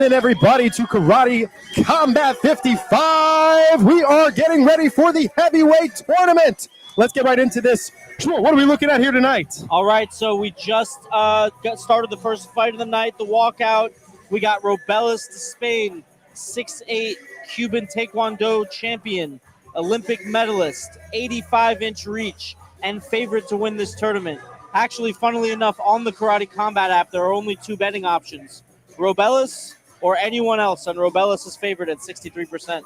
And everybody to Karate Combat 55. We are getting ready for the heavyweight tournament. Let's get right into this. What are we looking at here tonight? All right, so we just got started the first fight of the night, the walkout. We got Robelis Despaigne, 6'8", Cuban Taekwondo champion, Olympic medalist, 85-inch reach, and favorite to win this tournament. Actually, funnily enough, on the Karate Combat app, there are only two betting options: Robelis or anyone else, and Robelis is favored at 63%.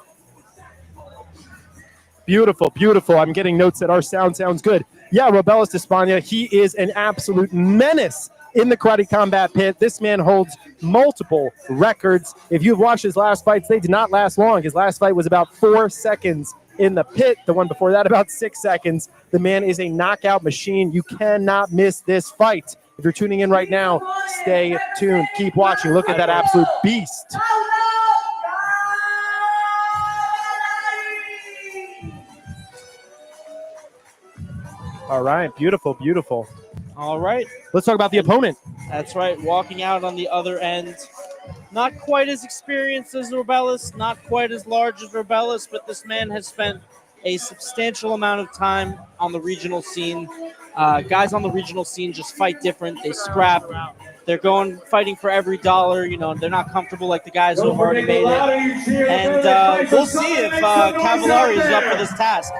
Beautiful, beautiful. I'm getting notes that our sound sounds good. Yeah, Robelis Despaigne, he is an absolute menace in the Karate Combat pit. This man holds multiple records. If you've watched his last fights, they did not last long. His last fight was about 4 seconds in the pit. The one before that, about 6 seconds. The man is a knockout machine. You cannot miss this fight. If you're tuning in right now, stay tuned. Keep watching. Look at that absolute beast. All right, beautiful, beautiful. All right. Let's talk about the opponent. That's right, walking out on the other end. Not quite as experienced as Robelis, not quite as large as Robelis, but this man has spent a substantial amount of time on the regional scene. Guys on the regional scene just fight different. They scrap. They're fighting for every dollar. You know, they're not comfortable like the guys who have already made it. And we'll see if Cavalari is up for this task.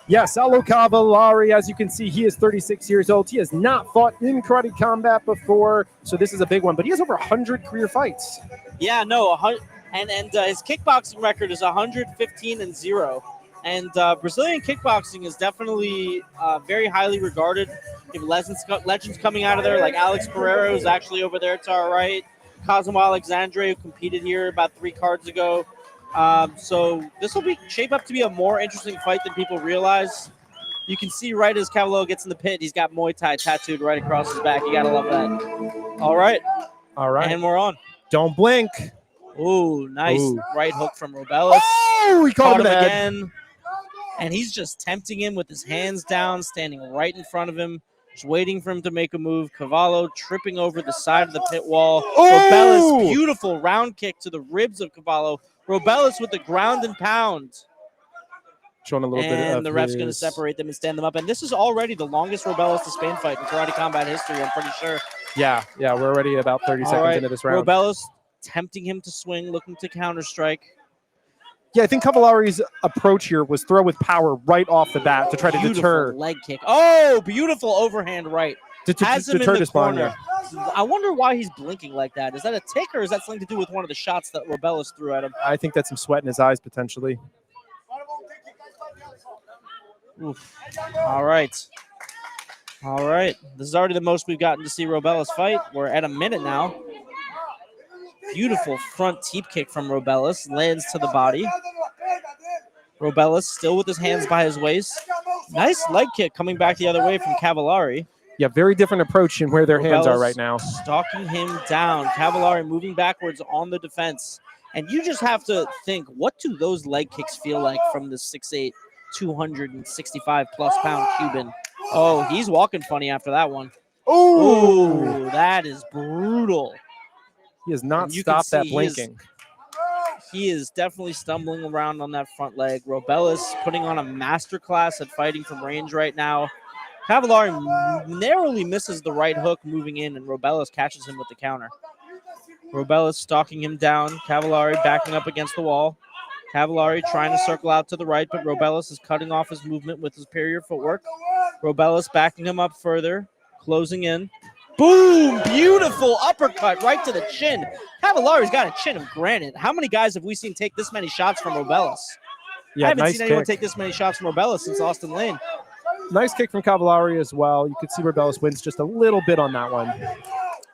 Yeah, Saulo Cavalari, as you can see, he is 36 years old. He has not fought in Karate Combat before, so this is a big one. But he has over 100 career fights. Yeah, no, and his kickboxing record is 115-0. And Brazilian kickboxing is definitely very highly regarded. You have legends coming out of there, like Alex Pereira, who's actually over there to our right. Cosmo Alexandre, who competed here about 3 cards ago. So this will shape up to be a more interesting fight than people realize. You can see right as Cavallo gets in the pit, he's got Muay Thai tattooed right across his back. You got to love that. All right. All right. And we're on. Don't blink. Ooh, nice right hook from Robelis. Oh, he caught him again. And he's just tempting him with his hands down, standing right in front of him, just waiting for him to make a move. Cavallo tripping over the side of the pit wall. Oh! Robelis, beautiful round kick to the ribs of Cavallo. Robelis with the ground and pound. Showing a little bit of And the ref's going to separate them and stand them up. And this is already the longest Robelis Despaigne fight in Karate Combat history, I'm pretty sure. Yeah, we're already about 30 seconds into this round. Robelis tempting him to swing, looking to counter-strike. Yeah, I think Cavalari's approach here was throw with power right off the bat to try to deter. Leg kick. Oh, beautiful overhand right. Has him in the corner. I wonder why he's blinking like that. Is that a tick or is that something to do with one of the shots that Robelis threw at him? I think that's some sweat in his eyes, potentially. Oof. All right. This is already the most we've gotten to see Robelis fight. We're at a minute now. Beautiful front teep kick from Robelis. Lands to the body. Robelis still with his hands by his waist. Nice leg kick coming back the other way from Cavalari. Yeah, very different approach in where their hands are right now. Stalking him down. Cavalari moving backwards on the defense. And you just have to think, what do those leg kicks feel like from the 6'8", 265-plus pound Cuban? Oh, he's walking funny after that one. Ooh, that is brutal. He has not stopped that blinking. He is definitely stumbling around on that front leg. Robelis putting on a masterclass at fighting from range right now. Cavalari narrowly misses the right hook moving in, and Robelis catches him with the counter. Robelis stalking him down. Cavalari backing up against the wall. Cavalari trying to circle out to the right, but Robelis is cutting off his movement with his superior footwork. Robelis backing him up further, closing in. Boom! Beautiful uppercut right to the chin. Cavalari's got a chin of granite. How many guys have we seen take this many shots from Robelis? Yeah, I haven't seen anyone take this many shots from Robelis since Austin Lane. Nice kick from Cavalari as well. You could see Robelis wins just a little bit on that one.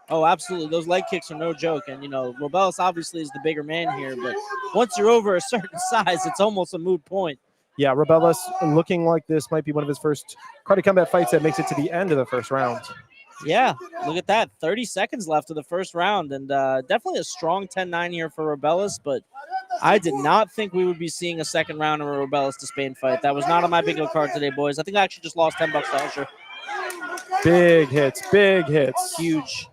Oh, absolutely. Those leg kicks are no joke. And, you know, Robelis obviously is the bigger man here, but once you're over a certain size, it's almost a moot point. Yeah, Robelis looking like this might be one of his first Karate Combat fights that makes it to the end of the first round. Yeah, look at that. 30 seconds left of the first round, and definitely a strong 10-9 here for Robelis, but I did not think we would be seeing a second round of a Robelis Despaigne fight. That was not on my bingo card today, boys. I think I actually just lost $10 to Usher. Big hits, big hits. Huge.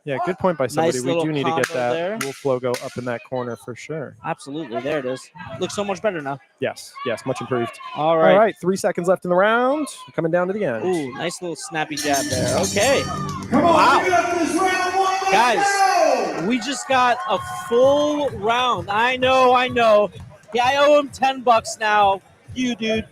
Yeah, good point by somebody. Nice We little do need to get combo that there. Wolf logo up in that corner for sure. Absolutely. There it is. Looks so much better now. Yes, much improved. All All right. right, 3 seconds left in the round. Coming down to the end. Ooh, nice little snappy jab there. Okay. Come on, Wow. give up this round one. Let's Guys, go. we just got a full round. I know. Yeah, I owe him $10 now. You, dude.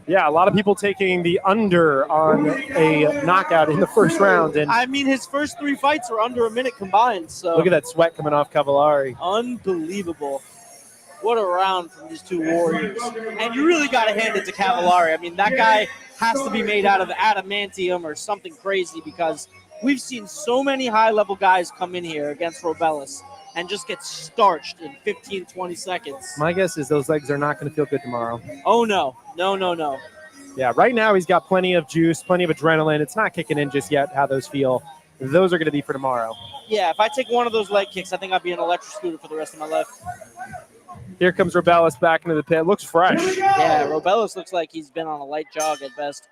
Yeah, a lot of people taking the under on a knockout in the first round. And I mean, his first 3 fights are under a minute combined. So look at that sweat coming off Cavalari. unbelievable. What a round from these two warriors. And you really got to hand it to Cavalari. I mean, that guy has to be made out of adamantium or something crazy, because we've seen so many high-level guys come in here against Robelis and just get starched in 15, 20 seconds. My guess is those legs are not going to feel good tomorrow. Oh, no. No. Yeah, right now he's got plenty of juice, plenty of adrenaline. It's not kicking in just yet how those feel. Those are going to be for tomorrow. Yeah, if I take one of those leg kicks, I think I'll be an electric scooter for the rest of my life. Here comes Robelis back into the pit. Looks fresh. Yeah, Robelis looks like he's been on a light jog at best.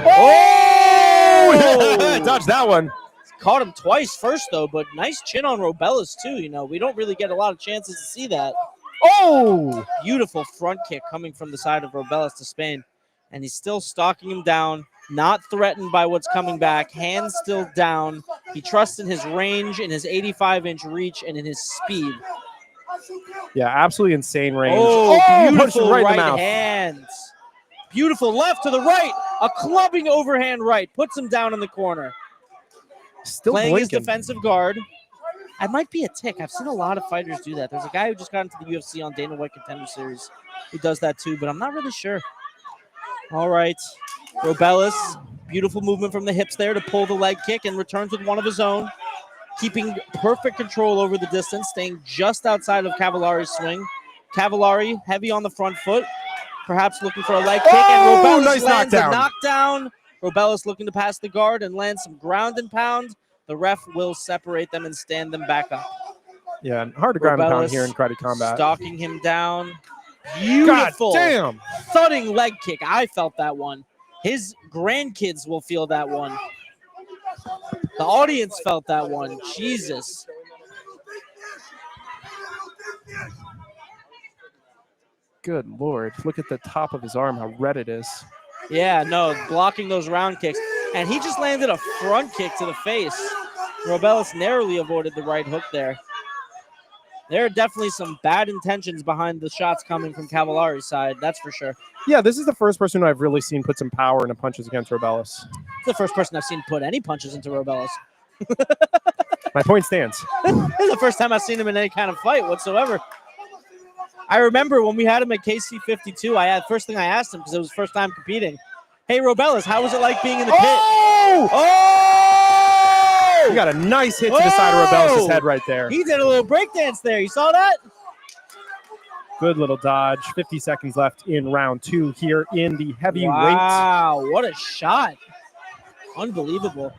Oh! Dodged that one. Caught him twice first, though, but nice chin on Robelis, too. You know, we don't really get a lot of chances to see that. Oh! Beautiful front kick coming from the side of Robelis Despaigne. And he's still stalking him down, not threatened by what's coming back, hands still down. He trusts in his range, in his 85-inch reach, and in his speed. Yeah, absolutely insane range. Oh, punched him beautiful right in the right mouth. hands. Beautiful left to the right. A clubbing overhand right. Puts him down in the corner. Still Playing blinking. his defensive guard. I might be a tick. I've seen a lot of fighters do that. There's a guy who just got into the UFC on Dana White Contender Series who does that too, but I'm not really sure. All right. Robelis, beautiful movement from the hips there to pull the leg kick and returns with one of his own. Keeping perfect control over the distance, staying just outside of Cavalari's swing. Cavalari heavy on the front foot, perhaps looking for a leg kick, and Robelis nice lands knockdown. a knockdown. Robelis looking to pass the guard and land some ground and pound. The ref will separate them and stand them back up. Yeah, hard to ground and pound Robelis here in karate combat. stalking him down. Beautiful. God damn. Thudding leg kick. I felt that one. His grandkids will feel that one. The audience felt that one. Jesus. Good Lord. Look at the top of his arm, how red it is. Yeah, no, blocking those round kicks. And he just landed a front kick to the face. Robelis narrowly avoided the right hook there. There are definitely some bad intentions behind the shots coming from Cavalari's side, that's for sure. Yeah, this is the first person I've really seen put some power into punches against Robelis. It's the first person I've seen put any punches into Robelis. My point stands. This is the first time I've seen him in any kind of fight whatsoever. I remember when we had him at KC52, first thing I asked him, because it was his first time competing, hey, Robelis, how was it like being in the pit? Oh! You got a nice hit to the side of Robelis' head right there. He did a little breakdance there. You saw that? Good little dodge. 50 seconds left in round 2 here in the heavyweight. Wow, what a shot. Unbelievable.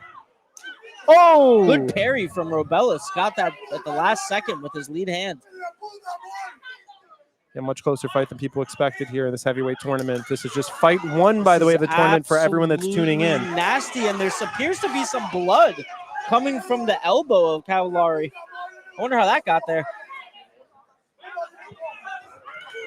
Oh! Good parry from Robelis. Got that at the last second with his lead hand. A much closer fight than people expected here in this heavyweight tournament. This is just fight 1, by the way, of the tournament for everyone that's tuning in. Nasty, and there appears to be some blood coming from the elbow of Cavalari. I wonder how that got there.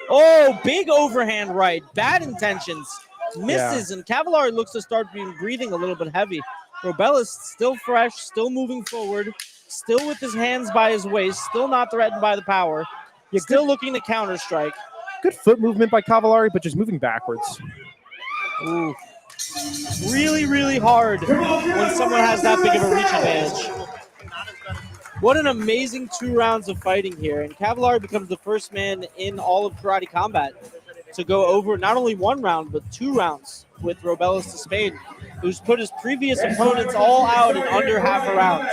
Oh, big overhand right. Bad intentions. Misses, and Cavalari looks to start breathing a little bit heavy. Robelis still fresh, still moving forward, still with his hands by his waist, still not threatened by the power. He's still looking to counter strike. Good foot movement by Cavalari, but just moving backwards. Ooh. Really, really hard when someone has that big of a reach advantage. What an amazing 2 rounds of fighting here. And Cavalari becomes the first man in all of karate combat to go over not only 1 round, but 2 rounds with Robelis Despaigne, who's put his previous opponents all out in under half a round.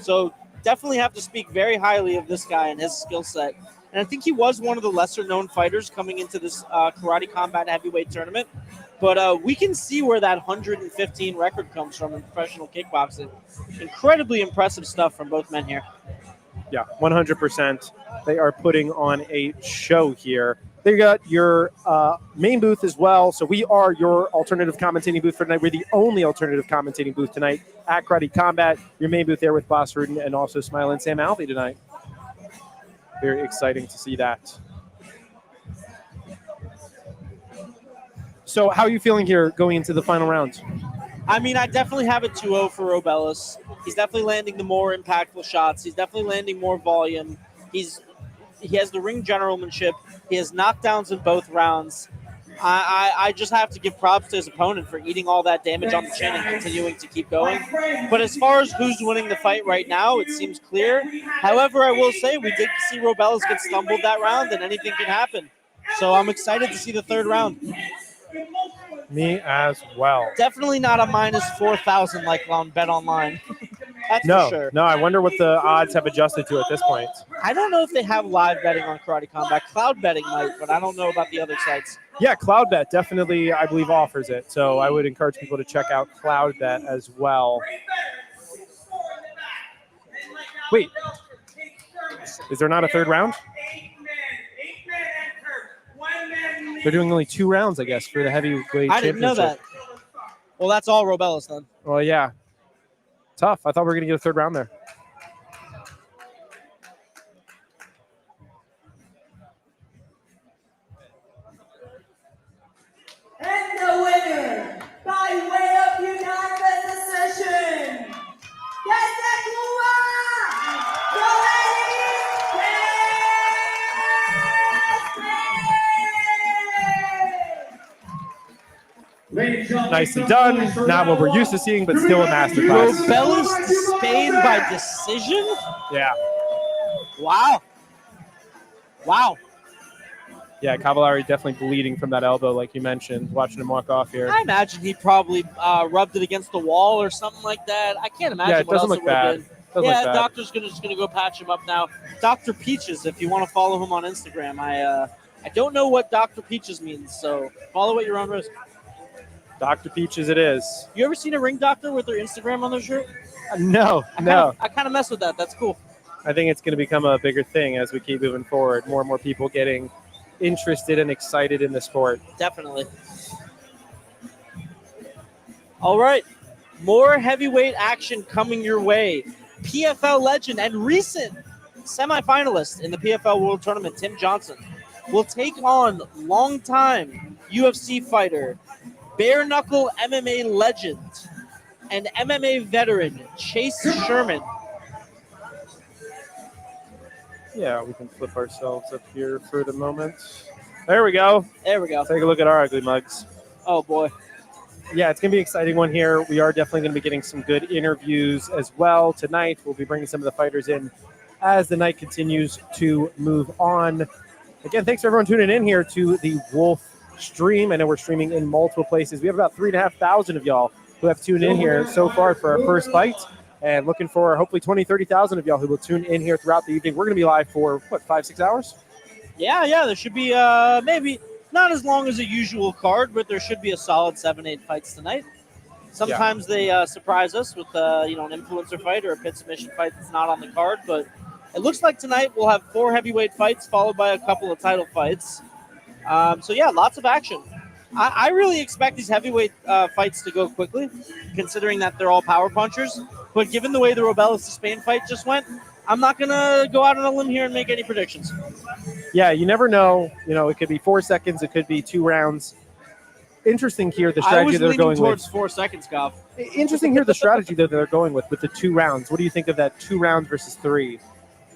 So definitely have to speak very highly of this guy and his skill set. And I think he was one of the lesser-known fighters coming into this karate combat heavyweight tournament. But we can see where that 115 record comes from in professional kickboxing. Incredibly impressive stuff from both men here. Yeah, 100%. They are putting on a show here. There you got your main booth as well. So we are your alternative commentating booth for tonight. We're the only alternative commentating booth tonight at Karate Combat. Your main booth there with Boss Rudin and also Smile and Sam Alvey tonight. Very exciting to see that. So how are you feeling here going into the final round? I mean, I definitely have it 2-0 for Robelis. He's definitely landing the more impactful shots. He's definitely landing more volume. He has the ring generalmanship. He has knockdowns in both rounds. I just have to give props to his opponent for eating all that damage on the chin and continuing to keep going. But as far as who's winning the fight right now, it seems clear. However, I will say we did see Robelis get stumbled that round, and anything can happen. So I'm excited to see the third round. Me as well. Definitely not a minus 4,000 like on Bet Online. That's for sure. No, I wonder what the odds have adjusted to at this point. I don't know if they have live betting on Karate Combat. Cloud betting might, but I don't know about the other sites. Yeah, CloudBet definitely, I believe, offers it. So I would encourage people to check out CloudBet as well. Wait, is there not a third round? They're doing only 2 rounds, I guess, for the heavyweight championship. I didn't know that. Well, that's all Robelis then. Well, yeah. Tough. I thought we were going to get a third round there. And the winner, by way of unanimous decision, Nicely done. Not what we're used to seeing, but still a masterclass. Robelis Despaigne by decision? Yeah. Wow. Wow. Yeah, Cavalari definitely bleeding from that elbow, like you mentioned, watching him walk off here. I imagine he probably rubbed it against the wall or something like that. I can't imagine what else it would have been. Yeah, doctor's just gonna go patch him up now. Dr. Peaches, if you want to follow him on Instagram. I don't know what Dr. Peaches means, so follow at your own risk. Dr. Peaches it is. You ever seen a ring doctor with their Instagram on their shirt? No. I kind of mess with that. That's cool. I think it's going to become a bigger thing as we keep moving forward. More and more people getting interested and excited in the sport. Definitely. All right. More heavyweight action coming your way. PFL legend and recent semifinalist in the PFL World Tournament, Tim Johnson, will take on longtime UFC fighter, bare knuckle MMA legend, and MMA veteran, Chase Sherman. Yeah, we can flip ourselves up here for the moment. There we go. There we go. Take a look at our ugly mugs. Oh, boy. Yeah, it's going to be an exciting one here. We are definitely going to be getting some good interviews as well tonight. We'll be bringing some of the fighters in as the night continues to move on. Again, thanks for everyone tuning in here to the Wolf stream. I know we're streaming in multiple places. We have about 3,500 of y'all who have tuned in here so far for our first fight. And looking for hopefully 20, 30,000 of y'all who will tune in here throughout the evening. We're going to be live for, 5-6 hours? Yeah. There should be maybe not as long as a usual card, but there should be a solid 7-8 fights tonight. Sometimes they surprise us with an influencer fight or a pit submission fight that's not on the card. But it looks like tonight we'll have 4 heavyweight fights followed by a couple of title fights. Lots of action. I really expect these heavyweight fights to go quickly, considering that they're all power punchers. But given the way the Robelis Despaigne fight just went, I'm not going to go out on a limb here and make any predictions. Yeah, you never know. It could be 4 seconds. It could be 2 rounds. Interesting here, the strategy they're going with. I was leaning towards 4 seconds, Gav. Interesting here, the strategy that they're going with the 2 rounds. What do you think of that 2 rounds versus 3?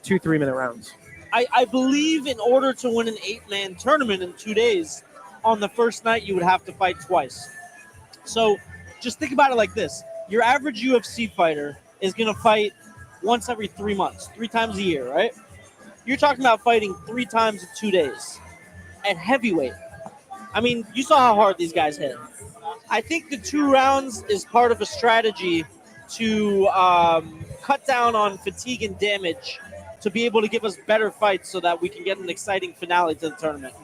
2 3-minute rounds. I believe in order to win an 8-man tournament in 2 days, on the first night you would have to fight twice. So just think about it like this. Your average UFC fighter is going to fight once every 3 months, 3 times a year, right? You're talking about fighting 3 times in 2 days at heavyweight. I mean, you saw how hard these guys hit. I think the 2 rounds is part of a strategy to cut down on fatigue and damage to be able to give us better fights so that we can get an exciting finale to the tournament.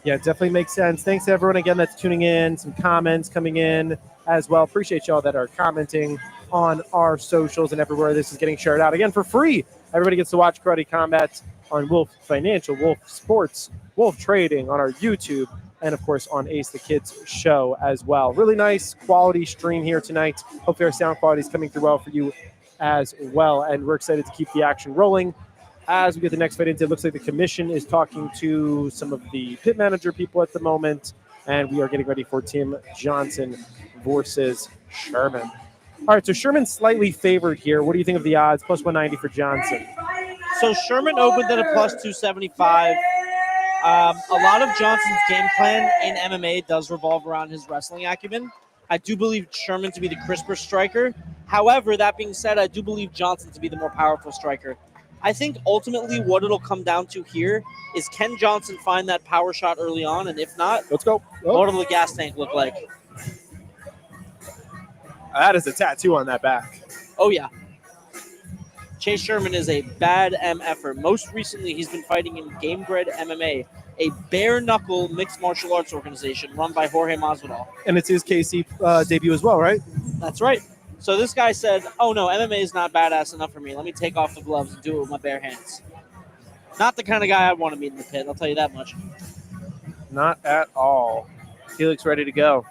Yeah, it definitely makes sense. Thanks to everyone again that's tuning in. Some comments coming in as well. Appreciate y'all that are commenting on our socials and everywhere this is getting shared out. Again, for free. Everybody gets to watch Karate Combat on Wolf Financial, Wolf Sports, Wolf Trading, on our YouTube, and of course on Ace the Kids show as well. Really nice quality stream here tonight. Hopefully our sound quality is coming through well for you as well, and we're excited to keep the action rolling. As we get the next fight into, it looks like the commission is talking to some of the pit manager people at the moment, and we are getting ready for Tim Johnson versus Sherman. All right, so Sherman's slightly favored here. What do you think of the odds? Plus 190 for Johnson. So Sherman opened at a plus 275. A lot of Johnson's game plan in MMA does revolve around his wrestling acumen. I do believe Sherman to be the crisper striker. However, that being said, I do believe Johnson to be the more powerful striker. I think ultimately what it'll come down to here is, can Johnson find that power shot early on? And if not, let's go. What will the gas tank look like? That is a tattoo on that back. Oh, yeah. Chase Sherman is a bad MFer. Most recently, he's been fighting in Gamebred MMA, a bare-knuckle mixed martial arts organization run by Jorge Masvidal. And it's his KC debut as well, right? That's right. So this guy said, oh, no, MMA is not badass enough for me. Let me take off the gloves and do it with my bare hands. Not the kind of guy I want to meet in the pit, I'll tell you that much. Not at all. He looks ready to go.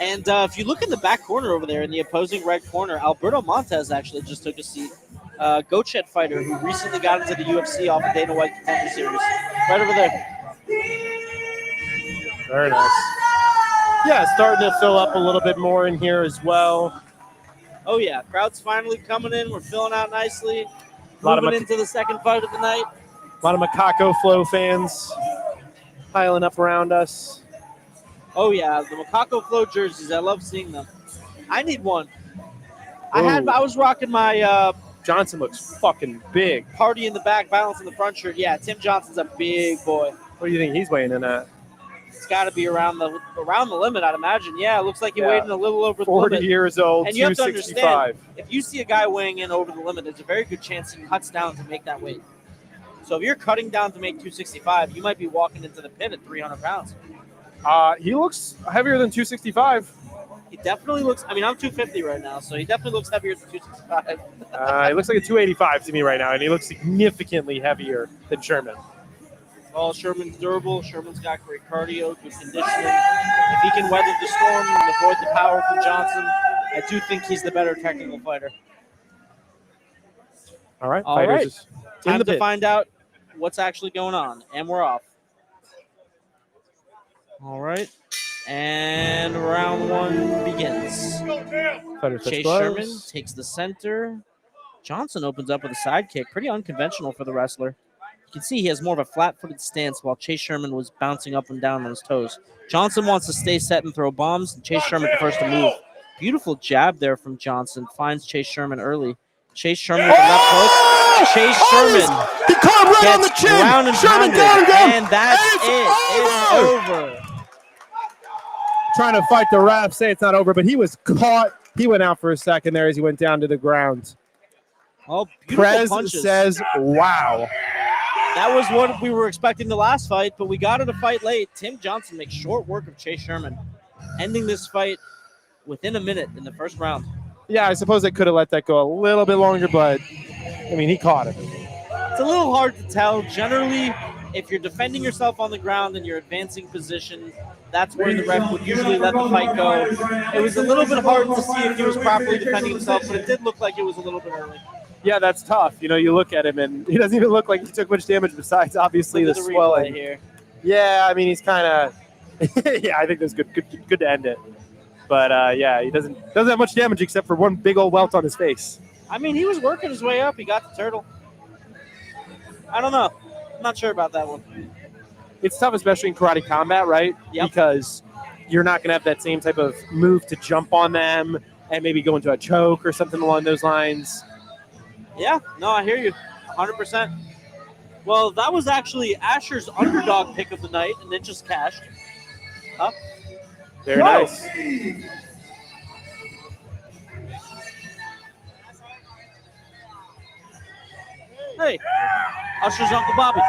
And if you look in the back corner over there, in the opposing red corner, Alberto Montez actually just took a seat. Goat-shed fighter who recently got into the UFC off the Dana White Contender Series. Right over there. Very nice. Yeah, it's starting to fill up a little bit more in here as well. Oh, yeah. Crowd's finally coming in. We're filling out nicely. Moving into the second fight of the night. A lot of Macaco Flow fans piling up around us. Oh, yeah. The Macaco Flow jerseys. I love seeing them. I need one. I was rocking my Johnson looks fucking big. Party in the back, balance in the front shirt. Yeah, Tim Johnson's a big boy. What do you think he's weighing in at? It's got to be around the limit, I'd imagine. Yeah, it looks like he weighed in a little over the 40 limit. years old, and you have to 265. understand, if you see a guy weighing in over the limit, there's a very good chance he cuts down to make that weight. So if you're cutting down to make 265, you might be walking into the pit at 300 pounds. He looks heavier than 265. He definitely looks, I'm 250 right now, so he definitely looks heavier than 265. He looks like a 285 to me right now, and he looks significantly heavier than Sherman. Well, Sherman's durable. Sherman's got great cardio, good conditioning. If he can weather the storm and avoid the power from Johnson, I do think he's the better technical fighter. All right. Time to find out what's actually going on, and we're off. All right. And round one begins. Chase Sherman takes the center. Johnson opens up with a side kick. Pretty unconventional for the wrestler. You can see he has more of a flat-footed stance while Chase Sherman was bouncing up and down on his toes. Johnson wants to stay set and throw bombs, and Chase Sherman prefers to move. Beautiful jab there from Johnson. Finds Chase Sherman early. Chase Sherman with a left hook. Chase Sherman he caught him right on the chin. Ground and Sherman pounded, down. and that's it. It's over. Trying to fight the ref, say it's not over, but he was caught. He went out for a second there as he went down to the ground. Oh, beautiful Prez punches. says, wow. That was what we were expecting the last fight, but we got it a fight late. Tim Johnson makes short work of Chase Sherman, ending this fight within a minute in the first round. Yeah, I suppose they could have let that go a little bit longer, but, he caught him. It's a little hard to tell. Generally, if you're defending yourself on the ground and you're advancing position, that's where the ref would usually let the fight go. It was a little bit hard to see if he was properly defending himself, but it did look like it was a little bit early. Yeah, that's tough. You look at him, and he doesn't even look like he took much damage besides, obviously, the swelling. Here. Yeah, he's kind of – yeah, I think that's good to end it. But, yeah, he doesn't have much damage except for one big old welt on his face. He was working his way up. He got the turtle. I don't know. I'm not sure about that one. It's tough, especially in karate combat, right? Yep. Because you're not going to have that same type of move to jump on them and maybe go into a choke or something along those lines. Yeah, no, I hear you, 100%. Well, that was actually Asher's underdog pick of the night, and it just cashed. Up. Very nice. Hey, Usher's Uncle Bobby.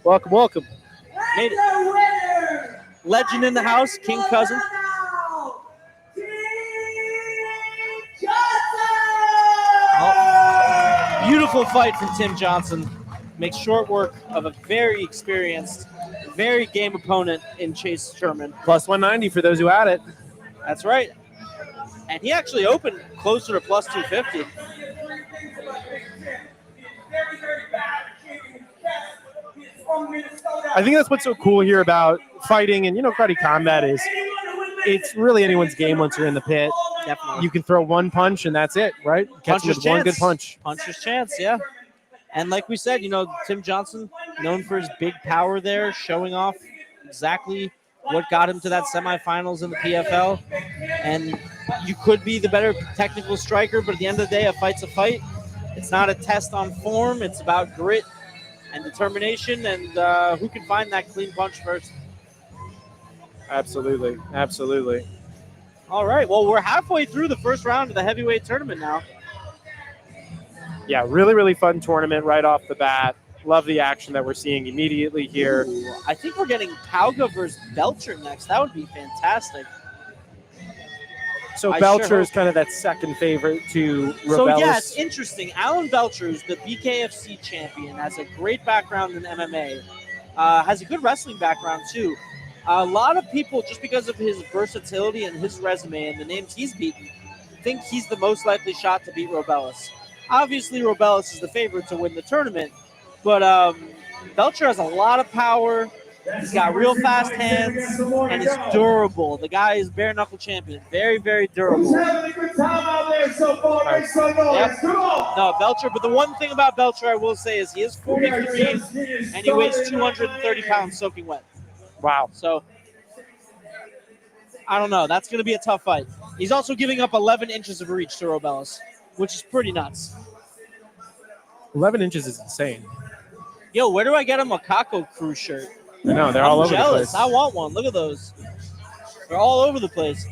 Welcome. Made it. Legend in the house, King Cousin. Oh, Beautiful fight from Tim Johnson. Makes short work of a very experienced, very game opponent in Chase Sherman. Plus 190 for those who had it. That's right. And he actually opened closer to plus 250. I think that's what's so cool here about fighting and, karate combat is it's really anyone's game once you're in the pit. Definitely. You can throw one punch and that's it, right? Catch him with one good punch. Puncher's chance, yeah. And like we said, Tim Johnson, known for his big power there, showing off exactly what got him to that semifinals in the PFL. And you could be the better technical striker, but at the end of the day, a fight's a fight. It's not a test on form. It's about grit and determination and who can find that clean punch first. Absolutely. Absolutely. All right. Well, we're halfway through the first round of the heavyweight tournament now. Yeah, really, really fun tournament right off the bat. Love the action that we're seeing immediately here. Ooh, I think we're getting Pauga versus Belcher next. That would be fantastic. So I Belcher sure is kind of that second favorite to Robelis. So, yeah, it's interesting. Alan Belcher, who's the BKFC champion, has a great background in MMA, has a good wrestling background, too. A lot of people, just because of his versatility and his resume and the names he's beaten, think he's the most likely shot to beat Robelis. Obviously, Robelis is the favorite to win the tournament, but Belcher has a lot of power. He's got real fast hands, and he's durable. The guy is bare-knuckle champion. Very, very durable. Who's having a good time out there so far? Make some noise. Yep. Come on. No, Belcher, but the one thing about Belcher I will say is he is 43, and he weighs 230 pounds soaking wet. Wow. So, I don't know. That's going to be a tough fight. He's also giving up 11 inches of reach to Robelis, which is pretty nuts. 11 inches is insane. Yo, where do I get a Macaco crew shirt? I know, they're all over jealous. the place. I want one. Look at those. They're all over the place.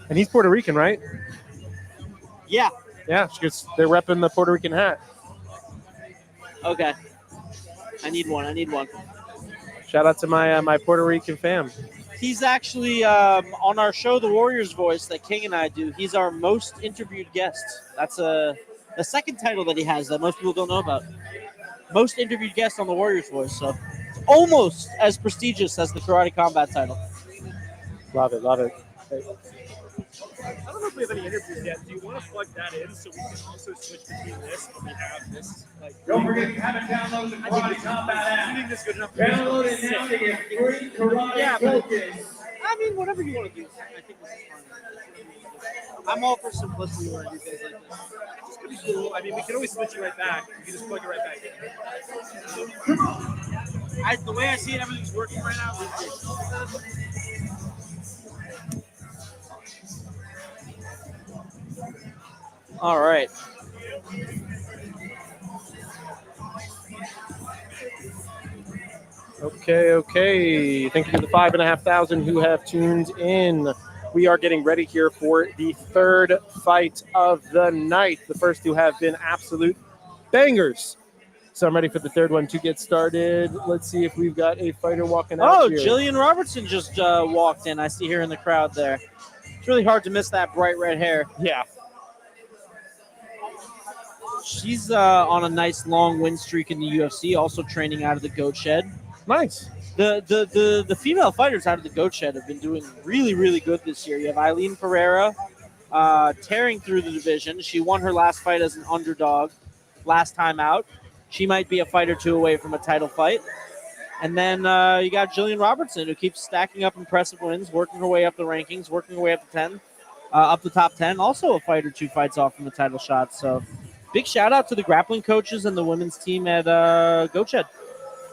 And he's Puerto Rican, right? Yeah. Yeah, they're repping the Puerto Rican hat. Okay. I need one. Shout out to my Puerto Rican fam. He's actually on our show, The Warrior's Voice, that King and I do. He's our most interviewed guest. That's the second title that he has that most people don't know about. Most interviewed guest on The Warrior's Voice. So it's almost as prestigious as the Karate Combat title. Love it. I don't know if we have any interviews yet. Do you want to plug that in so we can also switch between this and we have this? Don't forget, you haven't downloaded the Karate Combat app. I think this is good enough. Download it now to get free Karate Focus. I mean, whatever you want to do. I think this is fine. I'm all for simplicity when I do things like this. It's just going to be cool. I mean, we can always switch it right back. You can just plug it right back in. The way I see it, everything's working right now. All right. Okay. Thank you to the 5,500 who have tuned in. We are getting ready here for the third fight of the night. The first two have been absolute bangers. So I'm ready for the third one to get started. Let's see if we've got a fighter walking out here. Jillian Robertson just walked in. I see her in the crowd there. It's really hard to miss that bright red hair. Yeah. She's on a nice long win streak in the UFC, also training out of the Goat Shed. Nice. The female fighters out of the Goat Shed have been doing really, really good this year. You have Eileen Pereira tearing through the division. She won her last fight as an underdog last time out. She might be a fight or two away from a title fight. And then you got Jillian Robertson, who keeps stacking up impressive wins, working her way up the rankings, working her way up to top 10. Also a fight or two fights off from a title shot. So big shout out to the grappling coaches and the women's team at Goat Shed.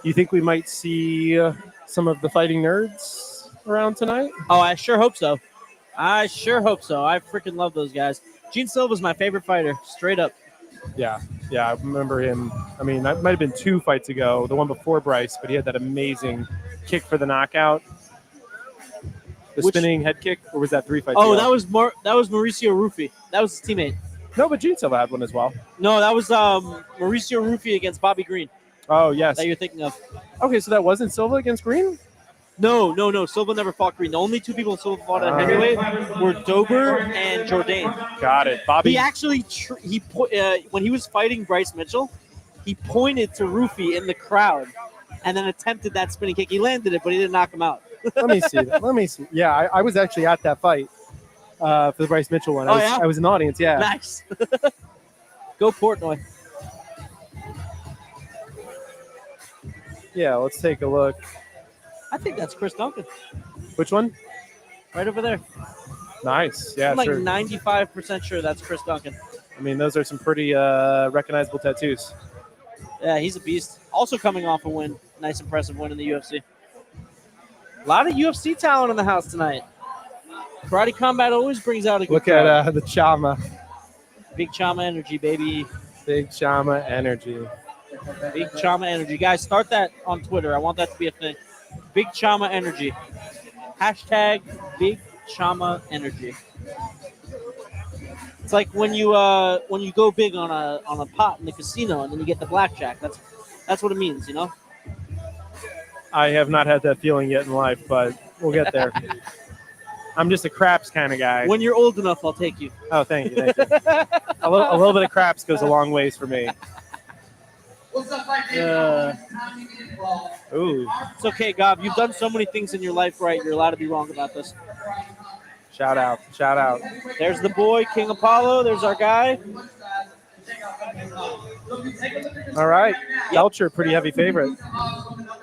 You think we might see some of the fighting nerds around tonight? Oh, I sure hope so. I freaking love those guys. Gene Silva's my favorite fighter, straight up. Yeah, I remember him. I mean, that might have been 2 fights ago, the one before Bryce, but he had that amazing kick for the knockout. Spinning head kick, or was that 3 fights ago? That was Mauricio Ruffi. That was his teammate. No, but Gene Silva had one as well. No, that was Mauricio Ruffi against Bobby Green. Oh, yes. That you're thinking of. Okay, so that wasn't Silva against Green? No. Silva never fought Green. The only two people Silva fought at heavyweight were Dober and Jourdain. Got it. Bobby. He actually when he was fighting Bryce Mitchell, he pointed to Rufy in the crowd and then attempted that spinning kick. He landed it, but he didn't knock him out. Let me see. Yeah, I was actually at that fight for the Bryce Mitchell one. I was in the audience, yeah. Nice. Go Portnoy. Yeah, let's take a look. I think that's Chris Duncan. Which one? Right over there. Nice. Yeah, I'm like sure. 95% sure that's Chris Duncan. I mean, those are some pretty recognizable tattoos. Yeah, he's a beast. Also coming off a win. Nice, impressive win in the UFC. A lot of UFC talent in the house tonight. Karate Combat always brings out a good Look crowd. at the Chama. Big Chama energy, baby. Big Chama energy. Big Chama energy. Guys, start that on Twitter. I want that to be a thing. Big Chama energy. Hashtag Big Chama energy. It's like when you go big on a pot in the casino and then you get the blackjack. That's what it means, you know? I have not had that feeling yet in life, but we'll get there. I'm just a craps kind of guy. When you're old enough, I'll take you. Oh, thank you. A little bit of craps goes a long ways for me. Ooh. It's okay, Gob. You've done so many things in your life right. You're allowed to be wrong about this. Shout out. There's the boy, King Apollo. There's our guy. All right. Belcher, pretty heavy favorite.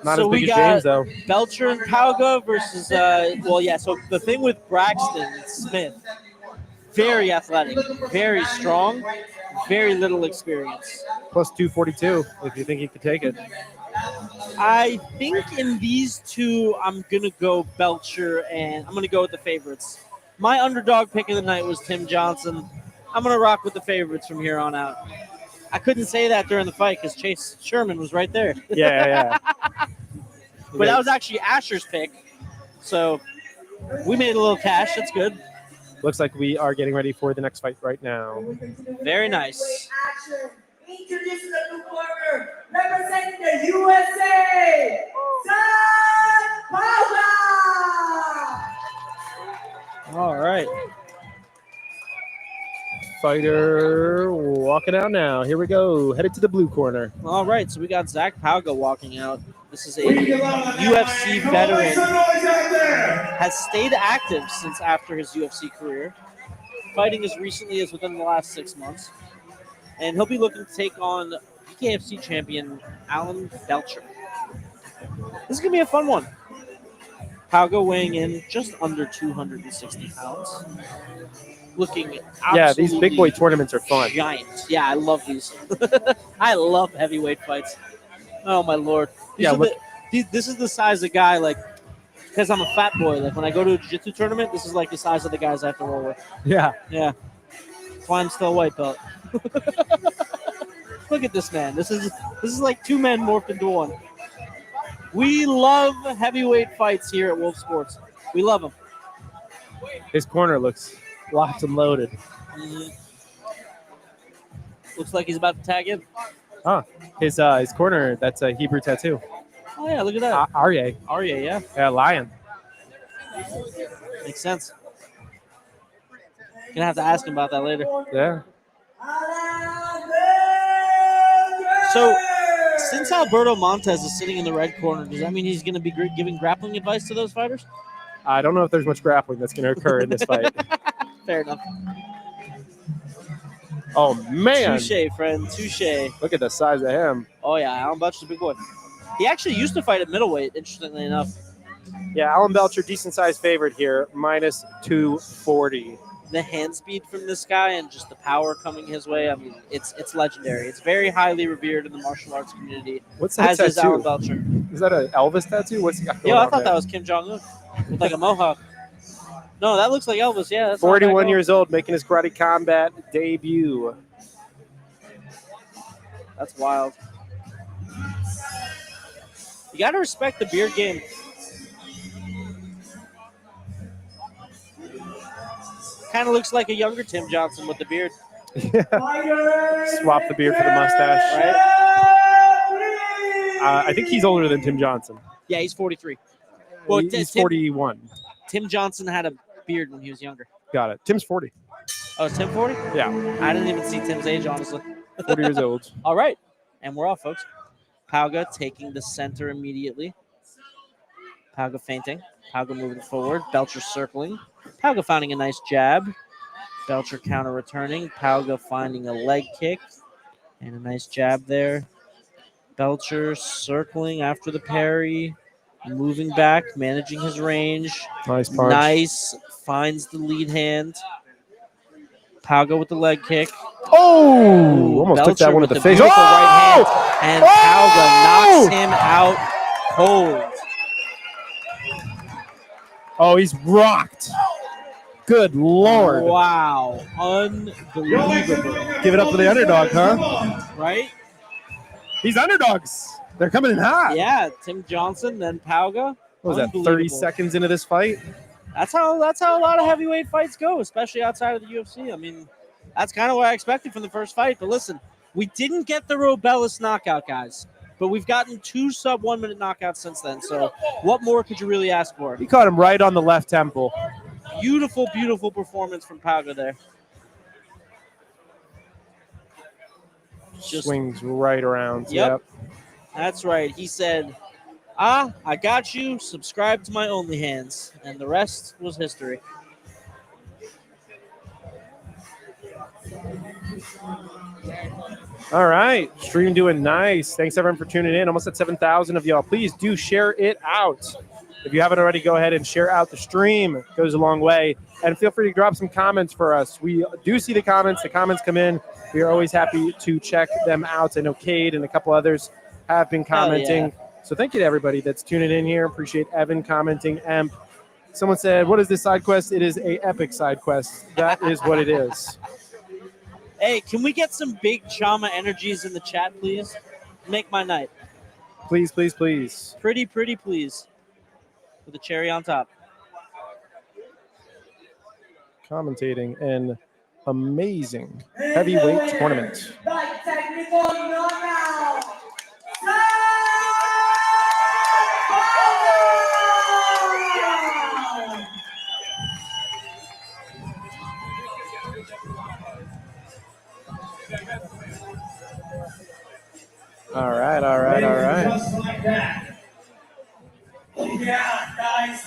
Not So as big we as got James, though. Belcher and Pauga versus, so the thing with Braxton Smith, very athletic, very strong, very little experience. Plus 242, if you think he could take it. I think in these two, I'm going to go Belcher, and I'm going to go with the favorites. My underdog pick of the night was Tim Johnson. I'm going to rock with the favorites from here on out. I couldn't say that during the fight because Chase Sherman was right there. Yeah. But that was actually Asher's pick. So we made a little cash. That's good. Looks like we are getting ready for the next fight right now. Very nice. Introducing the new partner, representing the USA, Pauga. All right. Fighter walking out now. Here we go. Headed to the blue corner. All right. So we got Zach Pauga walking out. This is a UFC veteran. Has stayed active since after his UFC career. Fighting as recently as within the last 6 months. And he'll be looking to take on BKFC champion Alan Belcher. This is going to be a fun one. Pauga weighing in just under 260 pounds. Looking absolutely these big boy tournaments are fun. giant. Yeah, I love these. I love heavyweight fights. Oh, my Lord. This is the size of guy, like, because I'm a fat boy. Like, when I go to a jiu-jitsu tournament, this is like the size of the guys I have to roll with. Yeah. That's why I'm still a white belt. Look at this man. This is like two men morphed into one. We love heavyweight fights here at Wolf Sports. We love them. His corner looks locked and loaded. Mm-hmm. Looks like he's about to tag in. His corner, that's a Hebrew tattoo. Oh, yeah, look at that. Aryeh. Aryeh, yeah. Yeah, lion. Makes sense. Gonna have to ask him about that later. Yeah. So, since Alberto Montez is sitting in the red corner, does that mean he's going to be giving grappling advice to those fighters? I don't know if there's much grappling that's going to occur in this fight. Fair enough. Oh, man. Touche, friend. Touche. Look at the size of him. Oh, yeah. Alan Belcher's a big boy. He actually used to fight at middleweight, interestingly enough. Yeah, Alan Belcher, decent-sized favorite here, minus 240. The hand speed from this guy and just the power coming his way, I mean, it's legendary. It's very highly revered in the martial arts community. What's that as is tattoo? Alan Belcher. Is that an Elvis tattoo? What's he got going Yeah, I on thought there? that was Kim Jong-un with like a mohawk. No, that looks like Elvis. Yeah, that's 41 years old, making his Karate Combat debut. That's wild. You got to respect the beard game. Kind of looks like a younger Tim Johnson with the beard. Swap the beard for the mustache. Right? I think he's older than Tim Johnson. Yeah, he's 43. Well, He's 41. Tim Johnson had a beard when he was younger. Got it. Tim's 40. Oh, is Tim 40? Yeah, I didn't even see Tim's age, honestly. 40 years old. All right. And we're off, folks. Pauga taking the center immediately. Pauga feinting. Pauga moving forward. Belcher circling. Pauga finding a nice jab. Belcher counter returning. Pauga finding a leg kick. And a nice jab there. Belcher circling after the parry. Moving back, managing his range. Nice punch. Nice. Finds the lead hand. Pauga with the leg kick. Oh! Almost took that one with to the face. beautiful right Oh! hand, and Oh! Pauga knocks him out cold. Oh, he's rocked. Good Lord. Wow. Unbelievable. Give it up for the underdog, huh? Right? These underdogs. They're coming in hot. Yeah, Tim Johnson, then Pauga. What was that, 30 Unbelievable. seconds into this fight? That's how a lot of heavyweight fights go, especially outside of the UFC. I mean, that's kind of what I expected from the first fight. But listen, we didn't get the Robelis knockout, guys. But we've gotten 2 sub-1 minute knockouts since then. So what more could you really ask for? He caught him right on the left temple. Beautiful, beautiful performance from Pauga there. Just, Swings right around. Yep. That's right. He said, I got you. Subscribe to my OnlyHands. And the rest was history. All right. Stream doing nice. Thanks, everyone, for tuning in. Almost at 7,000 of y'all. Please do share it out. If you haven't already, go ahead and share out the stream. It goes a long way. And feel free to drop some comments for us. We do see the comments. The comments come in. We are always happy to check them out. I know Cade and a couple others have been commenting. So thank you to everybody that's tuning in here. Appreciate Evan commenting. Emp. Someone said, what is this side quest? It is a epic side quest. That is what it is. Hey, can we get some big Chama energies in the chat, please? Make my night. Please, please, please. Pretty, please. With a cherry on top. Commentating an amazing heavyweight tournament. By technical knockout. All right. Just like that. Yeah, guys.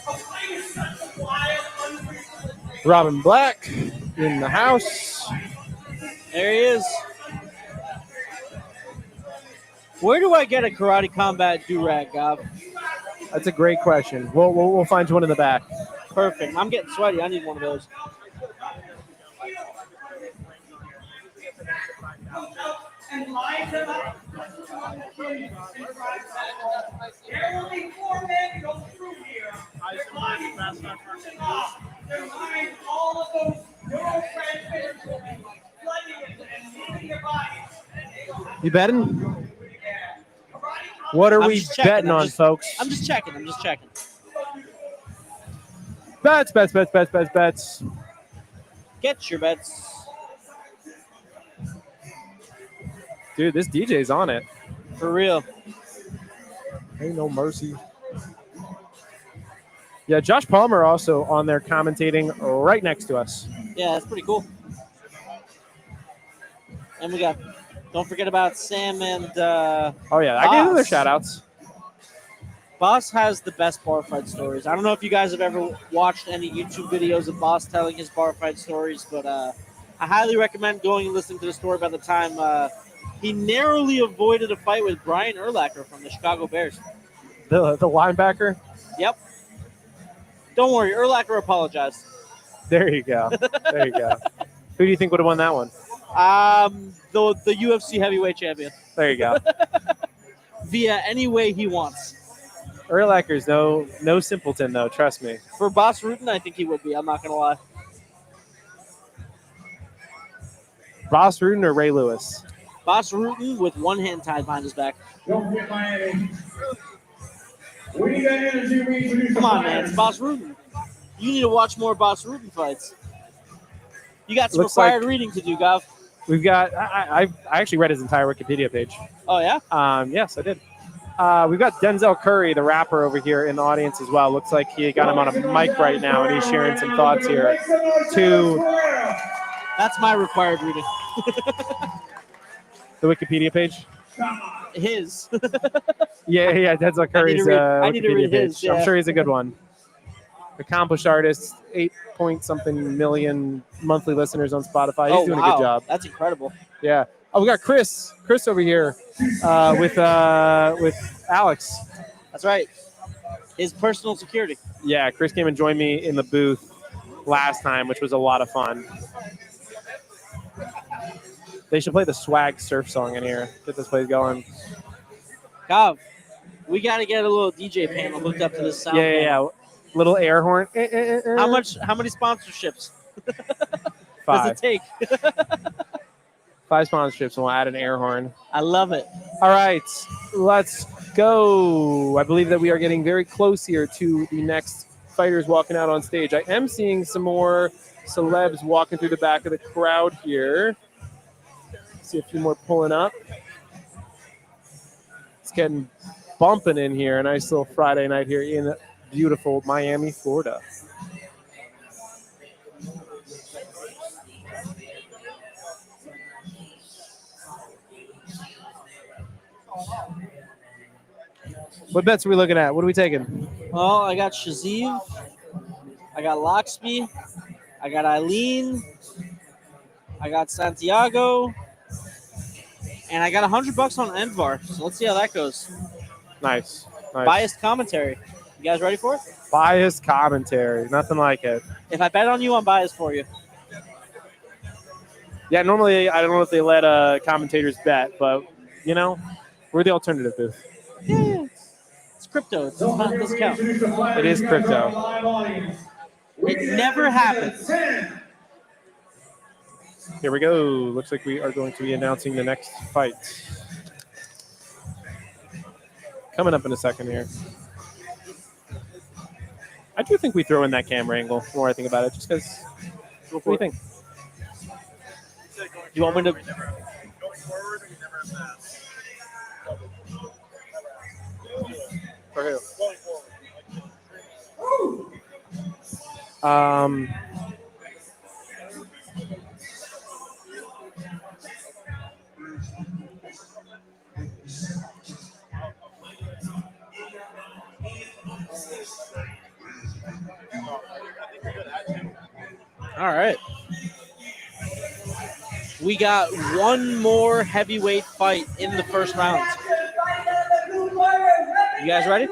A fight is such a wild, unpredictable thing. Robin Black in the house. There he is. Where do I get a Karate Combat do-rag, Gob? That's a great question. We'll find you one in the back. Perfect. I'm getting sweaty. I need one of those. And line them up. There will be 4 men go through here. Their bodies will be pushing off. Their minds, all of those neurotransmitters will be flooding and leaving their bodies. You betting? What are we just checking. betting on, folks? I'm just checking. Bets. Get your bets. Dude, this DJ's on it. For real. Ain't no mercy. Yeah, Josh Palmer also on there commentating right next to us. Yeah, that's pretty cool. And we got, don't forget about Sam and Oh, yeah, I gave them their shout-outs. Boss has the best bar fight stories. I don't know if you guys have ever watched any YouTube videos of Boss telling his bar fight stories, but I highly recommend going and listening to the story about the time he narrowly avoided a fight with Brian Urlacher from the Chicago Bears. The linebacker? Yep. Don't worry, Urlacher apologized. There you go. Who do you think would have won that one? The UFC heavyweight champion. There you go. Via any way he wants. Urlacher's no simpleton, though. Trust me. For Boss Rutan, I think he would be. I'm not going to lie. Boss Rutan or Ray Lewis? Boss Rutan with one hand tied behind his back. Don't get Miami. We need that energy. We introduce. Come on, man. It's Boss Rutan. You need to watch more Boss Rutan fights. You got some Looks required like- reading to do, Gav. We've got. I actually read his entire Wikipedia page. Oh, yeah? Yes, I did. We've got Denzel Curry, the rapper, over here in the audience as well. Looks like he got him on a mic right now, and he's sharing some thoughts here. That's my required reading. The Wikipedia page? His. Yeah, Denzel Curry's I need to Wikipedia read page. his, yeah. I'm sure he's a good one. Accomplished artist, 8-point-something million monthly listeners on Spotify. He's doing a good job. That's incredible. Yeah. Oh, we got Chris over here with Alex. That's right. His personal security. Yeah, Chris came and joined me in the booth last time, which was a lot of fun. They should play the Swag Surf song in here. Get this place going. Cav, we got to get a little DJ panel hooked up to this sound. Yeah. Little air horn. How many sponsorships 5. does it take? 5 sponsorships, and we'll add an air horn. I love it. All right, let's go. I believe that we are getting very close here to the next fighters walking out on stage. I am seeing some more celebs walking through the back of the crowd here. See a few more pulling up. It's getting bumping in here. A nice little Friday night here in beautiful Miami, Florida. What bets are we looking at? What are we taking? Well, I got Shaziv. I got Loxby. I got Eileen. I got Santiago. And I got $100 on Envar. So let's see how that goes. Nice. Biased commentary. You guys ready for it? Biased commentary. Nothing like it. If I bet on you, I'm biased for you. Yeah, normally I don't know if they let commentators bet, but, you know, we're the alternative booth. Yeah. It's crypto. It doesn't count. It is crypto. It never happens. Here we go. Looks like we are going to be announcing the next fight. Coming up in a second here. I do think we throw in that camera angle the more I think about it, just because. What do you think? You want me to? Going forward, or you never have For who? Going forward. All right. We got one more heavyweight fight in the first round. You guys ready?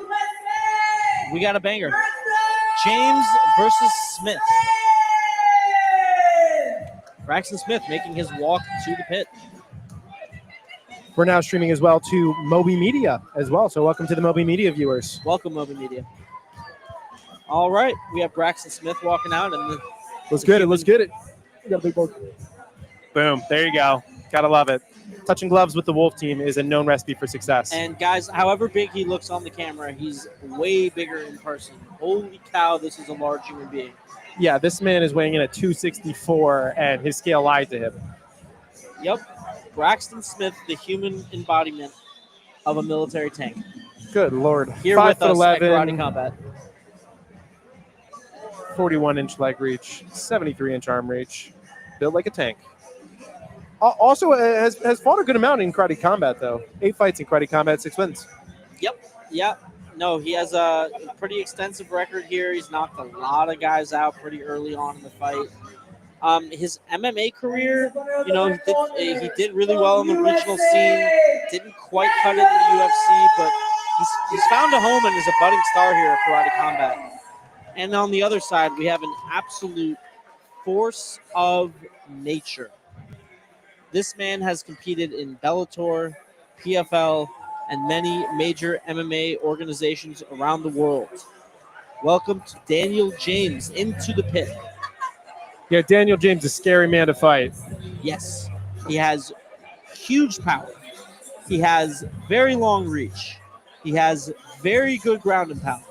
We got a banger. James versus Smith. Braxton Smith making his walk to the pit. We're now streaming as well to Moby Media as well. So welcome to the Moby Media viewers. Welcome, Moby Media. All right. We have Braxton Smith walking out. And Let's get it. Let's get it. We got a big ball. Boom. There you go. Gotta love it. Touching gloves with the Wolf team is a known recipe for success. And guys, however big he looks on the camera, he's way bigger in person. Holy cow, this is a large human being. Yeah, this man is weighing in at 264, and his scale lied to him. Yep. Braxton Smith, the human embodiment of a military tank. Good Lord. Here with us at Karate Combat. 41-inch leg reach, 73-inch arm reach, built like a tank. Also has fought a good amount in Karate Combat, though. 8 fights in Karate Combat, 6 wins. Yep. Yeah. No, he has a pretty extensive record here. He's knocked a lot of guys out pretty early on in the fight. His MMA career, you know, he did really well in the regional scene. Didn't quite cut it in the UFC, but he's found a home and is a budding star here at Karate Combat. And on the other side, we have an absolute force of nature. This man has competed in Bellator, PFL, and many major MMA organizations around the world. Welcome to Daniel James into the pit. Yeah, Daniel James is a scary man to fight. Yes, he has huge power. He has very long reach. He has very good ground and pound.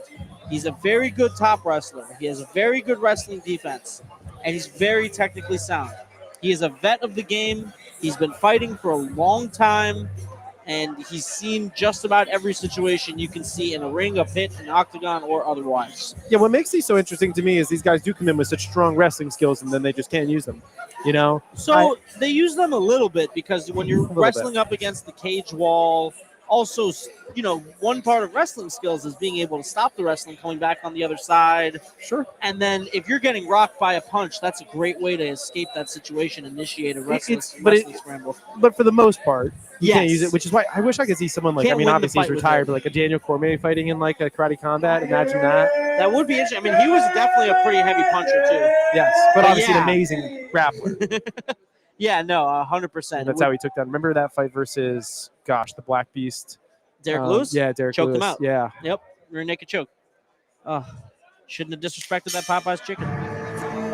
He's a very good top wrestler. He has a very good wrestling defense, and he's very technically sound. He is a vet of the game. He's been fighting for a long time, and he's seen just about every situation you can see in a ring, a pit, an octagon, or otherwise. Yeah, what makes these so interesting to me is these guys do come in with such strong wrestling skills, and then they just can't use them. You know, So they use them a little bit because when you're little wrestling bit. up against the cage wall, also, you know, one part of wrestling skills is being able to stop the wrestling coming back on the other side. Sure. And then if you're getting rocked by a punch, that's a great way to escape that situation, initiate a wrestling scramble. But for the most part, you can't Yes. use it, which is why I wish I could see someone like, Can't I mean, win the obviously he's fight with retired, it. but like a Daniel Cormier fighting in like a karate combat. Imagine that. That would be interesting. I mean, he was definitely a pretty heavy puncher, too. Yes. But obviously yeah. an amazing grappler. Yeah, no, 100%. And that's how he took down. Remember that fight versus, gosh, the Black Beast? Derek Lewis? Yeah, Derek Choked Lewis. him out. Yeah. Yep, rear naked choke. Shouldn't have disrespected that Popeye's chicken.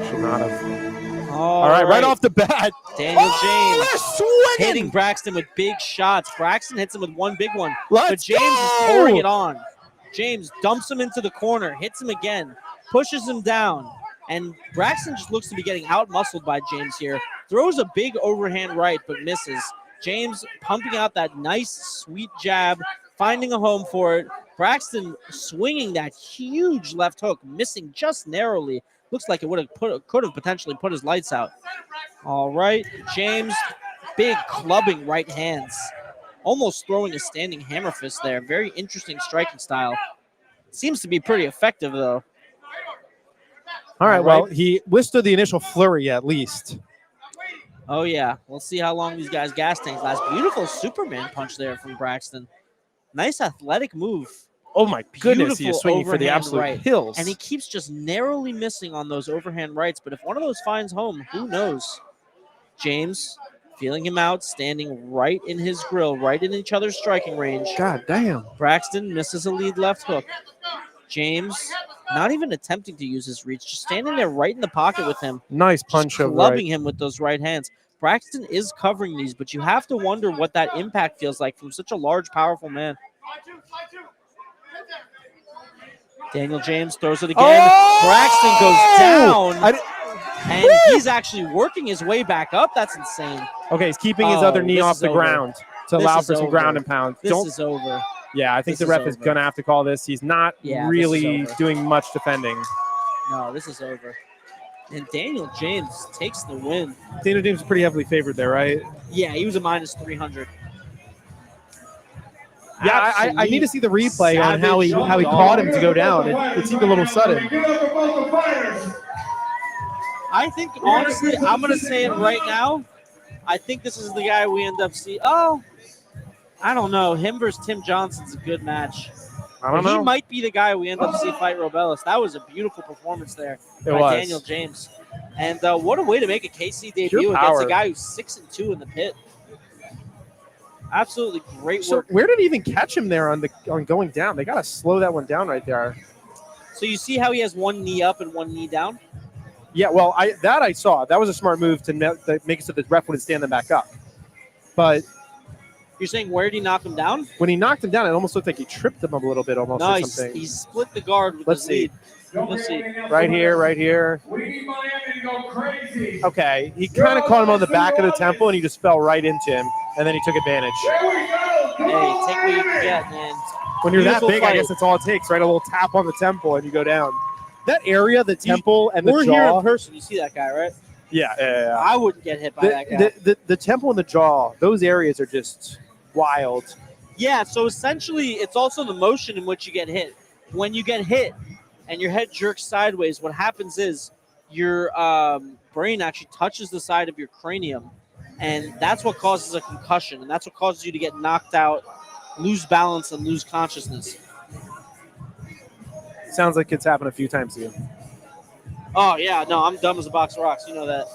Should not have. All right, right off the bat. Daniel James they're swinging! hitting Braxton with big shots. Braxton hits him with one big one. Let's but James go! is pouring it on. James dumps him into the corner, hits him again, pushes him down. And Braxton just looks to be getting out-muscled by James here. Throws a big overhand right, but misses. James pumping out that nice, sweet jab, finding a home for it. Braxton swinging that huge left hook, missing just narrowly. Looks like it could have potentially put his lights out. All right, James, big clubbing right hands. Almost throwing a standing hammer fist there. Very interesting striking style. Seems to be pretty effective, though. All right, well, he withstood the initial flurry at least. Oh, yeah. We'll see how long these guys' gas tanks last. Beautiful Superman punch there from Braxton. Nice athletic move. Oh, my goodness, he Beautiful is swinging for the overhand absolute right. hills. And he keeps just narrowly missing on those overhand rights. But if one of those finds home, who knows? James feeling him out, standing right in his grill, right in each other's striking range. God damn. Braxton misses a lead left hook. James not even attempting to use his reach, just standing there right in the pocket with him. Nice punch over clubbing right. him with those right hands. Braxton is covering these, but you have to wonder what that impact feels like from such a large, powerful man. Daniel James throws it again. Oh! Braxton goes down, and he's actually working his way back up. That's insane. Okay, he's keeping his other knee this off is the over. ground to This allow is for some over. ground and pound. This is over. Yeah, I think This the ref is is over. going to have to call this. He's not Yeah, this is really over. doing much defending. No, this is over. And Daniel James takes the win. Daniel James is pretty heavily favored there, right? Yeah, he was a minus 300. Yeah, I need to see the replay on how he caught him to go down. It seemed a little sudden. I think, honestly, I'm going to say it right now. I think this is the guy we end up seeing. Oh, I don't know. Him versus Tim Johnson's a good match. I don't know. He might be the guy we end up seeing fight Robelis. That was a beautiful performance there by was. Daniel James. And what a way to make a KC debut Pure against power. a guy who's 6-2 in the pit. Absolutely great So work. where did he even catch him there on going down? They got to slow that one down right there. So you see how he has one knee up and one knee down? Yeah, well, I saw. That was a smart move to make it so the ref wouldn't stand them back up. But You're saying where did he knock him down? when he knocked him down, it almost looked like he tripped him a little bit almost No, or he something. split the guard with Let's his see. lead. Let's see. Right here, right here. We need Miami to go crazy. Okay, he kind of caught him on the back of the temple, and he just fell right into him, and then he took advantage. There we go. Come Hey, on, take what you can Miami. get, man. When you're that Beautiful big, I fight. guess that's all it takes, right? A little tap on the temple, and you go down. That area, the temple and the We're here jaw. in person. You see that guy, right? Yeah. I wouldn't get hit by that guy. The temple and the jaw, those areas are just wild. Yeah, so essentially, it's also the motion in which you get hit. When you get hit and your head jerks sideways, what happens is your brain actually touches the side of your cranium, and that's what causes a concussion, and that's what causes you to get knocked out, lose balance, and lose consciousness. Sounds like it's happened a few times to you. Oh, yeah, no, I'm dumb as a box of rocks. You know that.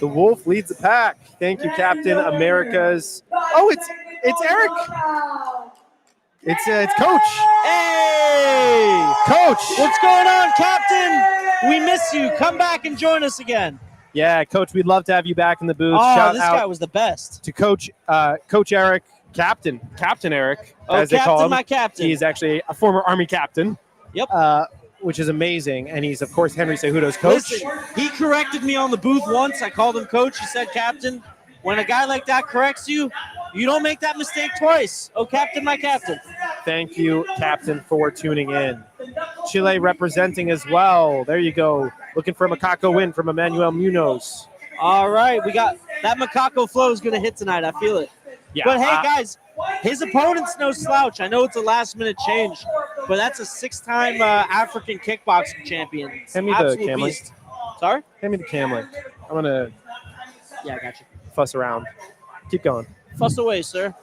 The Wolf leads the pack. Thank you, Captain America's. Oh, it's Eric. It's Coach. Hey! Coach. What's going on, Captain? We miss you. Come back and join us again. Yeah, Coach, we'd love to have you back in the booth. Oh, Shout this out guy was the best. to Coach Eric, Captain Eric, Oh, as they call Captain, him. my captain. He is actually a former Army captain. Yep. Which is amazing, and he's of course Henry Cejudo's coach. Listen, he corrected me on the booth once. I called him coach. He said captain. When a guy like that corrects you, You don't make that mistake twice. Oh, Captain, my Captain. Thank you, Captain, for tuning in. Chile representing as well. There you go. Looking for a Macaco win from Emmanuel Munoz. All right, we got that Macaco flow is going to hit tonight. I feel it. Yeah, But hey, guys, his opponent's no slouch. I know it's a last-minute change, but that's a 6-time African kickboxing champion. Hand me the Absolute cam link. beast. Sorry? Hand me the cam link. I'm going to Yeah, I got you. fuss around. Keep going. Fuss away, sir.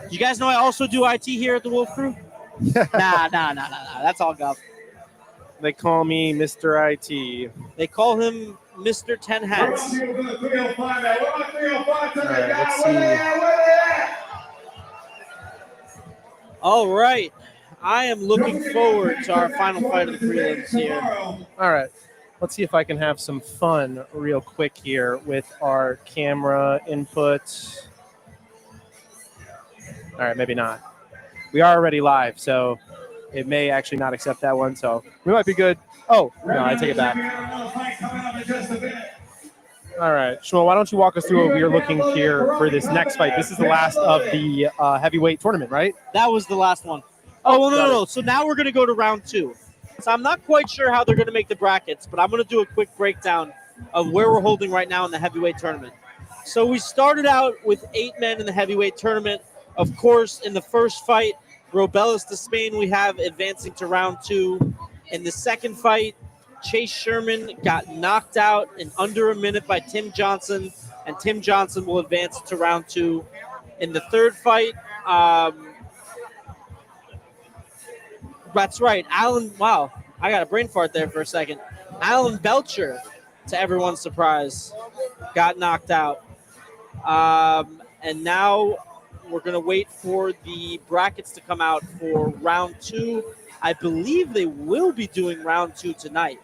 You guys know I also do IT here at the Wolf Crew? Nah. That's all guff. They call me Mr. IT. They call him Mr. 10 Hats. All right, let's see. All right. I am looking forward to our final fight of the prelims here. All right. Let's see if I can have some fun real quick here with our camera input. All right, maybe not. We are already live, so it may actually not accept that one, so we might be good. Oh, no, I take it back. All right, Shmuel, why don't you walk us through what we are looking here for this next fight? This is the last of the heavyweight tournament, right? That was the last one. Oh, well, no. So now we're going to go to round 2. So I'm not quite sure how they're going to make the brackets, but I'm going to do a quick breakdown of where we're holding right now in the heavyweight tournament. So we started out with 8 men in the heavyweight tournament. Of course, in the first fight, Robelis Despaigne we have advancing to round 2. In the second fight, Chase Sherman got knocked out in under a minute by Tim Johnson, and Tim Johnson will advance to round 2. In the third fight, that's right, Alan, wow, I got a brain fart there for a second. Alan Belcher, to everyone's surprise, got knocked out. And now we're going to wait for the brackets to come out for round 2. I believe they will be doing round 2 tonight.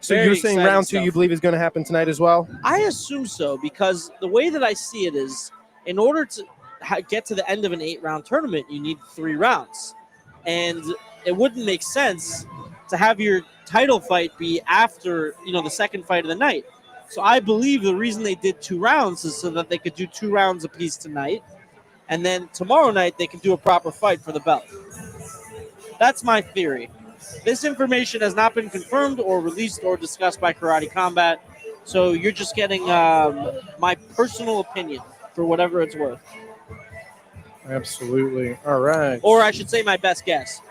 So Very you're saying exciting round 2 stuff. you believe is going to happen tonight as well? I assume so, because the way that I see it is, in order to get to the end of an 8-round tournament, you need 3 rounds. And it wouldn't make sense to have your title fight be after, the second fight of the night. So I believe the reason they did 2 rounds is so that they could do 2 rounds apiece tonight, and then tomorrow night they can do a proper fight for the belt. That's my theory. This information has not been confirmed or released or discussed by Karate Combat, so you're just getting my personal opinion for whatever it's worth. Absolutely. All right. Or I should say my best guess.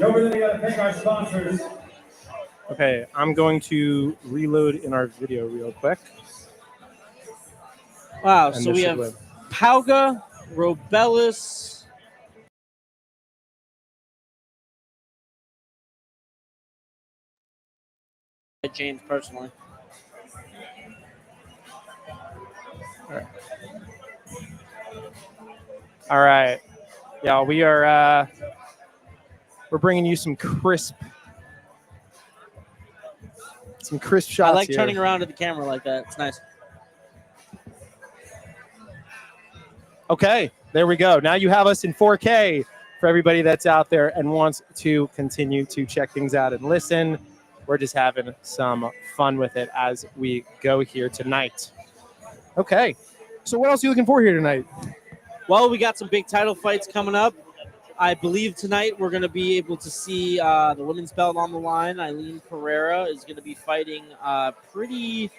Over there, we gotta thank our sponsors. Okay, I'm going to reload in our video real quick. Wow, And so this we should have win. Pauga, Robelis. James personally. All right. Yeah, we are we're bringing you some crisp shots I like here. turning around to the camera like that. It's nice. Okay, there we go. Now you have us in 4K for everybody that's out there and wants to continue to check things out and listen. We're just having some fun with it as we go here tonight. Okay, so what else are you looking for here tonight? Well, we got some big title fights coming up. I believe tonight we're going to be able to see the women's belt on the line. Eileen Pereira is going to be fighting pretty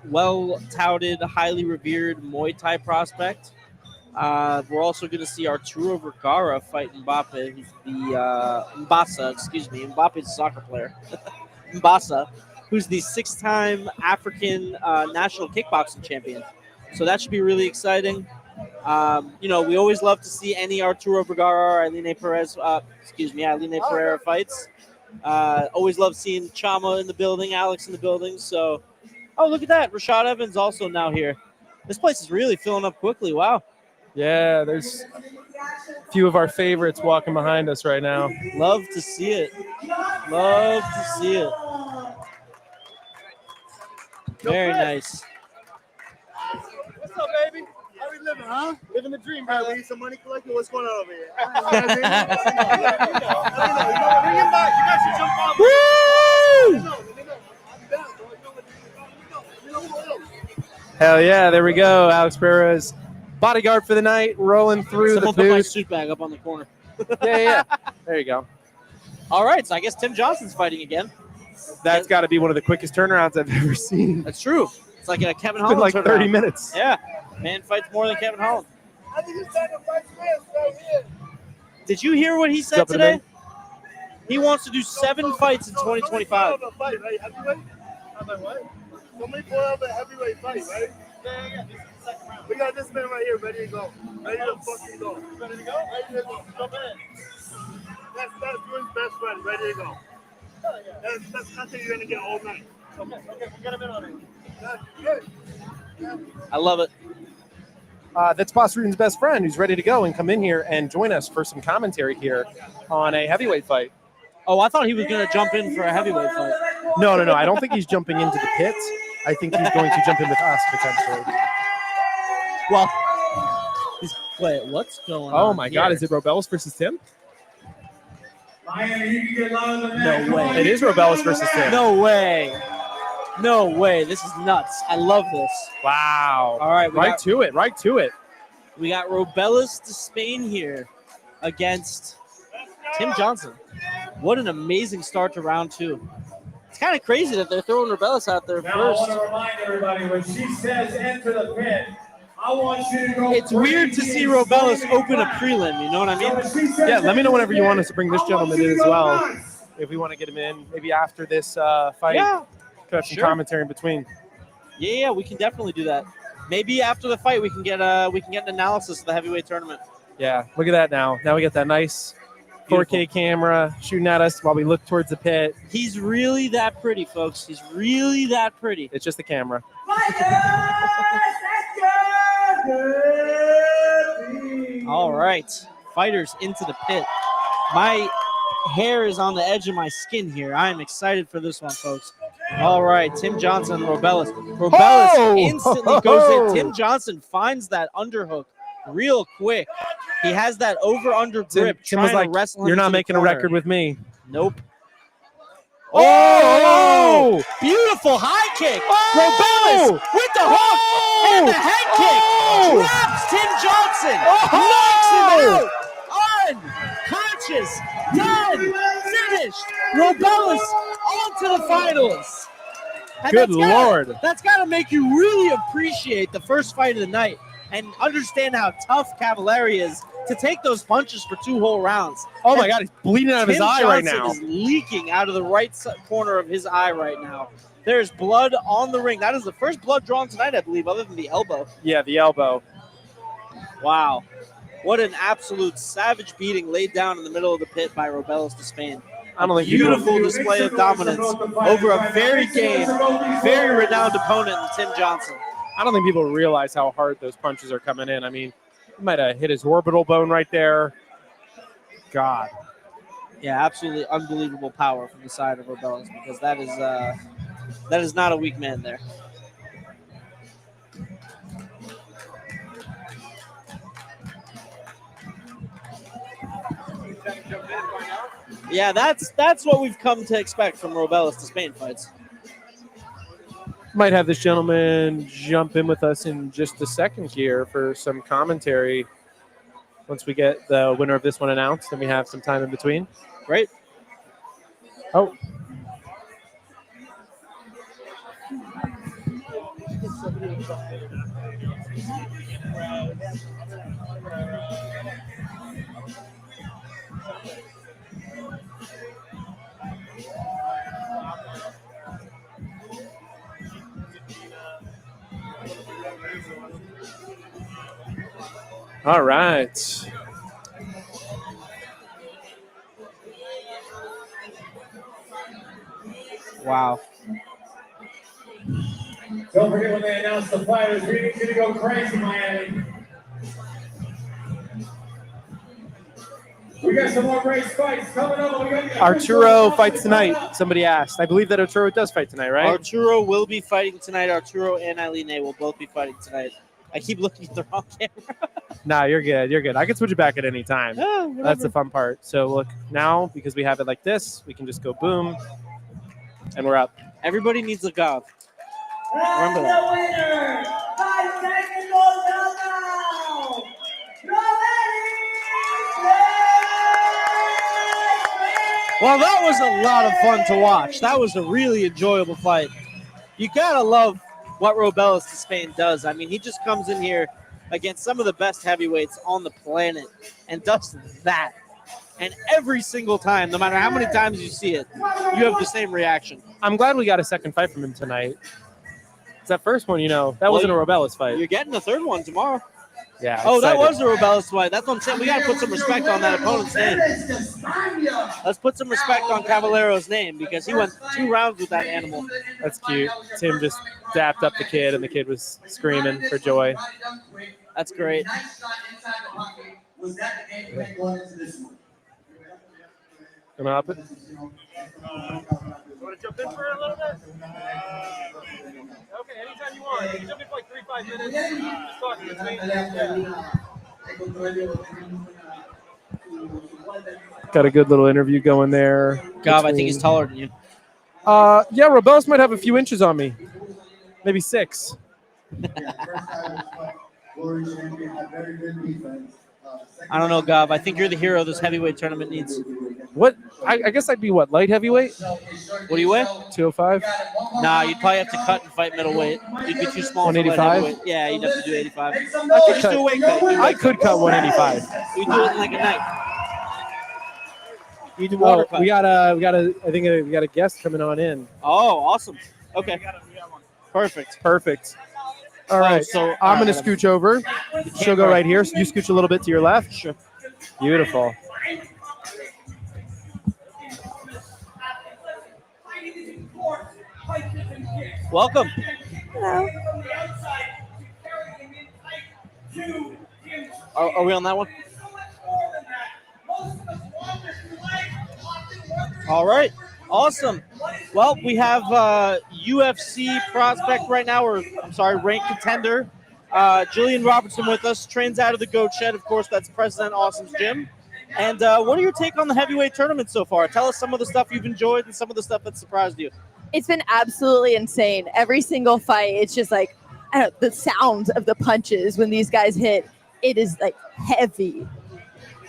well-touted, highly revered Muay Thai prospect. We're also going to see Arturo Vergara fight Mbappe, who's the Mbassa, excuse me. Mbappe's a soccer player. Mbassa, who's the 6-time African national kickboxing champion. So that should be really exciting. We always love to see any Arturo Vergara or Eileen Pereira fights. Always love seeing Chama in the building, Alex in the building. So, oh, look at that. Rashad Evans also now here. This place is really filling up quickly. Wow. Yeah, there's a few of our favorites walking behind us right now. Love to see it. Love to see it. Very nice. What's up, baby? How we we living, huh? Living the dream, All right, brother. we need some money collected. What's going on over here? Bring him back. You guys should jump off. Hell yeah, there we go. Alex Perez, bodyguard for the night, rolling through Someone the put my booth. suit bag up on the corner. Yeah. There you go. All right, so I guess Tim Johnson's fighting again. That's got to be one of the quickest turnarounds I've ever seen. That's true. It's like a Kevin It's been Holland like 30 turnaround. minutes. Yeah, man fights more than Kevin Holland. I think he's sacrificing this right here. Did you hear what he said Jumping today? in. He wants to do 7 fights in 2025. Fight, right? Heavyweight? I'm like, what? Somebody pull out a heavyweight fight, right? Yeah. This is the second round. We got this man right here ready to go. Ready to fucking go. Ready to go? Ready to go. Jump in. That's Drew's best friend. Ready to go. That's content you're going to get all night. Okay, we'll get him in on it. That's good. I love it. That's Boss Ruden's best friend who's ready to go and come in here and join us for some commentary here on a heavyweight fight. Oh, I thought he was going to jump in for a heavyweight fight. No. I don't think he's jumping into the pits. I think he's going to jump in with us potentially. Well, wait, what's going on? Oh my God, here? is it Robelis versus Tim? Miami, you can get louder than that. No way. It is Robelis versus Tim. No way. No way. This is nuts. I love this. Wow. All right, Right to it. we got Robelis Despaigne here against Tim Johnson. What an amazing start to round 2. It's kind of crazy that they're throwing Robelis out there Now first. I want to remind everybody, when she says enter the pit, I want you to go. It's weird to see Robelis open a prelim, you know what I mean? Yeah, let me know whenever you want us to bring this gentleman in as well. If we want to get him in, maybe after this fight. Yeah. Could have some Sure. commentary in between. Yeah, we can definitely do that. Maybe after the fight we can get an analysis of the heavyweight tournament. Yeah, look at that now. Now we get that nice 4K camera shooting at us while we look towards the pit. He's really that pretty, folks. He's really that pretty. It's just the camera. All right, fighters into the pit. My hair is on the edge of my skin here. I am excited for this one, folks. All right, Tim Johnson and Robelis. Robelis Oh! instantly goes in. Tim Johnson finds that underhook real quick. He has that over-under grip. Tim was trying like, to wrestle him "You're into not the making a corner." record with me." Nope. Oh! Beautiful high kick. Oh! Robelis with the hook and the head kick. Oh! Drops Tim Johnson. Oh! Knocks him out. Unconscious. Done. Finished. Robelis on to the finals. And Good that's gotta- Lord. That's got to make you really appreciate the first fight of the night and understand how tough Cavalari is to take those punches for 2 whole rounds. Oh my God, he's bleeding out of his Tim eye right Johnson now. is leaking out of the right corner of his eye right now. There's blood on the ring. That is the first blood drawn tonight, I believe, other than the elbow. Yeah, the elbow. Wow. What an absolute savage beating laid down in the middle of the pit by Robelis Despaigne. I don't think people. Beautiful display of dominance over a very game, very renowned opponent in Tim Johnson. I don't think people realize how hard those punches are coming in. I mean, he might have hit his orbital bone right there. God. Yeah, absolutely unbelievable power from the side of Robelis, because that is not a weak man there. Yeah, that's what we've come to expect from Robelis Despaigne fights. Might have this gentleman jump in with us in just a second here for some commentary once we get the winner of this one announced and we have some time in between. Great. Oh. All right. Wow. Don't forget when they announce the fighters, we need you to go crazy, Miami. We got some more great fights coming up. We got Arturo fights tonight. Somebody asked. I believe that Arturo does fight tonight, right? Arturo will be fighting tonight. Arturo and Eileen will both be fighting tonight. I keep looking at the wrong camera. Nah, you're good. You're good. I can switch it back at any time. Oh, That's the fun part. So look, now, because we have it like this, we can just go boom, and we're up. Everybody needs a gov. And Remember the that. winner by technical knockout, Robelis. Well, that was a lot of fun to watch. That was a really enjoyable fight. You gotta love what Robelis Despaigne does. I mean, he just comes in here against some of the best heavyweights on the planet and does that. And every single time, no matter how many times you see it, you have the same reaction. I'm glad we got a second fight from him tonight. That first one, that wasn't a Robelis fight. You're getting the third one tomorrow. Yeah. Oh, that excited. was a Robelis fight. That's what I'm saying. We got to put some respect on that opponent's name. Let's put some respect on Cavalaro's name because he went 2 rounds with that animal. That's cute. Tim just dapped up the kid, and the kid was screaming for joy. That's great. Gonna up it? You want to jump in for a little bit? Okay, anytime you want. You can jump in for like 3-5 minutes. Just talking to me. Yeah. Got a good little interview going there. Gav, I think he's taller than you. Yeah, Robelis might have a few inches on me. Maybe 6. I don't know, Gav. I think you're the hero this heavyweight tournament needs. What? I guess I'd be what? Light heavyweight? What do you weigh? 205? Nah, you'd probably have to cut and fight middleweight. You'd be too small for light 185? heavyweight. Yeah, you'd have to do 85. I Just do a weight cut. I could cut 185. You do it in like a night. You do water cut. We got a guest coming on in. Oh, awesome. Okay. Perfect. Perfect. All right, so I'm going to scooch over. She'll go right here. So you scooch a little bit to your left. Sure. Beautiful. Welcome. Hello. Are we on that one? All right. Awesome. Well, we have UFC prospect right now, or I'm sorry, ranked contender, Jillian Robertson with us, trains out of the Goat Shed. Of course, that's President Awesome's gym. And what are your take on the heavyweight tournament so far? Tell us some of the stuff you've enjoyed and some of the stuff that surprised you. It's been absolutely insane. Every single fight, it's just like the sounds of the punches when these guys hit. It is like heavy.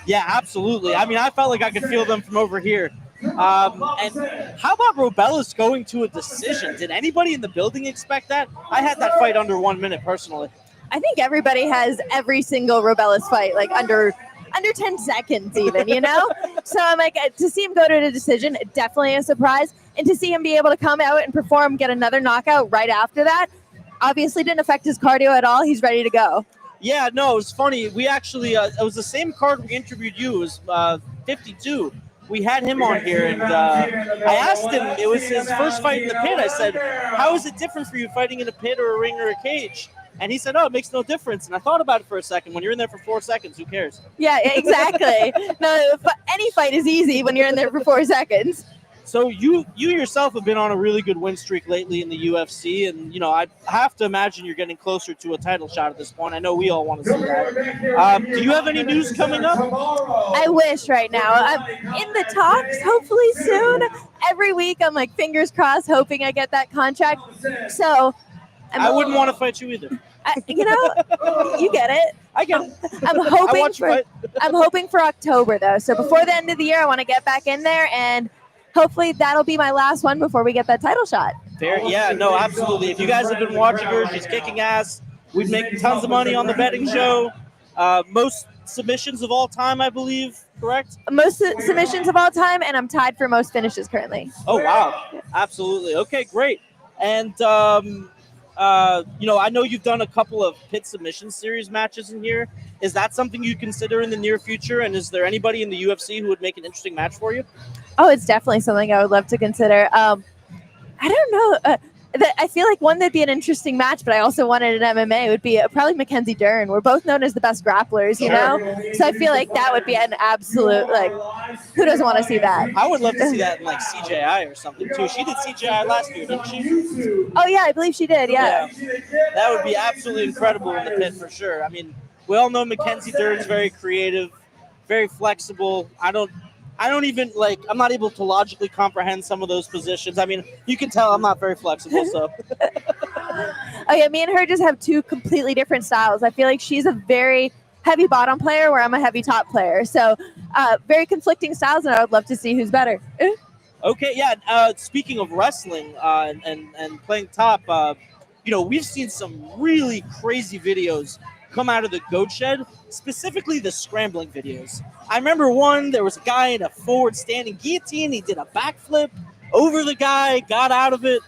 Yeah, absolutely. I mean, I felt like I could feel them from over here. And how about Robelis going to a decision? Did anybody in the building expect that? I had that fight under 1 minute personally. I think everybody has every single Robelis fight like under 10 seconds even, So I'm like, to see him go to a decision, definitely a surprise. And to see him be able to come out and perform, get another knockout right after that, obviously didn't affect his cardio at all. He's ready to go. Yeah, no, it was funny. We actually, it was the same card we interviewed you. It was 52. We had him on here, and I asked him, it was his first fight in the pit. I said, how is it different for you fighting in a pit or a ring or a cage? And he said, oh, it makes no difference. And I thought about it for a second. When you're in there for 4 seconds, who cares? Yeah, exactly. No, any fight is easy when you're in there for 4 seconds. So you yourself have been on a really good win streak lately in the UFC, and I have to imagine you're getting closer to a title shot at this point. I know we all want to see that. Do you have any news coming up? I wish right now. I'm in the talks, hopefully soon. Every week, I'm like fingers crossed, hoping I get that contract. So I wouldn't want to fight you either. You get it. I get it. I'm hoping for October though. So before the end of the year, I want to get back in there and. Hopefully that'll be my last one before we get that title shot. Fair, yeah, no, absolutely. If you guys have been watching her, she's kicking ass. We'd make tons of money on the betting show. Most submissions of all time, I believe, correct? Most submissions of all time, and I'm tied for most finishes currently. Oh, wow. Absolutely. Okay, great. And, I know you've done a couple of pit submission series matches in here. Is that something you consider in the near future? And is there anybody in the UFC who would make an interesting match for you? Oh, it's definitely something I would love to consider. I don't know. I feel like one that'd be an interesting match, but I also wanted an MMA would be probably Mackenzie Dern. We're both known as the best grapplers, you know? So I feel like that would be an absolute, like, who doesn't want to see that? I would love to see that in like CJI or something too. She did CJI last year, didn't she? Oh, yeah, I believe she did, yeah. That would be absolutely incredible in the pit for sure. I mean, we all know Mackenzie Dern's very creative, very flexible. I don't even like, I'm not able to logically comprehend some of those positions. I mean, you can tell I'm not very flexible, so. Oh, yeah, me and her just have two completely different styles. I feel like she's a very heavy bottom player where I'm a heavy top player. So very conflicting styles, and I would love to see who's better. Okay, yeah. Speaking of wrestling and playing top, you know, we've seen some really crazy videos come out of the goat shed, specifically the scrambling videos. I remember one, there was a guy in a forward standing guillotine. He did a backflip over the guy, got out of it.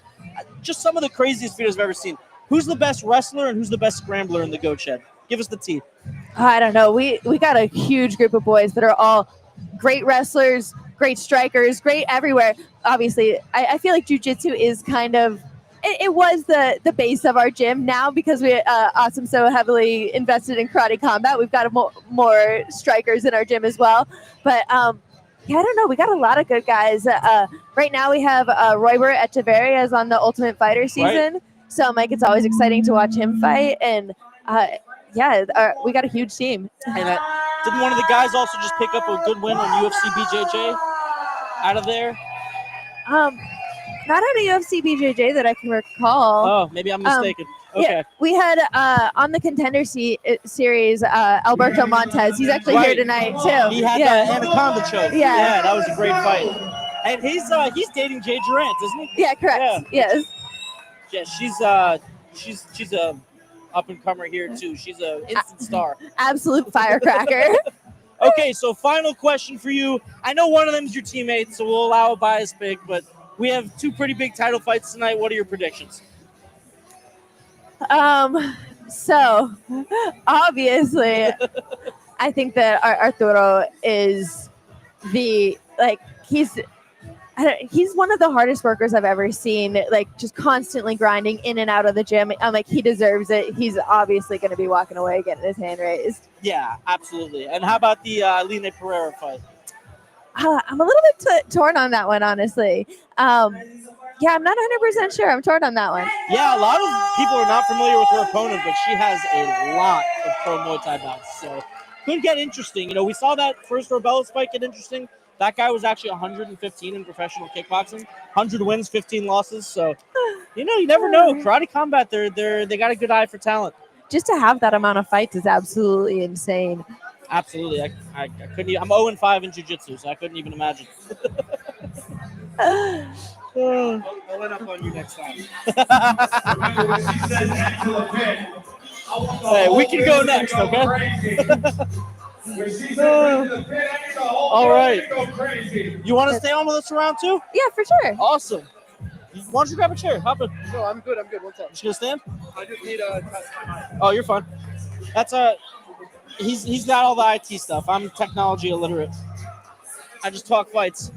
Just some of the craziest videos I've ever seen. Who's the best wrestler and who's the best scrambler in the goat shed? Give us the tea. I don't know. We got a huge group of boys that are all great wrestlers, great strikers, great everywhere. Obviously, I feel like jiu-jitsu is kind of, it was the base of our gym. Now, because we Awesome so heavily invested in karate combat, we've got more strikers in our gym as well. But yeah, I don't know. We got a lot of good guys. Right now we have Roybert Echeverria is on the Ultimate Fighter season. Right. So Mike, it's always exciting to watch him fight. And yeah, we got a huge team. And didn't one of the guys also just pick up a good win on UFC BJJ out of there? Not on a UFC BJJ that I can recall. Oh, maybe I'm mistaken. Okay. Yeah, we had on the Contender Series Alberto Montez. He's actually here tonight too. He had the anaconda choke. Yeah, that was a great fight. And he's dating Jay Durant, isn't he? Yeah, correct. Yeah. Yes. Yeah, she's a up and comer here too. She's an instant star. Absolute firecracker. Okay, so final question for you. I know one of them is your teammate, so we'll allow a bias pick, but we have two pretty big title fights tonight. What are your predictions? So obviously I think that Arturo is he's one of the hardest workers I've ever seen, like just constantly grinding in and out of the gym. I'm like, he deserves it. He's obviously going to be walking away getting his hand raised. Yeah, absolutely. And how about the Line Pereira fight? I'm a little bit torn on that one, honestly. Yeah, I'm not 100% sure. I'm torn on that one. Yeah, a lot of people are not familiar with her opponent, but she has a lot of pro Muay Thai bouts. So could get interesting. You know, we saw that first Robelis fight get interesting. That guy was actually 115 in professional kickboxing, 100 wins, 15 losses. So, you know, you never know. Karate Combat, they got a good eye for talent. Just to have that amount of fights is absolutely insane. Absolutely. I couldn't even, I'm 0-5 in jiu-jitsu, so I couldn't even imagine. I'll let up on you next time. Hey, we can go next, okay? All right. You want to stay on with us around two? Yeah, for sure. Awesome. Why don't you grab a chair? Hop in. No, I'm good. One second. Just gonna stand? I just need a test. Oh, you're fine. That's he's got all the IT stuff. I'm technology illiterate. I just talk fights.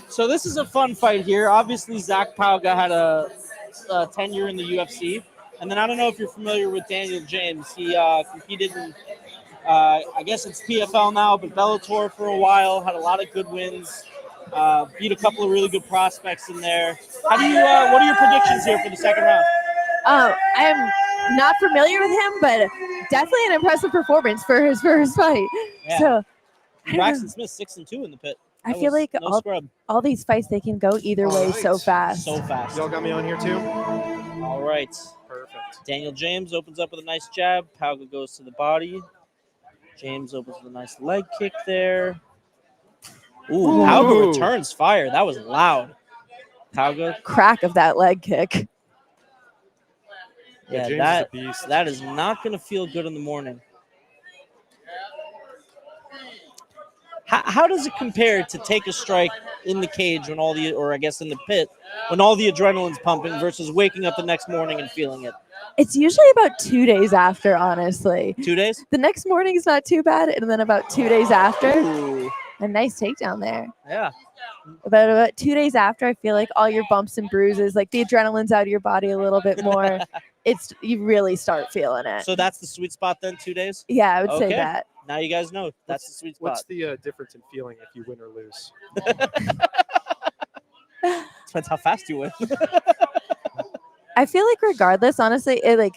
So this is a fun fight here. Obviously, Zach Pauga had a tenure in the UFC. And then I don't know if you're familiar with Daniel James. He competed in, I guess it's PFL now, but Bellator for a while. Had a lot of good wins. Beat a couple of really good prospects in there. What are your predictions here for the second round? I'm not familiar with him, but definitely an impressive performance for his first fight. Yeah. So Braxton Smith 6-2 in the pit. I feel like all these fights, they can go either way so fast. So fast. Y'all got me on here too? All right. Perfect. Daniel James opens up with a nice jab. Pauga goes to the body. James opens with a nice leg kick there. Ooh, Pauga returns fire. That was loud. Crack of that leg kick. Yeah, that is not going to feel good in the morning. How does it compare to take a strike in the cage in the pit, when all the adrenaline's pumping versus waking up the next morning and feeling it? It's usually about 2 days after, honestly. 2 days? The next morning is not too bad, and then about 2 days after. Ooh. A nice takedown there. Yeah. About 2 days after, I feel like all your bumps and bruises, like the adrenaline's out of your body a little bit more. You really start feeling it. So that's the sweet spot then, 2 days? Yeah, I would say Okay. that. Now you guys know that's the sweet spot. What's the difference in feeling if you win or lose? Depends how fast you win. I feel like regardless, honestly, I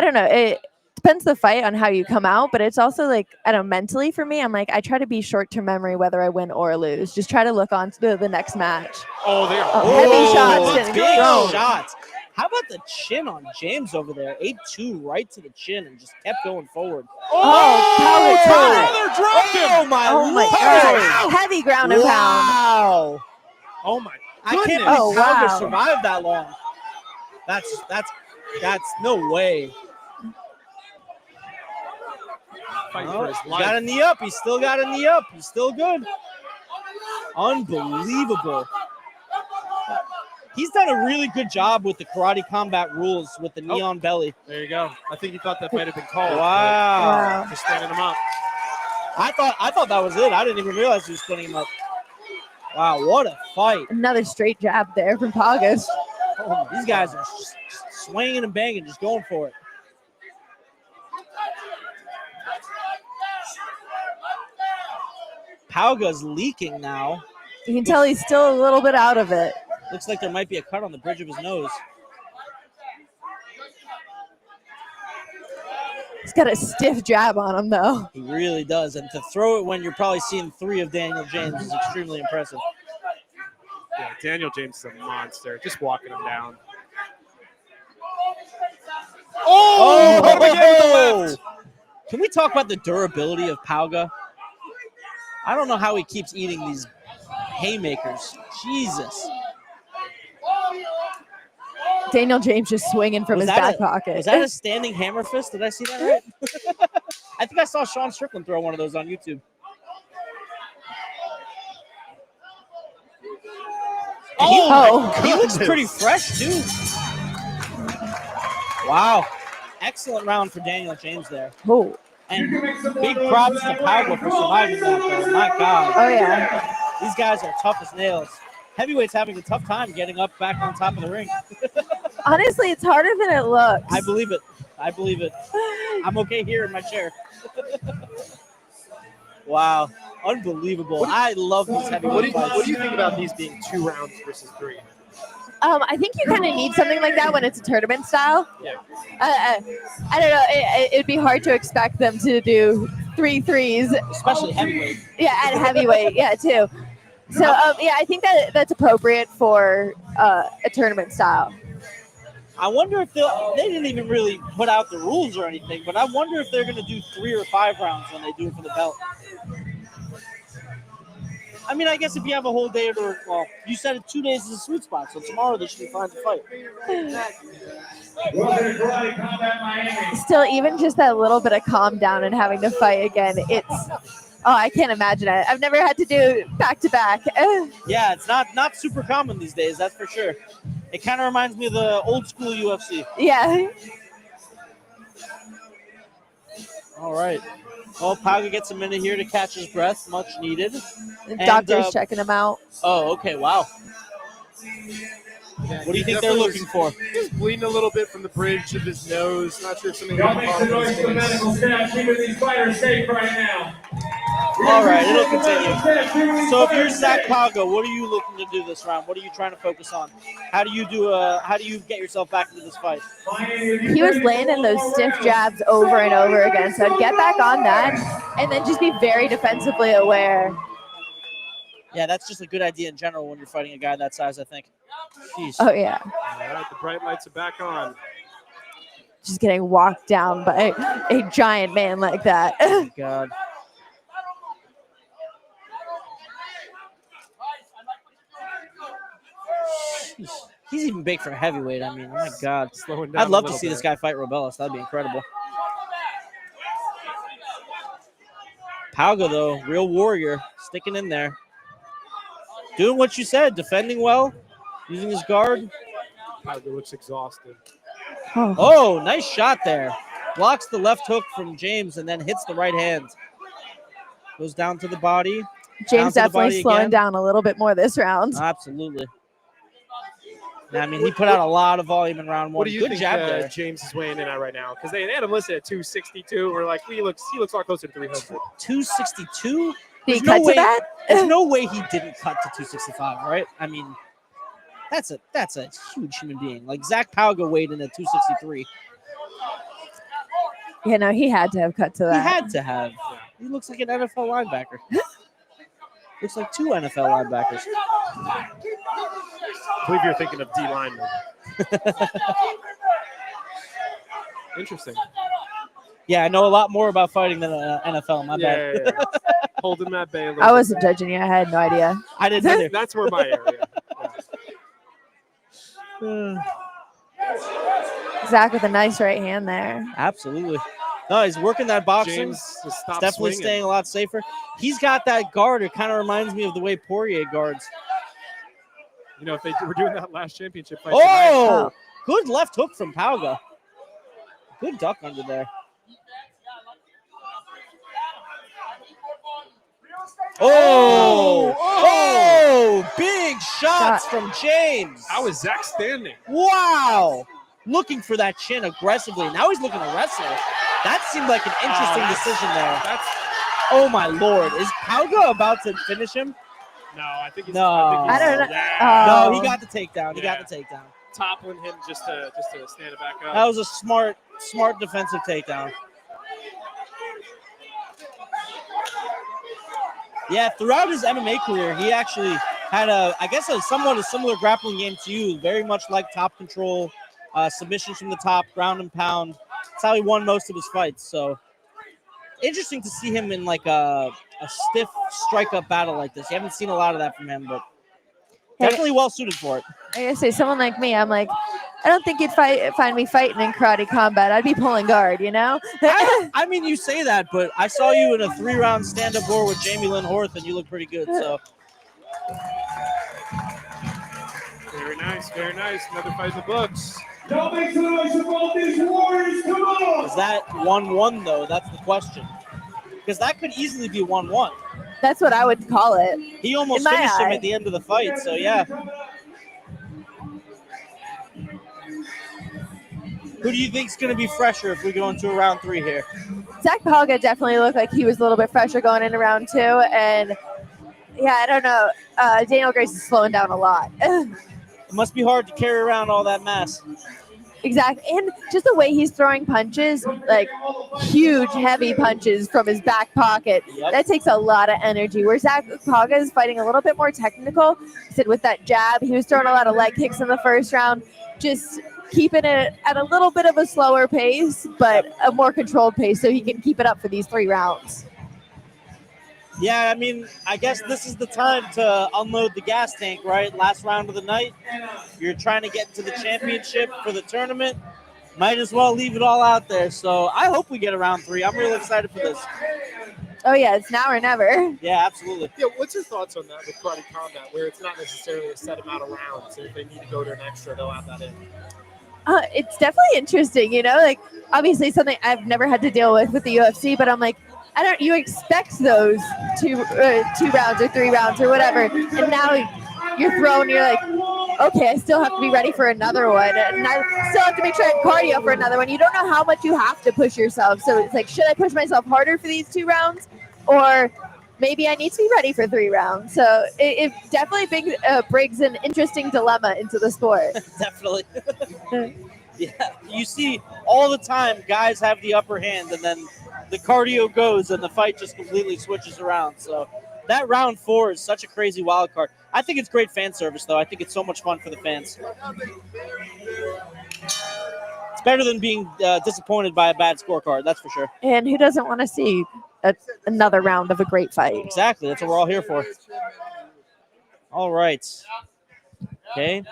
don't know. It depends the fight on how you come out, but it's also like, I don't know, mentally for me, I'm like, I try to be short-term memory whether I win or lose. Just try to look on to the next match. Oh, there. Heavy shots. Big getting thrown. shots. How about the chin on James over there? 8-2 right to the chin and just kept going forward. Oh, power Dropped him. Oh my God. Heavy ground and pound. Wow. Oh my I goodness. can't believe Oh, Pauga wow. survived that long. That's no way. Fighting Oh, for his he's got a life. knee up. He's still got a knee up. He's still good. Unbelievable. He's done a really good job with the karate combat rules with the knee on belly. There you go. I think he thought that might have been called. Wow. but Just standing him up. I thought that was it. I didn't even realize he was spinning him up. Wow, what a fight. Another straight jab there from Paugas. These guys are just swinging and banging, just going for it. Pauga's leaking now. You can tell he's still a little bit out of it. Looks like there might be a cut on the bridge of his nose. He's got a stiff jab on him, though. He really does. And to throw it when you're probably seeing 3 of Daniel James is extremely impressive. Yeah, Daniel James is a monster. Just walking him down. Oh! Can we talk about the durability of Pauga? I don't know how he keeps eating these haymakers. Jesus. Daniel James just swinging from his back pocket. Was that a standing hammer fist? Did I see that right? I think I saw Sean Strickland throw one of those on YouTube. He looks pretty fresh, too. Wow. Excellent round for Daniel James there. Oh. And big props to Pauga for surviving that, though. My God. Oh, yeah. These guys are tough as nails. Heavyweight's having a tough time getting up back on top of the ring. Honestly, it's harder than it looks. I believe it. I'm okay here in my chair. Wow. Unbelievable. I love these heavyweight fights. What do you think about these being 2 rounds versus 3? I think you kind of need something like that when it's a tournament style. Yeah. I don't know. It'd be hard to expect them to do 3 threes. Especially heavyweight. Yeah, at heavyweight. Yeah, too. So, yeah, I think that's appropriate for a tournament style. I wonder if they didn't even really put out the rules or anything, but I wonder if they're going to do 3 or 5 rounds when they do it for the belt. I mean, I guess if you have a whole day well, you said it 2 days is a sweet spot, so tomorrow they should be fine to fight. Still, even just that little bit of calm down and having to fight again, I can't imagine it. I've never had to do back-to-back. Yeah, it's not super common these days, that's for sure. It kind of reminds me of the old school UFC. Yeah. All right. Well, Pauga gets a minute here to catch his breath, much needed. The doctor's checking him out. Oh, okay, wow. Yeah, What do you think they're looking for? Just bleeding a little bit from the bridge of his nose. Not sure if something Y'all make some noise for the medical staff. Keeping these fighters safe right now. All right, it'll continue. So if you're Zach Pauga, what are you looking to do this round? What are you trying to focus on? How do you get yourself back into this fight? He was landing those stiff jabs over and over again, so I'd get back on that and then just be very defensively aware. Yeah, that's just a good idea in general when you're fighting a guy that size, I think. Jeez. Oh, yeah. All right, the bright lights are back on. Just getting walked down by a giant man like that. Oh, God. Jeez. He's even big for heavyweight. I mean, oh my God. Slowing down I'd love a to little see bit. this guy fight Robelis. That'd be incredible. Pauga, though, real warrior, sticking in there. Doing what you said, defending well, using his guard. Pauga looks exhausted. Oh, nice shot there. Blocks the left hook from James and then hits the right hand. Goes down to the body. James to the definitely body slowing again. down a little bit more this round. Absolutely. I mean, he put out a lot of volume in round one. What do you Good think jab there. James is weighing in at right now? Because they had him listed at 262. We're like, he looks a lot closer to 300. 262? Did he There's no cut to way. that? There's no way he didn't cut to 265, right? I mean, that's a huge human being. Like Zach Pauga weighed in at 263. You know, he had to have cut to He that. had to have. He looks like an NFL linebacker. Looks like two NFL linebackers. I believe you're thinking of D lineman. Interesting. Yeah, I know a lot more about fighting than NFL. My bad. Yeah. Hold him at bay a little I bit. wasn't judging you. I had no idea. I didn't either. That's where my area. Zach with a nice right hand there. Absolutely. No, he's working that boxing. James has He's stopped definitely swinging. staying a lot safer. He's got that guard. It kind of reminds me of the way Poirier guards. You know, if they were doing that last championship fight tonight, Oh, good left hook from Pauga. Good duck under there. Oh, big shots from James. how is Zach standing? Wow. Looking for that chin aggressively. Now he's looking to wrestle. That seemed like an interesting decision there. That's Oh, my Lord. Is Pauga about to finish him? no, I think he's. No. I don't know. Yeah. No, Oh. he got the takedown. He got Yeah. the takedown. Toppling him just to stand it back up. That was a smart defensive takedown. Yeah, throughout his MMA career, he actually had a somewhat similar grappling game to you. Very much like top control, submissions from the top, ground and pound. That's how he won most of his fights. So interesting to see him in like a stiff strike-up battle like this. You haven't seen a lot of that from him, but definitely well suited for it. I gotta say, someone like me, I'm like, I don't think you'd find me fighting in karate combat. I'd be pulling guard, you know? I mean, you say that, but I saw you in a 3-round stand-up war with Jamie Lynn Horth, and you look pretty good. So Very nice, very nice. Another fight in the books. Y'all make some noise for both these warriors. Come on. is that 1-1 though? That's the question. Because that could easily be 1-1. That's what I would call it. He almost In my finished him eye. at the end of the fight. So yeah. Who do you think's going to be fresher if we go into a round 3 here? Zach Pauga definitely looked like he was a little bit fresher going into round 2. And yeah, I don't know. Daniel Grace is slowing down a lot. It must be hard to carry around all that mass. Exactly. And just the way he's throwing punches, like huge, heavy punches from his back pocket, Yep. that takes a lot of energy. Where Zach Pauga is fighting a little bit more technical. He said with that jab, he was throwing a lot of leg kicks in the first round, just keeping it at a little bit of a slower pace, but a more controlled pace so he can keep it up for these 3 rounds. Yeah, I mean, I guess this is the time to unload the gas tank, right? Last round of the night. You're trying to get into the championship for the tournament. Might as well leave it all out there. So I hope we get a round 3. I'm really excited for this. Oh, yeah, it's now or never. Yeah, absolutely. Yeah, what's your thoughts on that with karate combat, where it's not necessarily a set amount of rounds, and if they need to go to an extra, they'll add that in? It's definitely interesting, you know, like obviously something I've never had to deal with the UFC, but I'm like, you expect those 2 rounds or 3 rounds or whatever, and now you're thrown, you're like, okay, I still have to be ready for another one, and I still have to make sure I have cardio for another one. You don't know how much you have to push yourself, so it's like, should I push myself harder for these 2 rounds, or maybe I need to be ready for 3 rounds? So it definitely brings an interesting dilemma into the sport. Definitely. Yeah, you see all the time guys have the upper hand, and then the cardio goes and the fight just completely switches around. So that round 4 is such a crazy wild card. I think it's great fan service, though. I think it's so much fun for the fans. It's better than being disappointed by a bad scorecard, that's for sure. And who doesn't want to see another round of a great fight? Exactly, that's what we're all here for. All right. Okay.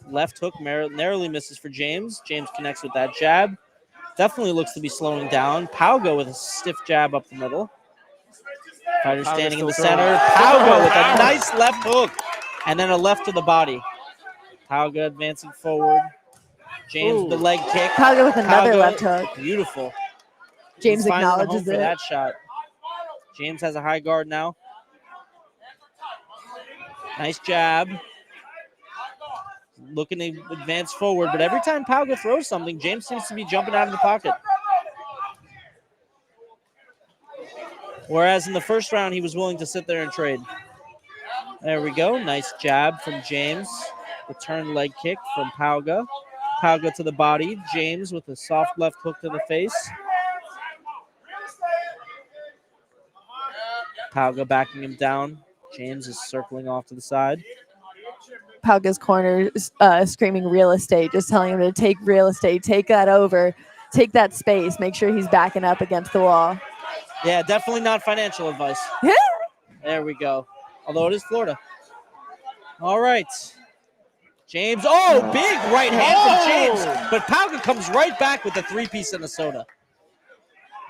Left hook narrowly misses for James. James connects with that jab. Definitely looks to be slowing down. Pauga with a stiff jab up the middle. Fighter standing in the center. Pauga with a nice left hook. And then a left to the body. Pauga advancing forward. James with the leg kick. Pauga with another Pauga, left hook. Beautiful. James He's finding the home acknowledges for it. that shot. James has a high guard now. Nice jab. Looking to advance forward, but every time Pauga throws something, James seems to be jumping out of the pocket. Whereas in the first round, he was willing to sit there and trade. There we go. Nice jab from James. Return leg kick from Pauga. Pauga to the body. James with a soft left hook to the face. Pauga backing him down. James is circling off to the side. Pauga's corner screaming real estate, just telling him to take real estate, take that over, take that space, make sure he's backing up against the wall. Yeah, definitely not financial advice. There we go. Although it is Florida. All right. James. Oh, big right hand from James. But Pauga comes right back with the three-piece and a soda.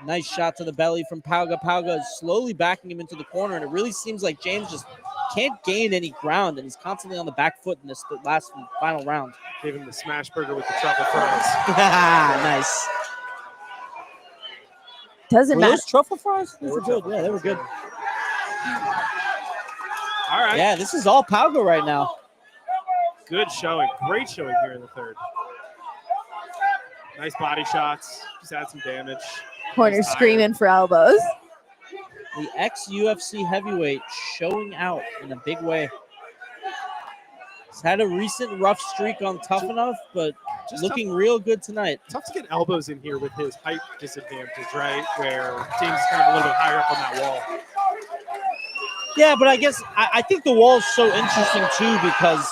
Nice shot to the belly from Pauga. Pauga is slowly backing him into the corner, and it really seems like James just can't gain any ground, and he's constantly on the back foot in this last and final round. Gave him the smash burger with the truffle fries. Nice. Doesn't Were matter. those truffle fries? Those were good. Yeah, they were good. All right. Yeah, this is all Pauga right now. Good showing. Great showing here in the third. Nice body shots. Just had some damage. Corner Nice tire. screaming for elbows. The ex-UFC heavyweight showing out in a big way. He's had a recent rough streak on Tough Enough, but Just looking real good tonight. tough to get elbows in here with his height disadvantage, right? Where James is kind of a little bit higher up on that wall. Yeah, but I guess I think the wall is so interesting too because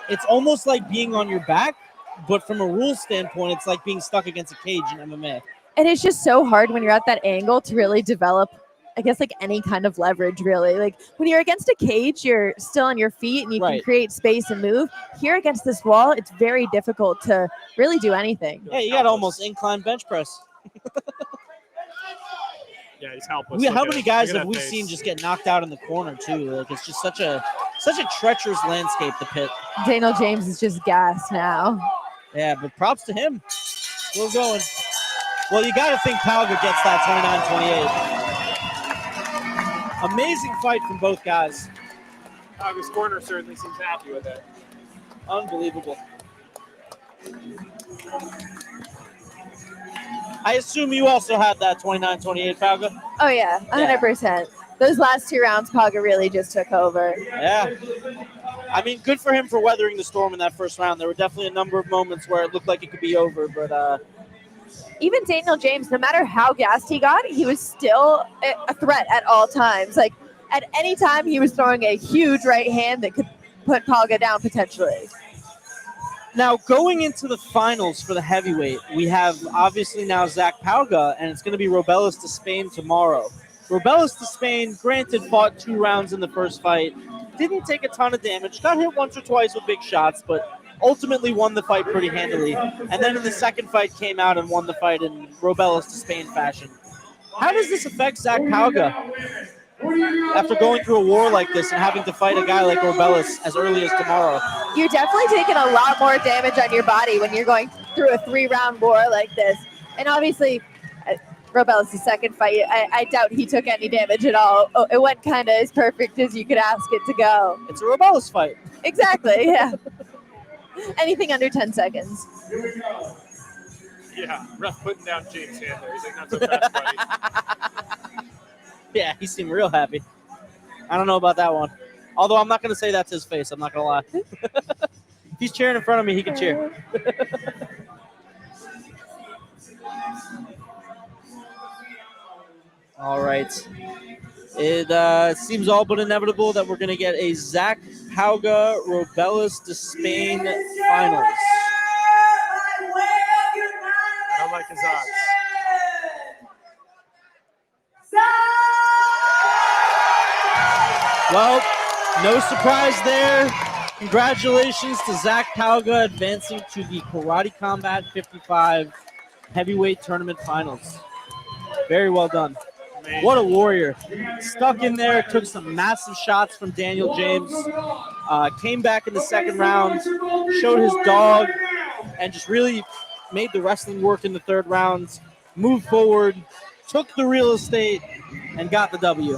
it's almost like being on your back, but from a rule standpoint, it's like being stuck against a cage in MMA. And it's just so hard when you're at that angle to really develop, I guess, like any kind of leverage, really. Like when you're against a cage, you're still on your feet and you can Right. create space and move. Here against this wall, it's very difficult to really do anything. Yeah, you got almost incline bench press. Yeah, he's helpless. How Look at many it. guys Look at have we that face. seen just get knocked out in the corner too? Like it's just such a treacherous landscape, the pit. Daniel James is just gassed now. Yeah, but props to him. Still going. Well, you got to think Pauga gets that 29-28. Amazing fight from both guys. Pauga's corner certainly seems happy with it. Unbelievable. I assume you also had that 29-28, Pauga? Oh, yeah, 100%. Those last two rounds, Pauga really just took over. Yeah. I mean, good for him for weathering the storm in that first round. There were definitely a number of moments where it looked like it could be over, but Even Daniel James, no matter how gassed he got, he was still a threat at all times. Like, at any time, he was throwing a huge right hand that could put Pauga down potentially. now going into the finals for the heavyweight, we have obviously now Zach Pauga, and it's going to be Robelis Despaigne tomorrow. Robelis Despaigne, granted, fought 2 rounds in the first fight. Didn't take a ton of damage. Got hit once or twice with big shots, but ultimately won the fight pretty handily. And then in the second fight came out and won the fight in Robelis Despaigne fashion. How does this affect Zach Pauga after going through a war like this and having to fight a guy like Robelis as early as tomorrow? You're definitely taking a lot more damage on your body when you're going through a 3-round war like this. And obviously, Robelis' second fight, I doubt he took any damage at all. Oh, it went kind of as perfect as you could ask it to go. It's a Robelis fight. Exactly, yeah. Anything under 10 seconds. Yeah, rough putting down James' hand there. He's like, not so fast, buddy. Yeah, he seemed real happy. I don't know about that one. Although I'm not going to say that's his face. I'm not going to lie. If he's cheering in front of me, he can cheer. All right. It seems all but inevitable that we're going to get a Zach Pauga Robelis Despaigne finals. I don't like his odds. Well, no surprise there. Congratulations to Zach Pauga advancing to the Karate Combat 55 Heavyweight Tournament Finals. Very well done. What a warrior. Stuck in there, took some massive shots from Daniel James, came back in the second round, showed his dog, and just really made the wrestling work in the third round, moved forward, took the real estate, and got the W.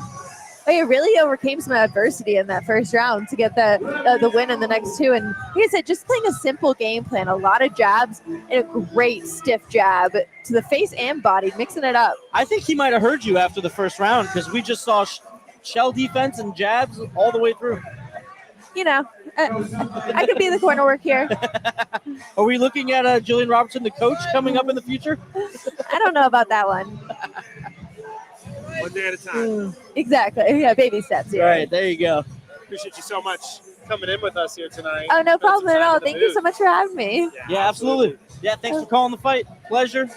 But he really overcame some adversity in that first round to get the win in the next two. And like I said, just playing a simple game plan, a lot of jabs, and a great stiff jab to the face and body, mixing it up. I think he might have heard you after the first round because we just saw shell defense and jabs all the way through. You know, I could be the corner work here. Are we looking at Jillian Robertson, the coach, coming up in the future? I don't know about that one. One day at a time. Exactly. Yeah, baby steps here. All right, there you go. Appreciate you so much coming in with us here tonight. Oh, no Spend some problem at time all. in the Thank you booth. so much for having me. Yeah, absolutely. Yeah, thanks for calling the fight. Pleasure.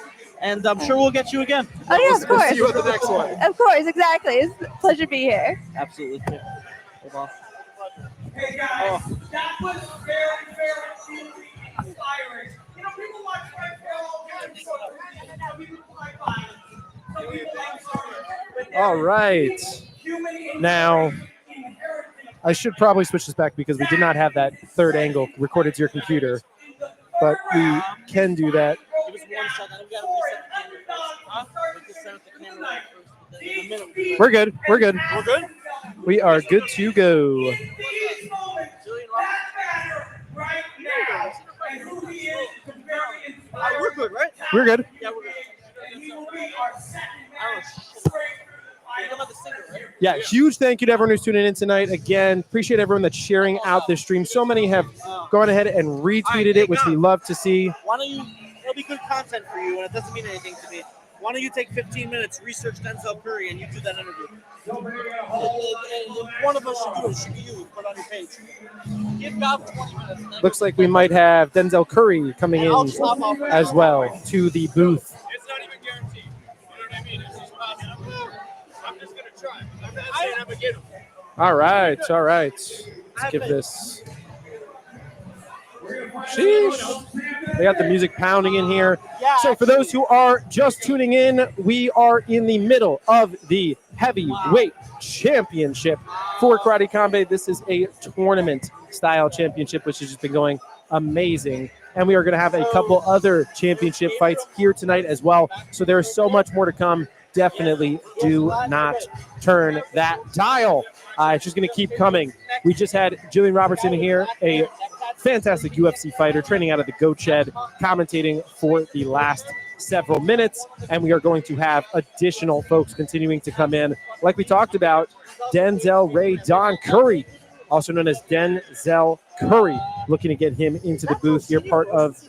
And I'm sure we'll get you again. Oh, yeah, of We'll course. see you at the next one. Of course, exactly. It's a pleasure to be here. Absolutely. Yeah. Hold on. Hey guys, that was very, very inspiring. You know, people watch Frank all the time. Some people like violence. Some people like murder. All right. Now, I should probably switch this back because we did not have that third angle recorded to your computer, but we can do that. Give us 1 second. We got to reset the camera first. Huh? We can set up the camera first. In a minute. We're good. We're good. We're good? We are good to go. Right now, and who he is very inspiring. We're good, right? We're good. Yeah, we're good. And he will be our second man straight How about the singer, right? Yeah, huge thank you to everyone who's tuning in tonight. Again, appreciate everyone that's sharing out this stream. So many have gone ahead and retweeted it, which we love to see. Why don't you, it'll be good content for you, and it doesn't mean anything to me. Why don't you take 15 minutes, research Denzel Curry, and you do that interview? One of us should do it. It should be you. Put it on your page. Give about 20 minutes. and then- Looks like we might have Denzel Curry coming And I'll in stop off as well to the booth. It's not even guaranteed. You know what I mean? It's just possible. I'm just going to try. I'm not saying I'm going to get him. All right. All right. Let's give this. Sheesh. They got the music pounding in here. So for those who are just tuning in, we are in the middle of the heavyweight championship for Karate Combat. This is a tournament style championship, which has just been going amazing. And we are going to have a couple other championship fights here tonight as well. So there's so much more to come. Definitely do not turn that dial. It's just going to keep coming. We just had Jillian Robertson here, a fantastic UFC fighter, training out of the Goat Shed, commentating for the last several minutes. And we are going to have additional folks continuing to come in. Like we talked about, Denzel Ray Don Curry, also known as Denzel Curry, looking to get him into the booth here, part of...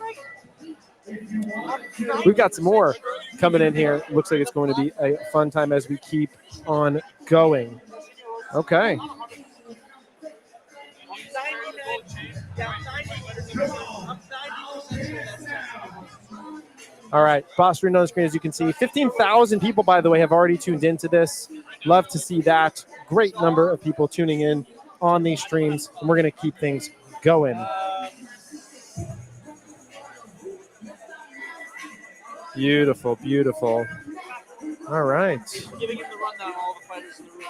We've got some more coming in here. Looks like it's going to be a fun time as we keep on going. Okay. All right, boss screen on the screen, as you can see. 15,000 people, by the way, have already tuned into this. Love to see that. Great number of people tuning in on these streams, and we're going to keep things going. Beautiful, beautiful. All right. Giving him the rundown of all the fighters in the room.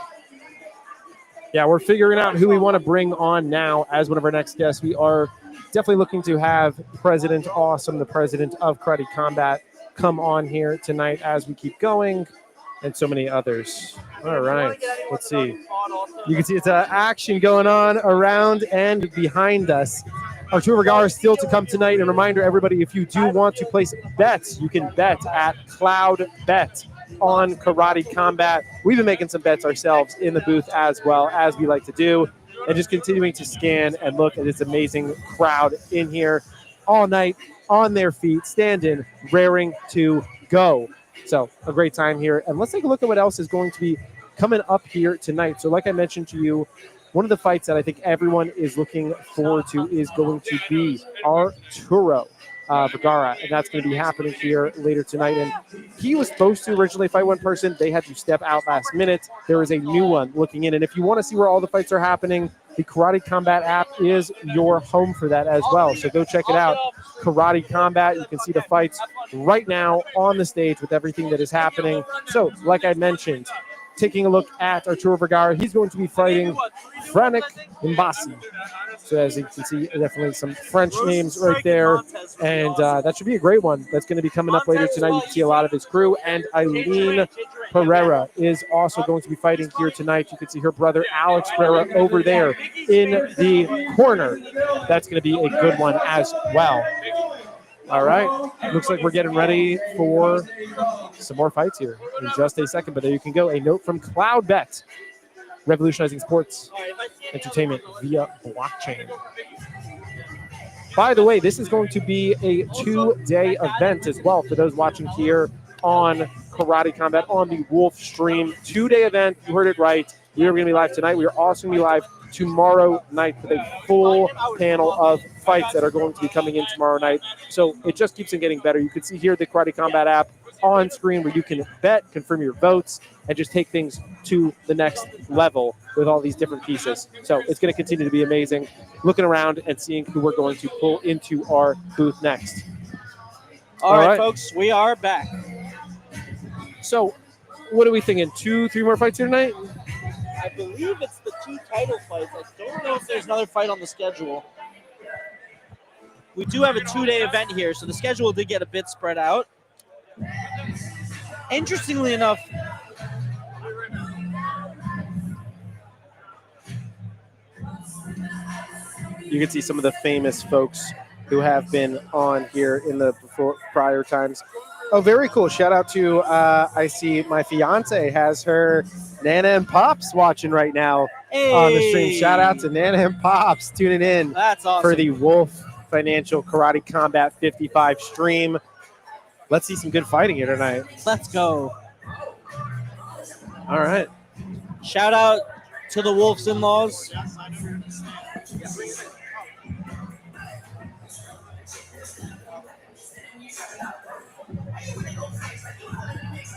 Yeah, we're figuring out who we want to bring on now as one of our next guests. We are definitely looking to have President Awesome, the president of Karate Combat, come on here tonight as we keep going, and so many others. All right, let's see. You can see it's action going on around and behind us. Arturo Vergara is still to come tonight. And reminder, everybody, if you do want to place bets, you can bet at Cloud Bet on Karate Combat. We've been making some bets ourselves in the booth as well, as we like to do, and just continuing to scan and look at this amazing crowd in here all night, on their feet, standing, raring to go. So a great time here. And let's take a look at what else is going to be coming up here tonight. So like I mentioned to you, one of the fights that I think everyone is looking forward to is going to be Arturo Vergara, and that's going to be happening here later tonight. And he was supposed to originally fight one person. They had to step out last minute. There is a new one looking in. And if you want to see where all the fights are happening, the Karate Combat app is your home for that as well. So go check it out. Karate Combat. You can see the fights right now on the stage with everything that is happening. So like I mentioned, taking a look at Arturo Vergara, he's going to be fighting Franck Mumbasi. So as you can see, definitely some French names right there. And that should be a great one. That's going to be coming up later tonight. You can see a lot of his crew. And Eileen Pereira is also going to be fighting here tonight. You can see her brother, Alex Pereira, over there in the corner. That's going to be a good one as well. All right. Looks like we're getting ready for some more fights here in just a second. But there you can go. A note from CloudBet, revolutionizing sports entertainment via blockchain. By the way, this is going to be a 2-day event as well for those watching here on Karate Combat on the Wolf stream. 2-day event. You heard it right. We are going to be live tonight. We are also going to be live tomorrow night with a full panel of fights that are going to be coming in tomorrow night. So it just keeps on getting better. You can see here the Karate Combat app on screen where you can bet, confirm your votes, and just take things to the next level with all these different pieces. So it's going to continue to be amazing. Looking around and seeing who we're going to pull into our booth next. All right, folks, we are back. So what are we thinking? 2-3 more fights here tonight? I believe it's the 2 title fights. I don't know if there's another fight on the schedule. We do have a 2-day event here, so the schedule did get a bit spread out. Interestingly enough, you can see some of the famous folks who have been on here in the prior times. Oh, very cool. Shout out to, I see my fiance has her Nana and Pops watching right now on the stream. Shout out to Nana and Pops tuning in. That's awesome. For the Wolf Financial Karate Combat 55 stream. Let's see some good fighting here tonight. Let's go. All right. Shout out to the Wolf's in-laws.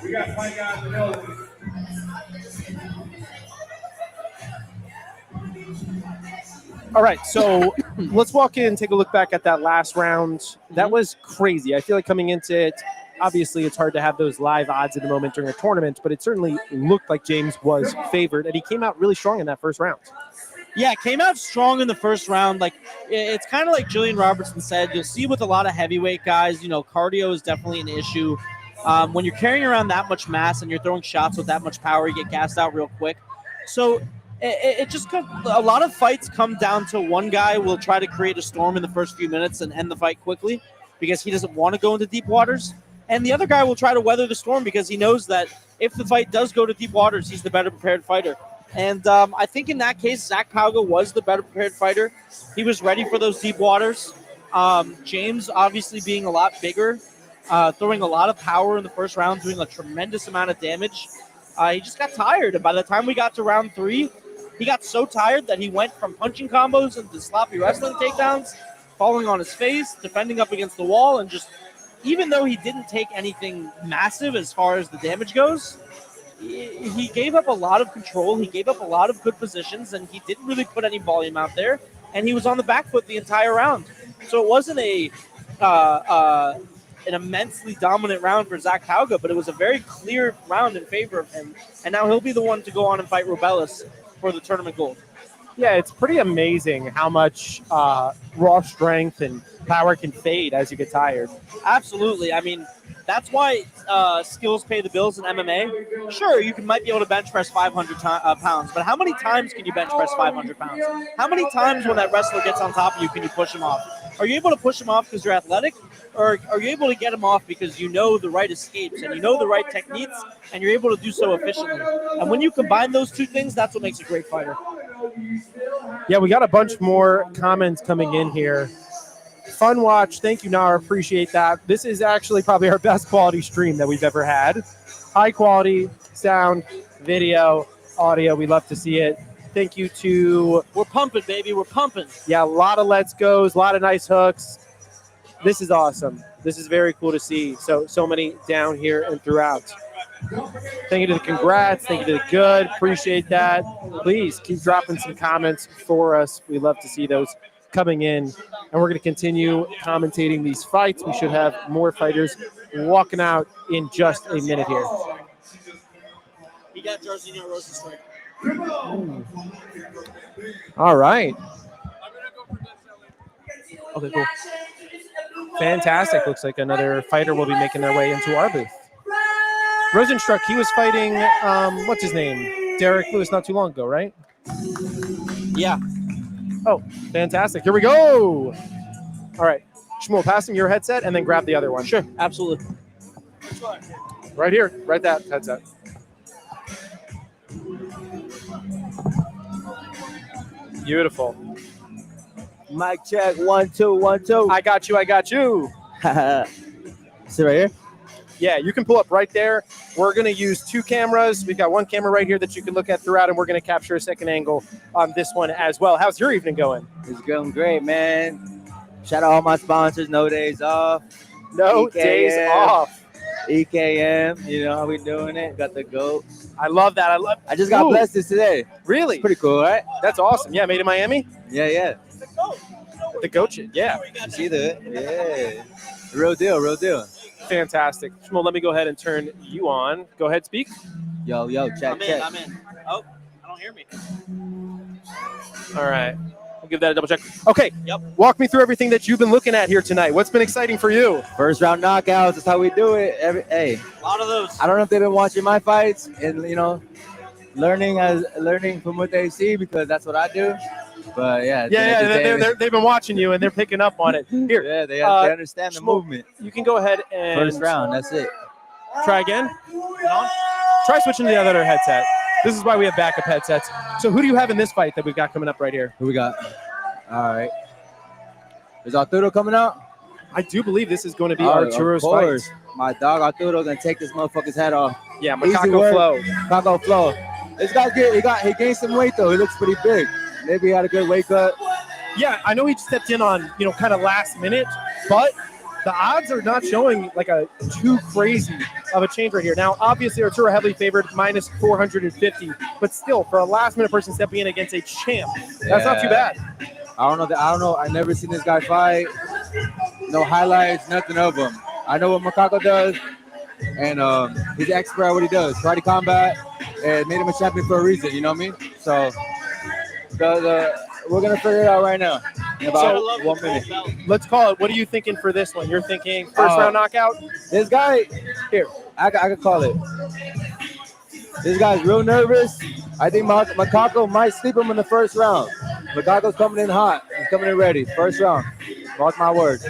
We got fight guys in the building. All right, so let's walk in and take a look back at that last round. That was crazy. I feel like coming into it, obviously it's hard to have those live odds in the moment during a tournament, but it certainly looked like James was favored, and he came out really strong in that first round. Yeah, came out strong in the first round. Like, it's kind of like Jillian Robertson said. You'll see with a lot of heavyweight guys, you know, cardio is definitely an issue. When you're carrying around that much mass and you're throwing shots with that much power, you get gassed out real quick. So it just a lot of fights come down to one guy will try to create a storm in the first few minutes and end the fight quickly because he doesn't want to go into deep waters. And the other guy will try to weather the storm because he knows that if the fight does go to deep waters, he's the better prepared fighter. And I think in that case, Zach Pauga was the better prepared fighter. He was ready for those deep waters. James, obviously being a lot bigger, throwing a lot of power in the first round, doing a tremendous amount of damage. He just got tired. And by the time we got to round 3, he got so tired that he went from punching combos into sloppy wrestling takedowns, falling on his face, defending up against the wall, and just, even though he didn't take anything massive as far as the damage goes, he gave up a lot of control. He gave up a lot of good positions, and he didn't really put any volume out there. And he was on the back foot the entire round. So it wasn't an immensely dominant round for Zach Pauga, but it was a very clear round in favor of him. And now he'll be the one to go on and fight Robelis for the tournament gold. Yeah, it's pretty amazing how much raw strength and power can fade as you get tired. Absolutely. I mean, that's why skills pay the bills in MMA. Sure, you might be able to bench press 500 pounds, but how many times can you bench press 500 pounds? How many times when that wrestler gets on top of you can you push him off? Are you able to push him off because you're athletic, or are you able to get him off because you know the right escapes and you know the right techniques and you're able to do so efficiently? And when you combine those two things, that's what makes a great fighter. Yeah, we got a bunch more comments coming in here. Fun watch. Thank you, Nara. Appreciate that. This is actually probably our best quality stream that we've ever had. High quality sound, video, audio. We love to see it. Thank you to... We're pumping, baby. We're pumping. Yeah, a lot of let's goes, a lot of nice hooks. This is awesome. This is very cool to see. So many down here and throughout. Thank you to the congrats. Thank you to the good. Appreciate that. Please keep dropping some comments for us. We love to see those coming in. And we're going to continue commentating these fights. We should have more fighters walking out in just a minute here. got Jarzinho Rosa strike. All right. Okay, cool. Fantastic. Looks like another fighter will be making their way into our booth. Rosenstruck, he was fighting, what's his name? Derek Lewis not too long ago, right? Yeah. Oh, fantastic. Here we go. All right. Shmuel, pass him your headset and then grab the other one. Sure, absolutely. Right here. Right that headset. Beautiful. Mic check, 1 2 1 2. I got you. I got you. Sit right here. Yeah, you can pull up right there. We're going to use 2 cameras. We've got 1 camera right here that you can look at throughout, and we're going to capture a second angle on this one as well. How's your evening going? It's going great, man. Shout out all my sponsors. No days off. No days off. EKM, you know how we doing it. Got the GOAT. I love that. I just got blessed this today. Really? It's pretty cool, right? That's awesome. Yeah, made in Miami? Yeah. The GOAT shit. Yeah. You see that? Yeah. Real deal. Fantastic. Shmuel, let me go ahead and turn you on. Go ahead, speak. Yo, check. I'm in. Oh, I don't hear me. All right. We'll give that a double check. Okay. Yep. Walk me through everything that you've been looking at here tonight. What's been exciting for you? First round knockouts. That's how we do it. Hey, A lot of those. I don't know if they've been watching my fights and learning from what they see because that's what I do. But yeah, they've been watching you and they're picking up on it. Here. Yeah, they understand the movement. You can go ahead and First round. That's it. try again. Try switching to the other headset. This is why we have backup headsets. So who do you have in this fight that we've got coming up right here? Who we got? All right. Is Arturo coming out? I do believe this is going to be Arturo's fight. My dog Arturo gonna take this motherfucker's head off. Yeah, Macaco Flow. This guy's good. He gained some weight though. He looks pretty big. Maybe he had a good weight cut. Yeah, I know he stepped in on, kind of last minute, but the odds are not showing like a too crazy of a change right here. Now, obviously, Arturo heavily favored minus 450, but still, for a last-minute person stepping in against a champ, that's not too bad. I don't know. I never seen this guy fight. No highlights, nothing of him. I know what Macaco does, and he's an expert at what he does. Karate combat, and made him a champion for a reason. You know what I mean? So, we're gonna figure it out right now in about 1 minute. Let's call it. What are you thinking for this one? You're thinking first round knockout? This guy here, I could call it. This guy's real nervous. I think Macaco might sleep him in the first round. Macaco's coming in hot. He's coming in ready. First round. Mark my words.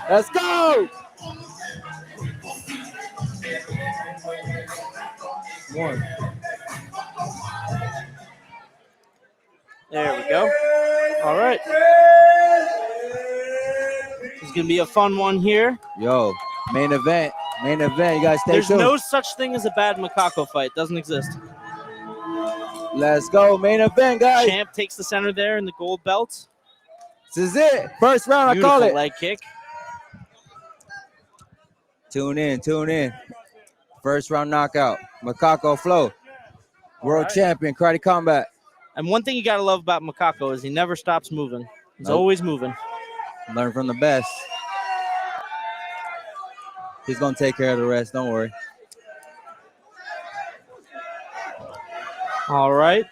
Let's go! One. There we go. All right. This is going to be a fun one here. Yo, main event. You guys stay tuned. There's no such thing as a bad Macaco fight. Doesn't exist. Let's go. Main event, guys. Champ takes the center there in the gold belt. This is it. First round, Beautiful I call it. Leg kick. Tune in. First round knockout. Macaco Flow. World champion, karate combat. And one thing you got to love about Macaco is he never stops moving. He's always moving. Learn from the best. He's going to take care of the rest. Don't worry. All right.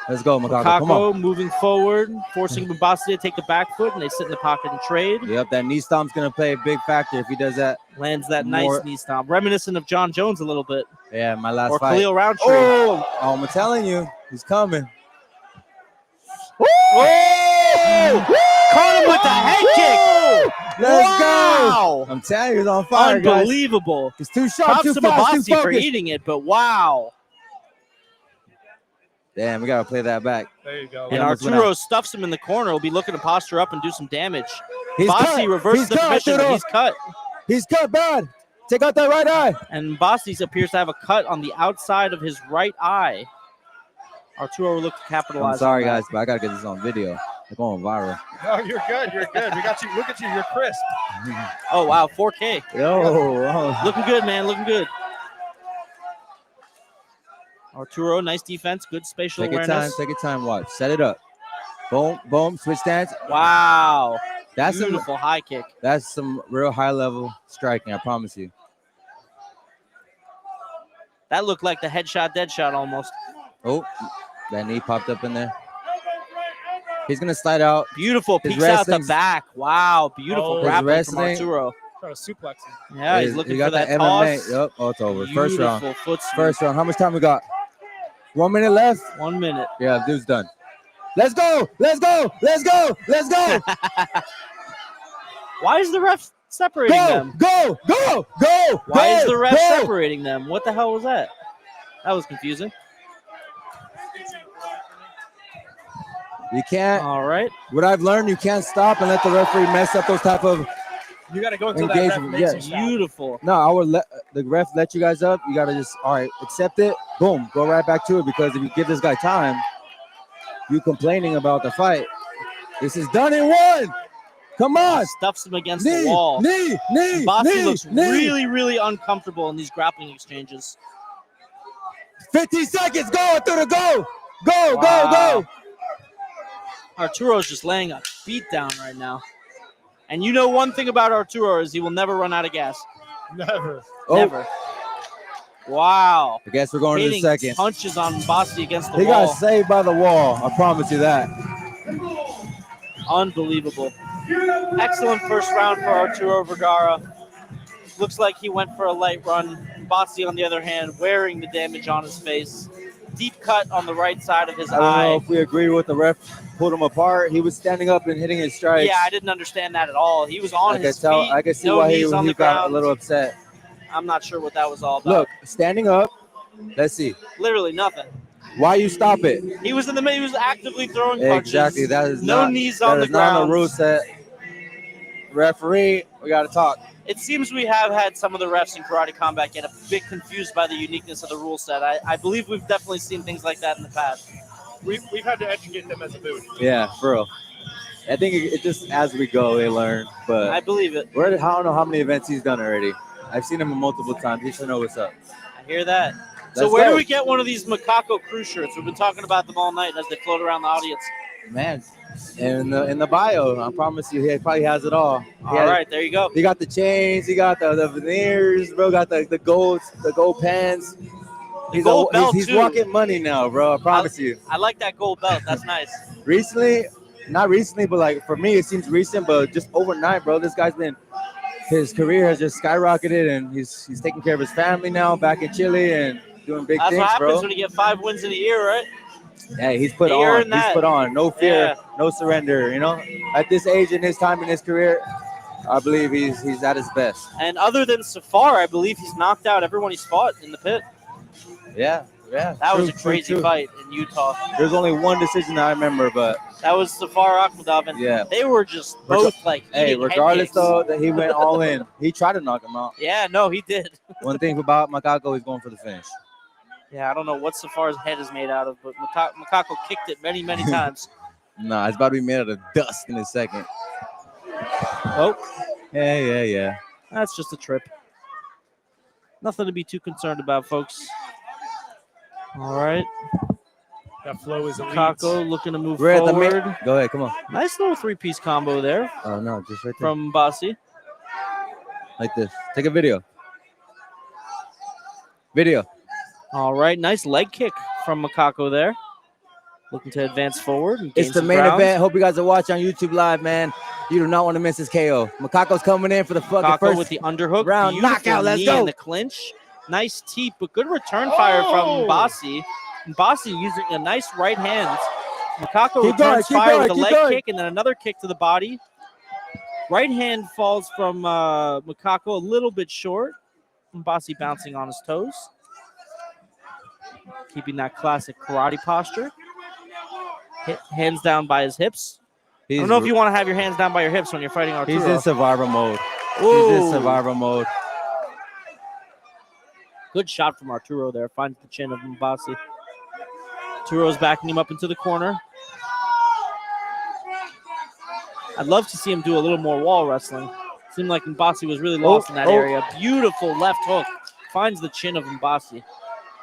Let's go, Macaco. Come on. Moving forward, forcing Mumbasi to take the back foot, and they sit in the pocket and trade. Yep, that knee stomp's going to play a big factor if he does that. Lands that nice knee stomp. Reminiscent of John Jones a little bit. Yeah, my last or fight. Khalil Roundtree. Oh, I'm telling you, he's coming. Whoa! Caught him with the head kick. Let's go. I'm telling you, he's on fire, Unbelievable. Guys. It's too sharp, Props too to fast, too Mumbasi for focused. eating it, but wow. Damn, we got to play that back. There you go. And Arturo stuffs him in the corner. Will be looking to posture up and do some damage. He's Mumbasi reverses the position, but he's cut. He's cut bad. Take out that right eye. And Mumbasi appears to have a cut on the outside of his right eye. Arturo will look to capitalize. I'm sorry, guys, but I got to get this on video. It's going viral. No, you're good. We got you. Look at you. You're crisp. Oh, wow. 4K. Yo. Looking good, man. Looking good. Arturo, nice defense. Good spatial awareness. Take your time. Watch. Set it up. Boom, boom. Switch stance. Wow. That's beautiful high kick. That's some real high-level striking, I promise you. That looked like the headshot, dead shot almost. Oh, that knee popped up in there. He's gonna slide out. Beautiful. His Peeks out the wrestling's- back. Wow. Beautiful Oh. grappling His from wrestling- Arturo. Try to suplex him. Yeah, he's He looking got for that MMA. toss. Yep. Oh, it's over. First round. Beautiful foot sweep. First round. How much time we got? 1 minute left. 1 minute. Yeah, dude's done. Let's go. Let's go. Let's go. Let's go. Why is the ref separating Go. them? Go. Go. Go. Why is go, the ref go. separating them? What the hell was that? That was confusing. You can't. All right. What I've learned, you can't stop and let the referee mess up those type of. You got to go until that ref Engagement, makes yeah. you stop. Beautiful. No, I would let the ref let you guys up. You gotta just all right, accept it. Boom, go right back to it because if you give this guy time, you complaining about the fight. This is done in one. Come on, Stuffs him against knee, the wall. knee, knee, Mumbasi knee, looks knee. really, really uncomfortable in these grappling exchanges. 15 seconds going through the go, go, Wow. go, go. Arturo's just laying a beat down right now. And you know one thing about Arturo is he will never run out of gas. Never. Oh, Never. Wow. I guess we're going to the Hitting second. punches on Mumbasi against the He wall. got saved by the wall. I promise you that. Unbelievable. Excellent first round for Arturo Vergara. Looks like he went for a light run. Mumbasi, on the other hand, wearing the damage on his face. Deep cut on the right side of his I don't know eye. if we agree with the ref. Pulled him apart. He was standing up and hitting his strikes. Yeah, I didn't understand that at all. He was on I his could tell. feet. I could see no why he knees on the got ground. a little upset. I'm not sure what that was all about. Look, standing up. Let's see. Literally nothing. Why you stop it? He was in the middle. He was actively throwing punches. Exactly. That is no not, knees on that the is not on ground. the rule set. Referee, we got to talk. It seems we have had some of the refs in karate combat get a bit confused by the uniqueness of the rule set. I believe we've definitely seen things like that in the past. We've had to educate them as a boot. Yeah, for real. I think it just as we go, they learn. I But believe it. I don't know how many events he's done already. I've seen him multiple times. He should know what's up. I hear that. So Let's where go. do we get one of these Macaco crew shirts? We've been talking about them all night as they float around the audience. Man, in the bio, I promise you, he probably has it all. All right, there you go. He got the chains. He got the veneers, bro. Got the gold pants. The gold belt, he's too. walking money now, bro. I promise you. I like that gold belt. That's nice. Not recently, but like for me, it seems recent. But just overnight, bro, this guy's his career has just skyrocketed, and he's taking care of his family now, back in Chile, and doing big That's things, what happens bro. when you get 5 wins in a year, right? Hey, he's put He on. earned that. He's put on. No fear, Yeah. no surrender. You know, at this age in his time in his career, I believe he's at his best. And other than Safar, I believe he's knocked out everyone he's fought in the pit. Yeah. That was a crazy fight in Utah. There's only one decision that I remember, but That was Safar Akhmadov, and yeah. they were just both like Hey, eating regardless head though, cakes. that he went all in. He tried to knock him out. Yeah, no, he did. One thing about Macaco, he's going for the finish. Yeah, I don't know what Safar's head is made out of, but Macaco kicked it many, many times. Nah, it's about to be made out of dust in a second. Oh, Yeah. that's just a trip. Nothing to be too concerned about, folks. All right, That flow is elite. Macaco looking to move We're at the forward. main. Go ahead, come on. Nice little three-piece combo there Oh no, just right there. from Mumbasi. Like this. Take a video. Video. All right, nice leg kick from Macaco there. Looking to advance forward. And It's gain the some main ground. event. Hope you guys are watching on YouTube Live, man. You do not want to miss this KO. Macaco's coming in for the fucking Macaco first with the underhook. round Beautiful knockout. Let's knee go. in the clinch. Nice teep, but good return fire from Mumbasi. Mumbasi using a nice right hand. Macaco Keep going, returns keep fire going, with a keep leg going. kick and then another kick to the body. Right hand falls from Macaco a little bit short. Mumbasi bouncing on his toes. Keeping that classic karate posture. Hands down by his hips. I don't know if you want to have your hands down by your hips when you're fighting Arturo. He's in survivor mode. Whoa. He's in survivor mode. Good shot from Arturo there. Finds the chin of Mumbasi. Arturo's backing him up into the corner. I'd love to see him do a little more wall wrestling. Seemed like Mumbasi was really lost in that area. Beautiful left hook. Finds the chin of Mumbasi.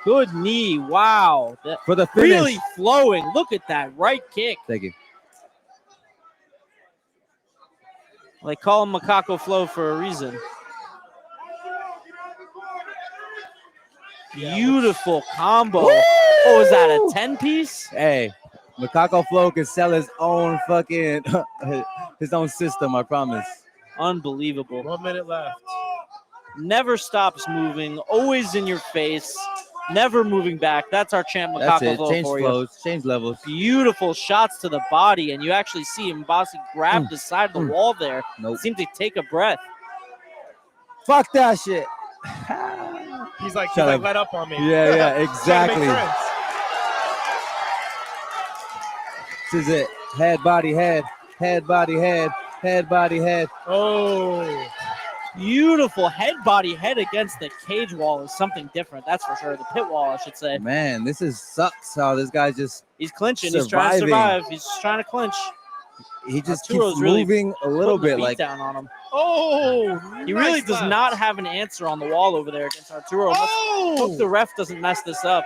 Good knee. Wow. For the finish. Really flowing. Look at that right kick. Thank you. They call him Macaco Flow for a reason. Beautiful combo. What was that, a 10-piece? Hey, Macaco Flow can sell his own fucking his own system. I promise. Unbelievable. 1 minute left. Never stops moving, always in your face, never moving back. That's our champ That's Macaco it. Flow Change for you. flows, change levels. Beautiful shots to the body, and you actually see Mumbasi grab the side of the wall there. Nope. Seemed to take a breath. Fuck that shit. He's like, Shut up. let up on me. Yeah, Trying to make exactly. friends. This is it. Head, body, head. Head, body, head. Head, body, head. Oh. Beautiful head, body, head against the cage wall is something different. That's for sure. The pit wall, I should say. Man, this is sucks how this guy just He's clinching. He's trying to surviving. survive. He's just trying to clinch. he just Arturo's keeps really moving a little Putting the bit beat like down on him. Oh. He really nice does left. not have an answer on the wall over there against Arturo. Hope the ref doesn't mess this up.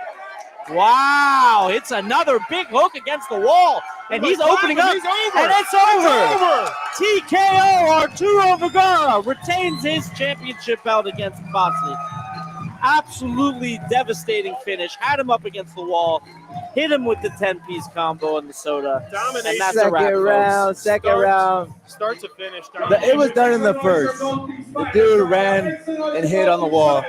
Wow, it's another big hook against the wall, and he's opening up, He's over. and it's over. TKO, Arturo Vergara retains his championship belt against Mumbasi. Absolutely devastating finish. Had him up against the wall, hit him with the 10-piece combo and the soda, Domination. and that's a wrap, folks. second round. Start to finish. It was done in the first. The dude ran and hit on the wall.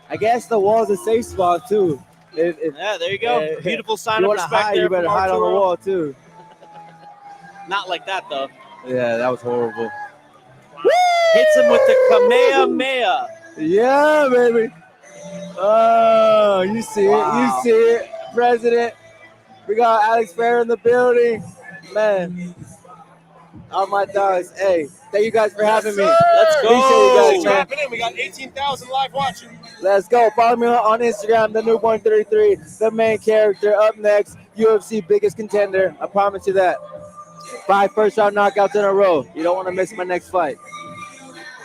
I guess the wall's a safe spot too. If Yeah, there you go. Yeah. Beautiful sign you of want to respect hide, there you better from hide on the Arturo. wall too. Not like that, though. Yeah, that was horrible. Hits him with the Kamehameha. Yeah, baby. Oh, you see Wow. it. You see it. President. We got Alex Fair in the building. Man. All my dogs. Hey, thank you guys for having me. Let's Appreciate you go. guys, man. Dropping in. We got 18,000 live watching. Let's go. Follow me on Instagram, the newborn 33, the main character. Up next, UFC biggest contender. I promise you that. 5 first-round knockouts in a row. You don't want to miss my next fight.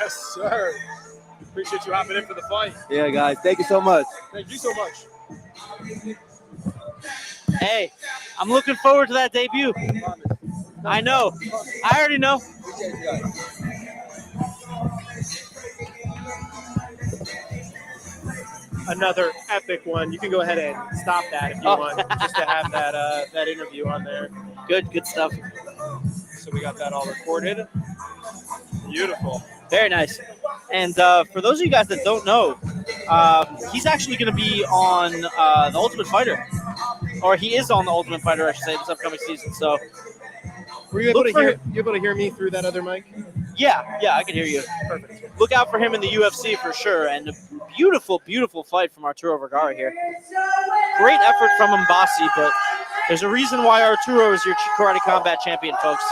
Yes, sir. Appreciate you hopping in for the fight. Yeah, guys. Thank you so much. Thank you so much. Hey, I'm looking forward to that debut. I know. I already know. Another epic one. You can go ahead and stop that if you want, just to have that interview on there. Good stuff. So we got that all recorded. Beautiful. Very nice. And for those of you guys that don't know, he's actually going to be on The Ultimate Fighter. Or he is on The Ultimate Fighter, I should say, this upcoming season. So, Were you able to hear me through that other mic? yeah, I can hear you. Perfect. Look out for him in the UFC for sure. And a beautiful, beautiful fight from Arturo Vergara here. Great effort from Mumbasi, but there's a reason why Arturo is your Karate Combat champion, folks.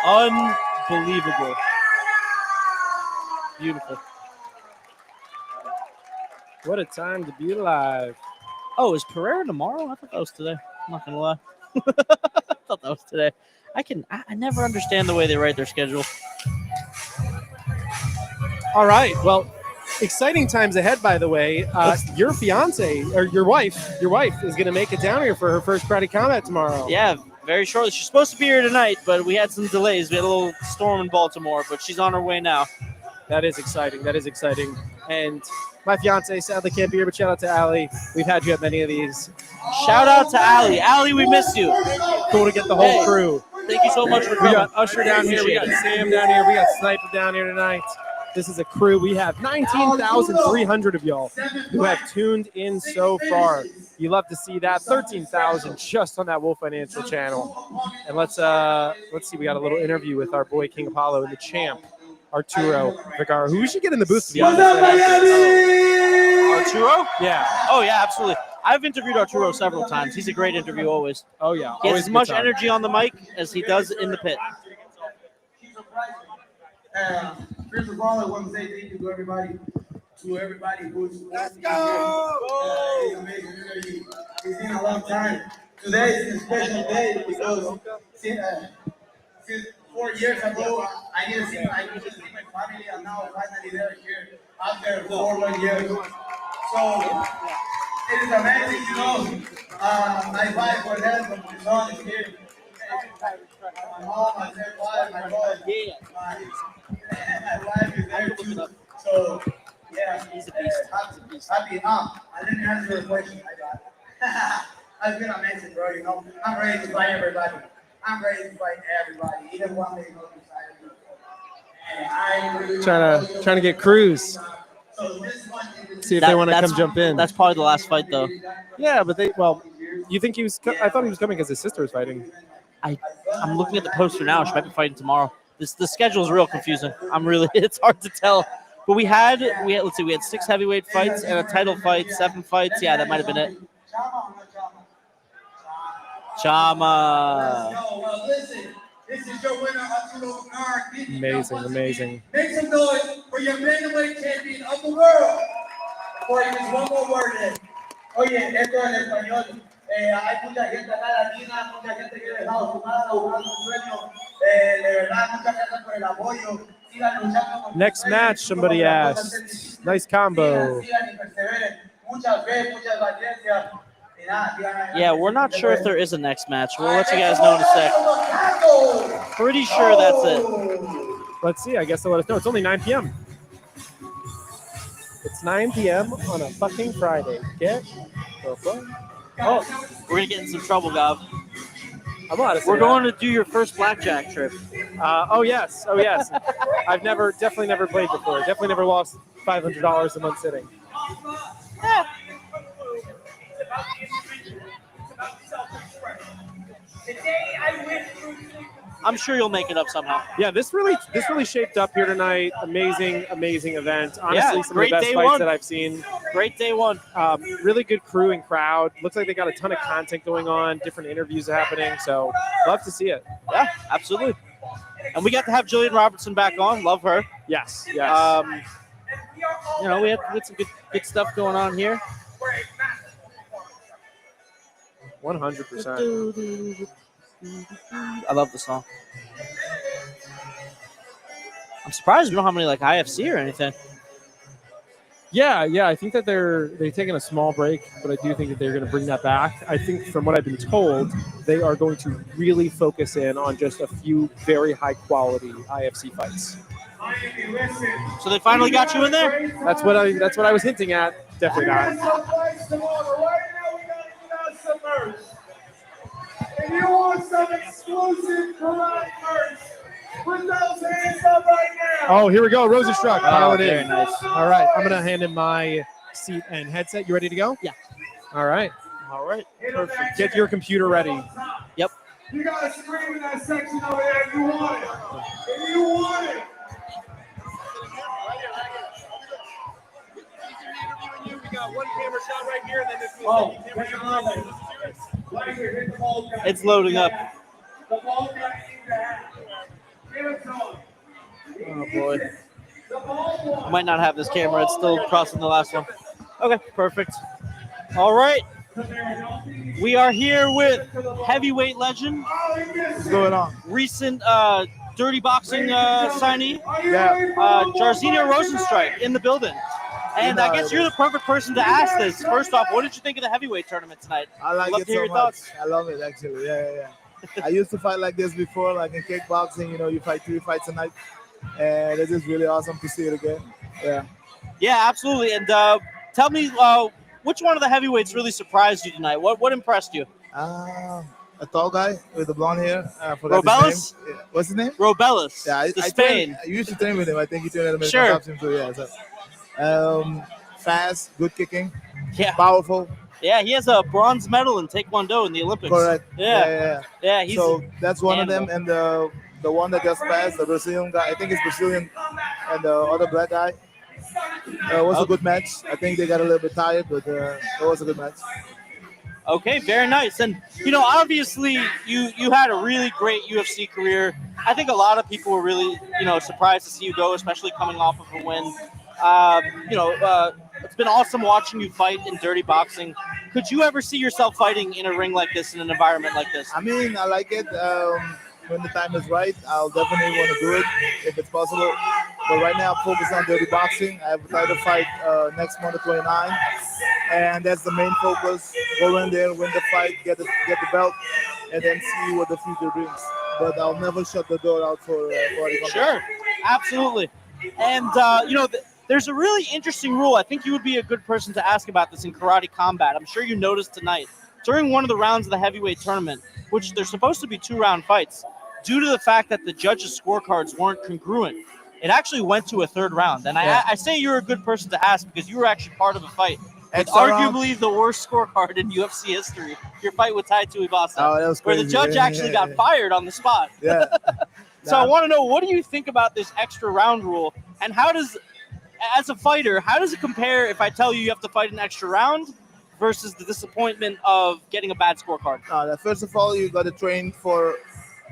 Unbelievable. Beautiful. What a time to be alive. Oh, is Pereira tomorrow? I thought that was today. I'm not gonna lie. I thought that was today. I never understand the way they write their schedule. All right. Well, exciting times ahead, by the way. Your fiance or your wife is going to make it down here for her first Karate Combat tomorrow. Yeah, very shortly. She's supposed to be here tonight, but we had some delays. We had a little storm in Baltimore, but she's on her way now. That is exciting. And my fiance sadly can't be here, but shout out to Allie. We've had you at many of these. Shout out to Allie. Allie, we miss you. Cool to get the whole crew. Thank you so much for We coming. got Usher down here. We got Sam down here. We got Sniper down here tonight. This is a crew. We have 19,300 of y'all who have tuned in so far. You love to see that. 13,000 just on that Wolf Financial channel. And let's see. We got a little interview with our boy King Apollo and the champ Arturo Vergara, who we should get in the booth to be honest. Arturo? Yeah. Oh, yeah, absolutely. I've interviewed Arturo several times. He's a great interview always. Oh yeah. He has Always as a good much time. energy on the mic as he does in the pit. First of all, I want to say thank you to everybody who's let's go. It's amazing. It's been a long time. Today is a special day because since 4 years ago, I didn't see my family, and now finally they're here after 4 years. So it is amazing, you know. I fight for them, but my son is here. My mom, my stepfather, my brother, my wife is there too. So Yeah, He's a beast. happy. And let me answer your question. I was gonna mention, bro. You know, I'm ready to fight everybody. I'm ready to fight everybody. Either one they go beside me. And I really Trying to get Cruz. So this one is See if they want to That's- come jump in. That's probably the last fight, though. Yeah, but you think he was? I thought he was coming because his sister was fighting. I'm looking at the poster now. She might be fighting tomorrow. The schedule is real confusing. It's hard to tell. But we had 6 heavyweight fights and a title fight, 7 fights. Yeah, that might have been it. Chama. Well, listen, this is your winner, Arturo Vergara. Amazing. Make some noise for your bantamweight champion of the world. For just one more word then. Oye, esto en español. Hay mucha gente acá latina, mucha gente que ha dejado su casa buscando un sueño. De verdad, muchas gracias por el apoyo. Sigan luchando por Next sus match, sueños. somebody asked. Nice combo. Sigan y perseveren. Mucha fe, mucha paciencia. Y nada, sigan adelante. Yeah, we're not sure if there is a next match. We'll let you guys know in a sec. Pretty sure that's it. Let's see. I guess they'll let us know. It's only 9 p.m. It's 9 p.m. on a fucking Friday. Get the fuck. Oh, we're gonna get in some trouble, Gav. I'm allowed to say We're that. going to do your first blackjack trip. Oh yes. I've definitely never played before. Definitely never lost $500 in one sitting. Today I went through. I'm sure you'll make it up somehow. Yeah, this really shaped up here tonight. Amazing event. Honestly, Yeah, some of the great best day fights one. that I've seen. Great day one. Really good crew and crowd. Looks like they got a ton of content going on. Different interviews happening. So love to see it. Yeah, absolutely. And we got to have Jillian Robertson back on. Love her. Yes. We had some good stuff going on here. 100%. I love the song. I'm surprised we don't have any like IFC or anything. Yeah. I think that they've taken a small break, but I do think that they're going to bring that back. I think from what I've been told, they are going to really focus in on just a few very high quality IFC fights. So they finally got you in there? That's what I was hinting at. Definitely not. If you want some exclusive karate merch, put those hands up right now. Oh, here we go. Rosenstruck. Pile it very in. nice. All right. I'm going to hand him my seat and headset. You ready to go? Yeah. All right. Perfect. Get your computer ready. Yep. You gotta scream in that section over there if you want it. If you want it. We got one camera shot right here, and then this is Oh, the camera shot. right here, hit the ball. It's loading up. The ball guy needs to have. Give it to him. Oh boy. The ball I might not have this camera. It's still crossing the last one. Okay, perfect. All right. We are here with heavyweight legend, What's going on? recent dirty boxing signee, Yeah. Jillian Robertson in the building. And I guess you're the perfect person to ask this. First off, what did you think of the heavyweight tournament tonight? I like Love it to hear so your much. thoughts. I love it actually. Yeah. I used to fight like this before, like in kickboxing. You fight 3 fights a night, and it's just really awesome to see it again. Yeah. Yeah, absolutely. And tell me, which one of the heavyweights really surprised you tonight? What impressed you? A tall guy with the blonde hair. I forgot Robelis? his name. Yeah. What's his name? Robelis. Yeah, I Despaigne. used to train with him. I think he trained at American Sure. Top Team too. Yeah. So, fast, good kicking, Yeah. powerful. Yeah, he has a bronze medal in Taekwondo in the Olympics. Correct. Yeah. Yeah, he's So that's one of animal. them, and the one that just passed, the Brazilian guy. I think it's Brazilian, and the other black guy. It was a good match. I think they got a little bit tired, but it was a good match. okay, very nice. And obviously you had a really great UFC career. I think a lot of people were really, surprised to see you go, especially coming off of a win. It's been awesome watching you fight in dirty boxing. Could you ever see yourself fighting in a ring like this, in an environment like this? I mean, I like it. When the time is right, I'll definitely want to do it if it's possible. But right now, I'm focused on dirty boxing. I have a title fight next month, 29, and that's the main focus. Go in there, win the fight, get the belt, and then see what the future brings. But I'll never shut the door out for the Sure, absolutely. And There's a really interesting rule. I think you would be a good person to ask about this in karate combat. I'm sure you noticed tonight. During one of the rounds of the heavyweight tournament, which they're supposed to be 2-round fights, due to the fact that the judges' scorecards weren't congruent, it actually went to a 3rd round. And I say you're a good person to ask because you were actually part of a fight with Extra arguably the worst scorecard in UFC history, your fight with Tai Tuivasa, Oh, that was where the crazy. judge actually got fired on the spot. Yeah. So I want to know, what do you think about this extra round rule? And how does, as a fighter, how does it compare if I tell you have to fight an extra round versus the disappointment of getting a bad scorecard? First of all, you got to train for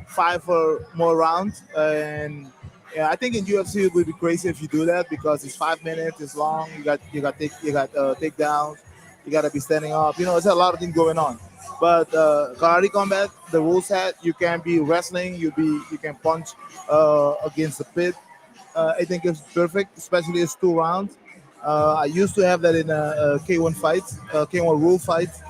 5 or more rounds, and I think in UFC it would be crazy if you do that because it's 5 minutes, it's long. You got takedowns, you got to be standing up. There's a lot of things going on. But karate combat, the rule set, you can be wrestling, you can punch against the pit. I think it's perfect, especially it's 2 rounds. I used to have that in K1 fights, K1 rule fights.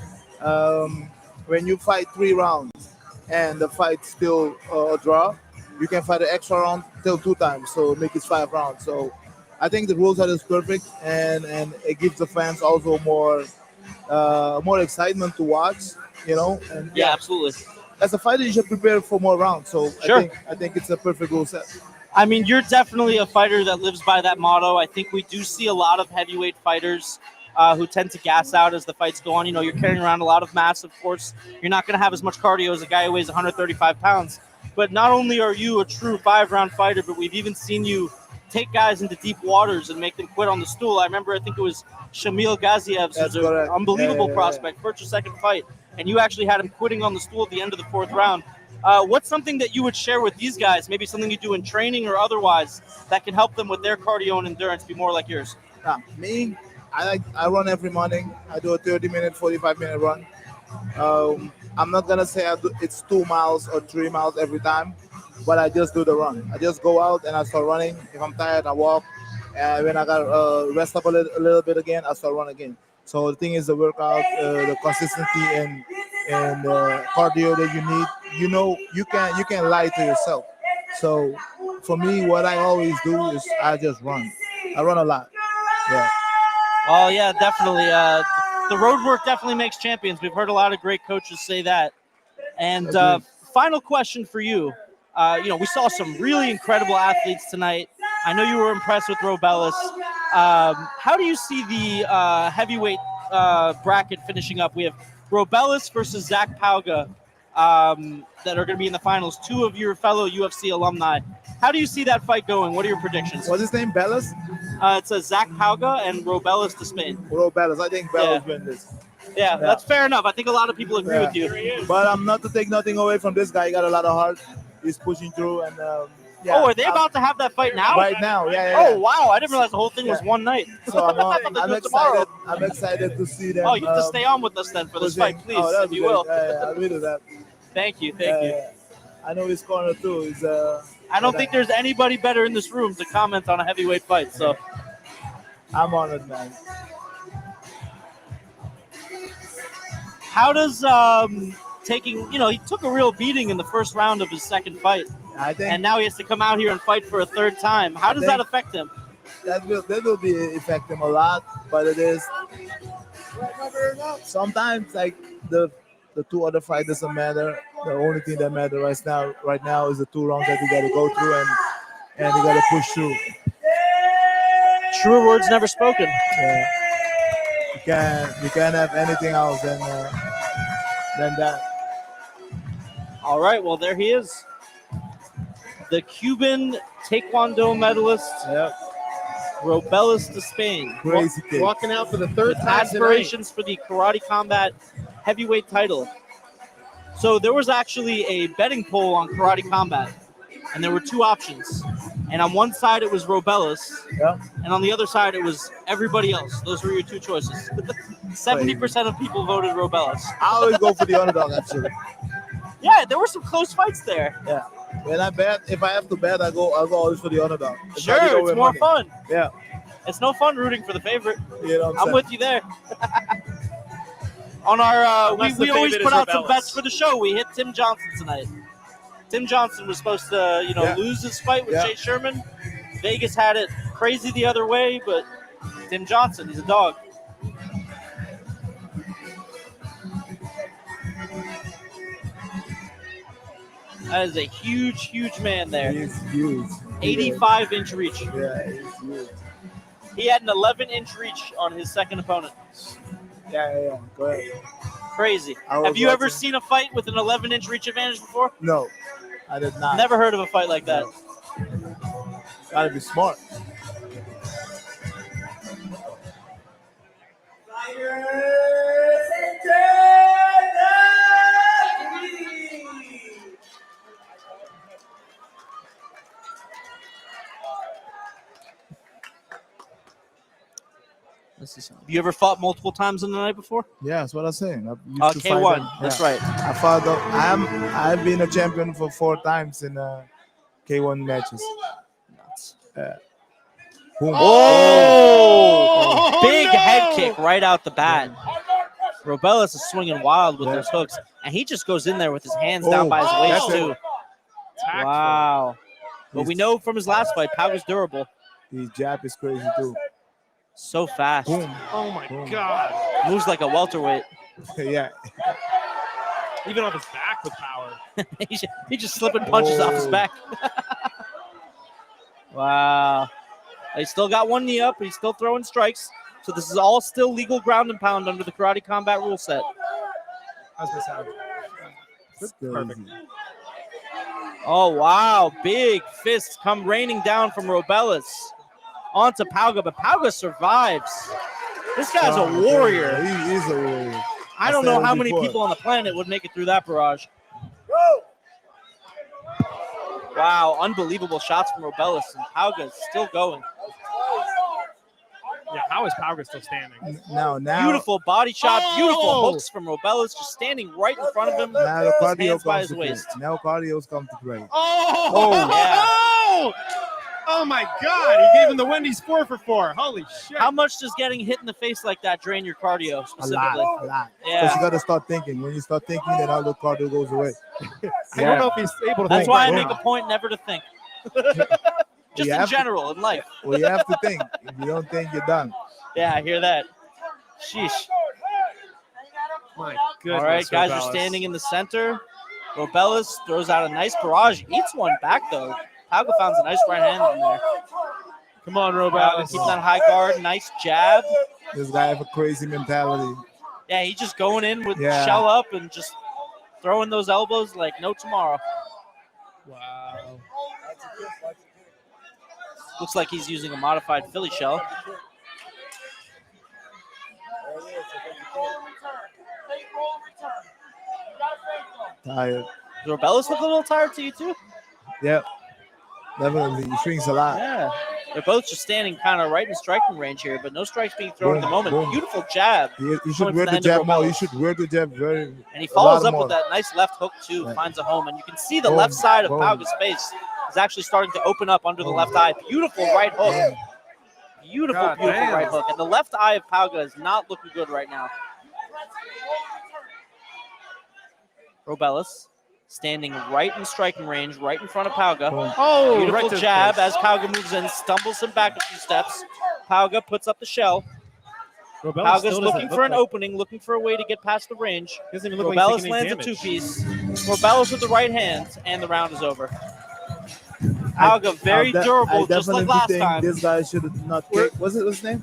When you fight 3 rounds and the fight's still a draw, you can fight an extra round till 2 times, so make it 5 rounds. So I think the rules are just perfect, and it gives the fans also more excitement to watch. And Yeah, absolutely. As a fighter, you should prepare for more rounds. So Sure. I think it's a perfect rule set. I mean, you're definitely a fighter that lives by that motto. I think we do see a lot of heavyweight fighters who tend to gas out as the fights go on. You're carrying around a lot of mass, of course. You're not going to have as much cardio as a guy who weighs 135 pounds. But not only are you a true 5-round fighter, but we've even seen you take guys into deep waters and make them quit on the stool. I think it was Shamil Ghaziev's, who's an unbelievable prospect, first or second fight. And you actually had him quitting on the stool at the end of the 4th round. What's something that you would share with these guys, maybe something you do in training or otherwise, that can help them with their cardio and endurance be more like yours? Me, I run every morning. I do a 30-minute, 45-minute run. I'm not going to say it's 2 miles or 3 miles every time, but I just do the run. I just go out and I start running. If I'm tired, I walk. And when I got rest up a little bit again, I start running again. So the thing is the workout, the consistency and cardio that you need. You can lie to yourself. So for me, what I always do is I just run. I run a lot. Yeah. Oh, yeah, definitely. The road work definitely makes champions. We've heard a lot of great coaches say that. And final question for you. We saw some really incredible athletes tonight. I know you were impressed with Robelis. How do you see the heavyweight bracket finishing up? We have Robelis versus Zach Pauga that are going to be in the finals. 2 of your fellow UFC alumni. How do you see that fight going? What are your predictions? What's his name? Bellis? It's a Zach Pauga and Robelis Despaigne. Robelis. I think Bellis win this. Yeah, that's fair enough. I think a lot of people agree with you. But I'm not to take nothing away from this guy. He got a lot of heart. He's pushing through. And are they about to have that fight now? Right now, yeah. Oh, wow. I didn't realize the whole thing was one night. So I'm excited. I'm excited to see them. Oh, you have to stay on with us then for this fight, please, if you will. I'll do that. Thank you. I know his corner, too. I don't think there's anybody better in this room to comment on a heavyweight fight, so. I'm honored, man. How does he took a real beating in the first round of his second fight, and now he has to come out here and fight for a 3rd time. How does that affect him? That will affect him a lot, but it is sometimes like the 2 other fights doesn't matter. The only thing that matters right now is the 2 rounds that you got to go through and you got to push through. Truer words never spoken. Yeah. You can't have anything else than that. All right, well, there he is. The Cuban Taekwondo medalist, Robelis Despaigne. Crazy kid. Walking out for the 3rd time aspirations for the karate combat heavyweight title. So there was actually a betting poll on karate combat, and there were 2 options. And on one side, it was Robelis, and on the other side, it was everybody else. Those were your 2 choices. 70% of people voted Robelis. I always go for the underdog, actually. Yeah, there were some close fights there. Yeah. When I bet, if I have to bet, I'll go always for the underdog. Sure, it's more fun. Yeah. It's no fun rooting for the favorite. You know what I'm with you there. On our, we always put out some bets for the show. We hit Tim Johnson tonight. Tim Johnson was supposed to, lose his fight with Jay Sherman. Vegas had it crazy the other way, but Tim Johnson, he's a dog. That is a huge, huge man there. He's huge. 85-inch reach. Yeah, he's huge. He had an 11-inch reach on his second opponent. Yeah. Go ahead. Crazy. I was Have you ever watching. seen a fight with an 11-inch reach advantage before? No, I did not. Never heard of a fight like that. Gotta be smart. You ever fought multiple times in the night before? Yeah, that's what I'm saying. I used to fight K1. them. That's Yeah. right. I fought. I've been a champion for 4 times in K1 matches. Boom. Oh! Big head kick right out the bat. Robelis is swinging wild with those hooks, and he just goes in there with his hands down by his waist, too. Wow. But we know from his last fight, Pauga's durable. His jab is crazy, too. So fast. Boom. Oh my God. Moves like a welterweight. Yeah. Even off his back with power. He just slipping punches off his back. Wow. He still got one knee up, but he's still throwing strikes. So this is all still legal ground and pound under the Karate Combat rule set. How's this sound? Perfect. Oh, wow. Big fists come raining down from Robelis onto Pauga, but Pauga survives. This guy's a warrior. He is a warrior. I don't know how many people on the planet would make it through that barrage. Wow, unbelievable shots from Robelis, and Pauga is still going. Yeah, how is Pauga still standing? Now. Beautiful body shot, beautiful hooks from Robelis, just standing right in front of him. Now the cardio hands by comes his to play. waist. Now cardio's come to play. Oh, yeah. Oh my God! He gave him the Wendy's 4 for 4. Holy shit! How much does getting hit in the face like that drain your cardio A specifically? lot. Yeah. Because you got to start thinking. When you start thinking, then all the cardio goes away. I don't know if he's able to That's think. why I make a point never to think. Just You in have to- general, in life. Well, you have to think. If you don't think, you're done. Yeah, I hear that. Sheesh. My goodness. All right, guys are Robelis. standing in the center. Robelis throws out a nice barrage. Eats one back, though. Pauga found a nice right hand in there. Come on, Pauga Robelis. keeping that high guard. Nice jab. This guy have a crazy mentality. Yeah, he's just going in with Yeah. shell up and just throwing those elbows like no tomorrow. Wow. Looks like he's using a modified Philly shell. Tired. Does Robelis look a little tired to you, too? Yeah. Definitely. He swings a lot. Yeah. They're both just standing kind of right in striking range here, but no strikes being thrown at the Boom, moment. boom. Beautiful jab. You Coming should from wear the the end of jab more. You Robelis. should wear the jab very. And he a follows lot up more. with that nice left hook, too. Yeah. Finds a home. And you can see the Boom, left side of boom. Pauga's face is actually starting to open up under the left eye. Beautiful right hook. Beautiful, God beautiful damn. right hook. And the left eye of Pauga is not looking good right now. Robelis standing right in striking range, right in front of Pauga. Oh, Beautiful right to the jab face. as Pauga moves in, stumbles him back a few steps. Pauga puts up the shell. Robelis Pauga's still doesn't looking look for an like- opening, looking for a way to get past the range. Doesn't even look like he's Robelis taking any lands a damage. two-piece. Robelis with the right hand, and the round is over. Pauga very durable, just like last think time. this guy should not kick. What's his name?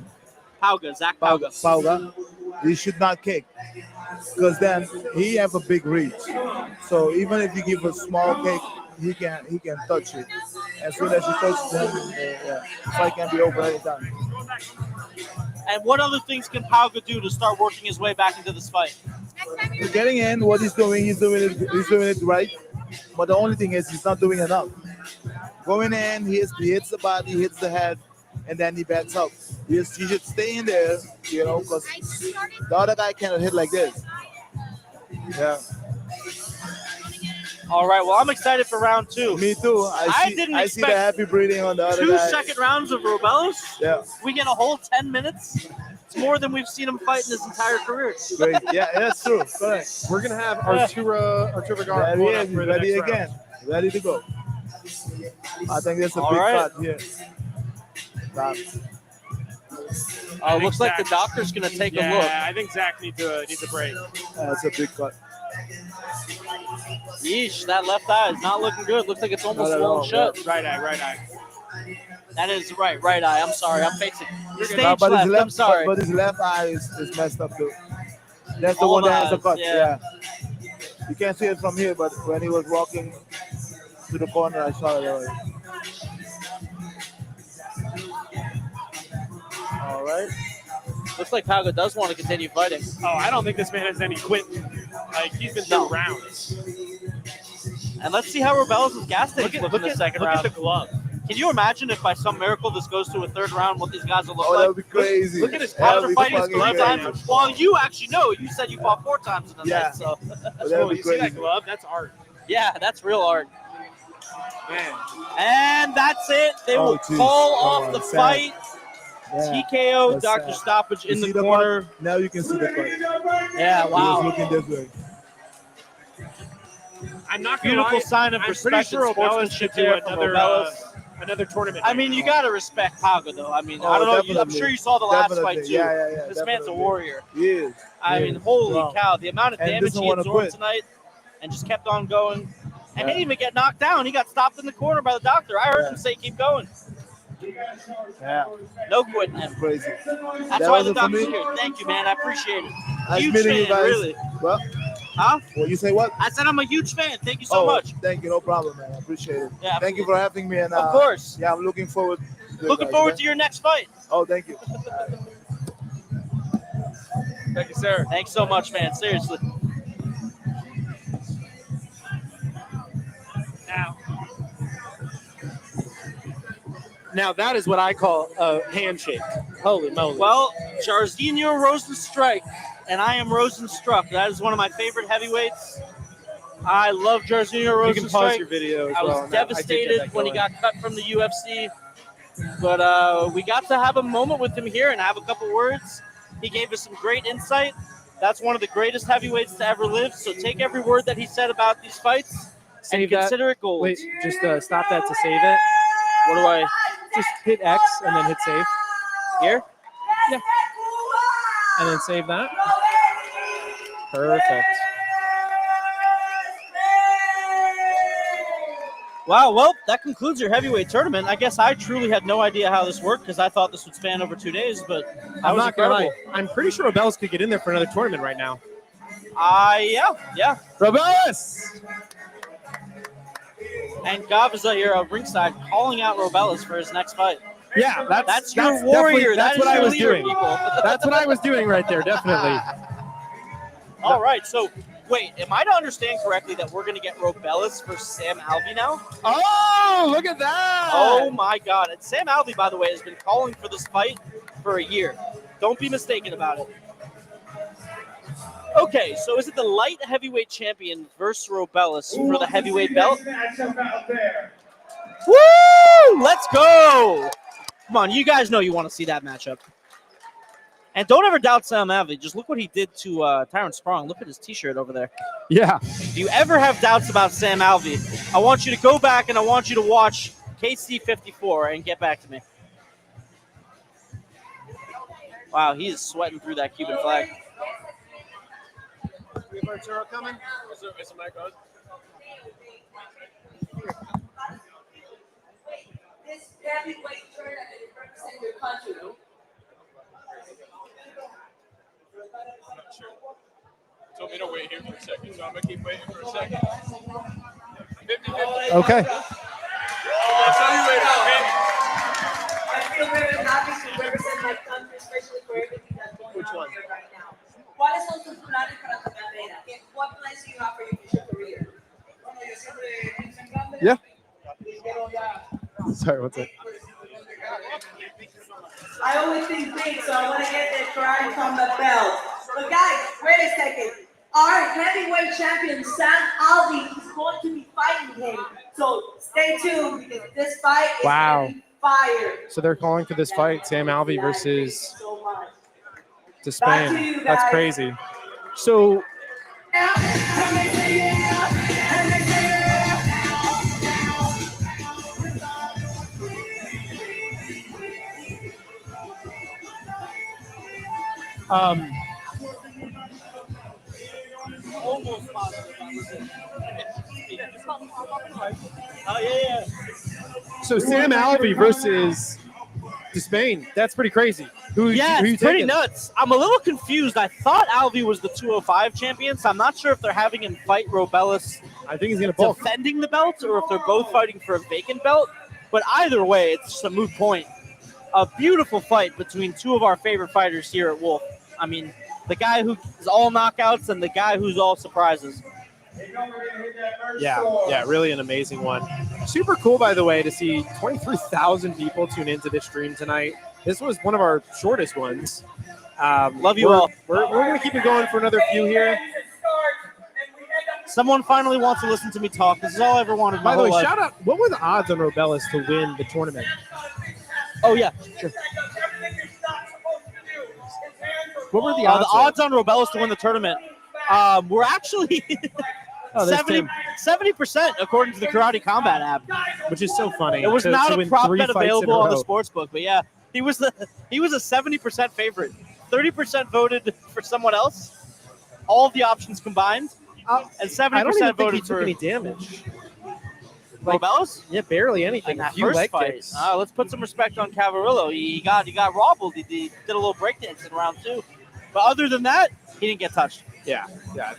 Pauga, Zach Pauga. Pauga. He should not kick. Because then he have a big reach. So even if you give a small kick, he can touch it. As soon as he touches him, the fight can be over anytime. And what other things can Pauga do to start working his way back into this fight? Getting in, what he's doing it right. But the only thing is he's not doing enough. Going in, he hits the body, hits the head, and then he backs up. He should stay in there, because the other guy cannot hit like this. Yeah. All right, well, I'm excited for round two. Me too. I didn't I see expect the happy breathing on the other Two guy. second rounds of Robelis. Yeah. We get a whole 10 minutes. It's more than we've seen him fight in his entire career. Great. Yeah, that's true. Correct. We're gonna have Arturo Vergara There he going up is. for the Ready next round. again. Ready to go. I think that's a All big right. cut here. Looks like the doctor's going to take a look. Yeah, I think Zach needs a break. That's a big cut. Yeesh, that left eye is not looking good. Looks like it's almost Not at swollen all, shut. Right eye. That is right eye. I'm sorry. I'm facing stage But left. his left, I'm sorry. but his left eye is messed up too. That's the one that has the cut. yeah. You can't see it from here, but when he was walking to the corner, I saw it already. All right. Looks like Pauga does want to continue fighting. Oh, I don't think this man has any quit. Like, he's been through rounds. And let's see how Robelis' gas tank looks in the second look round. at the glove. Can you imagine if by some miracle this goes to a third round, what these guys will look Oh, like? that would be crazy. Look at his That would after be fighting fucking 3 crazy. times. Well, you actually know. You said you fought 4 times in the Yeah. night. So, But that Oh, would you be see that crazy. glove? That's art. yeah, that's real art. Man. And that's it. They Oh, will geez. call Oh, off the sad. fight. Yeah. TKO, That's Dr. sad. Stoppage in You the see corner. cut? Now you can see the cut. Yeah, He was wow. looking this way. I'm not gonna Beautiful lie, sign of I'm respect pretty sure and Robelis should sportsmanship do here from another tournament. I mean, you got to respect Pauga, though. I mean, I don't know. I'm definitely. sure you saw the last Definitely. fight, too. Yeah. This man's a definitely. warrior. He is. I He mean, is. holy Strong. cow. The amount of And damage doesn't he wanna absorbed quit. tonight and just kept on going. And Yeah. didn't even get knocked down. He got stopped in the corner by the doctor. I heard him say, keep going. Yeah. No quitting him. Crazy. That's That why was the it for doctor's me. here. Thank you, man. I appreciate it. Nice Huge meeting you fan, guys. really. Well, Huh? well, you say what? I said I'm a huge fan. Thank you so much. Thank you. No problem, man. I appreciate it. Yeah, Thank you for having me. And Of course. yeah, I'm looking forward. To Looking forward to your next fight. Oh, thank you. Thank you, sir. Thanks so much, man. Seriously. Now that is what I call a handshake. Holy moly. Well, Jairzinho Rosenstrike, and I am Rosenstruck. That is one of my favorite heavyweights. I love Jairzinho Rosenstrike. You can pause your video as I well. was devastated when he got cut from the UFC. But we got to have a moment with him here and have a couple words. He gave us some great insight. That's one of the greatest heavyweights to ever live. So take every word that he said about these fights and Save that. consider it gold. Wait, just stop that to save it. What do I? Just hit X and then hit save. Here? Yeah. And then save that. Perfect. Wow, well, that concludes your heavyweight tournament. I guess I truly had no idea how this worked because I thought this would span over 2 days, but that I'm was not gonna incredible. lie. I'm pretty sure Robelis could get in there for another tournament right now. Yeah. Robelis! And Gavaza here at ringside calling out Robelis for his next fight. Yeah, That's your warrior. That's That what is I your was leader, doing. people. That's what I was doing right there, definitely. All right, so wait, am I to understand correctly that we're going to get Robelis versus Sam Alvey now? Oh, look at that! Oh my God. And Sam Alvey, by the way, has been calling for this fight for a year. Don't be mistaken about it. Okay, so is it the light heavyweight champion versus Robelis for the heavyweight belt? Woo! Let's go! Come on, you guys know you want to see that matchup. And don't ever doubt Sam Alvey. Just look what he did to Tyron Sprong. Look at his T-shirt over there. Yeah. If you ever have doubts about Sam Alvey, I want you to go back and I want you to watch KC54 and get back to me. Wow, he is sweating through that Cuban flag. We have Arturo coming? Is the mic on? This heavyweight tournament represents your country. I'm not sure. Told me to wait here for a second, so I'm gonna keep waiting for a second. 50-50. Okay. I'll tell you later, okay? I feel very happy to represent my country, especially for everything that's going on here right now. ¿Cuáles son tus planes para tu carrera? What plans do you have for your future career? Yeah. Sorry, what's it? I always think big, so I want to get the karate combat belt. But guys, wait a second. Our heavyweight champion, Sam Alvey, is going to be fighting him. So stay tuned because this fight is going to be fire. So they're calling for this fight, Sam Alvey versus So much. Despaigne. Back to you, That's guys. crazy. So Almost positive I was in. Oh, yeah. So Sam Alvey versus Despaigne. That's pretty crazy. Who Yeah, you it's pretty taking? nuts. I'm a little confused. I thought Alvey was the 205 champion, so I'm not sure if they're having him fight Robelis I think he's going to bulk. defending the belt or if they're both fighting for a vacant belt. But either way, it's just a moot point. A beautiful fight between two of our favorite fighters here at Wolf. I mean, the guy who is all knockouts and the guy who's all surprises. Yeah, really an amazing one. Super cool, by the way, to see 23,000 people tune into this stream tonight. This was one of our shortest ones. Love you all. We're going to keep it going for another few here. Someone finally wants to listen to me talk. This is all I ever wanted my By the whole way, life. shout out, what were the odds on Robelis to win the tournament? Oh, yeah, sure. What were the The odds? odds on Robelis to win the tournament were actually Oh, there's 70% according to the Karate Combat app. Which is so funny. It was to not a win prop 3 bet fights in a available on the row. sports book, but yeah, he was a 70% favorite. 30% voted for someone else. All of the options combined, and 70% I don't even think he voted took for any damage. Robelis. Yeah, barely anything. In A that few first leg fight. kicks. Let's put some respect on Cavarillo. He got robbled. He did a little breakdance in round 2, but other than that, he didn't get touched. Yeah,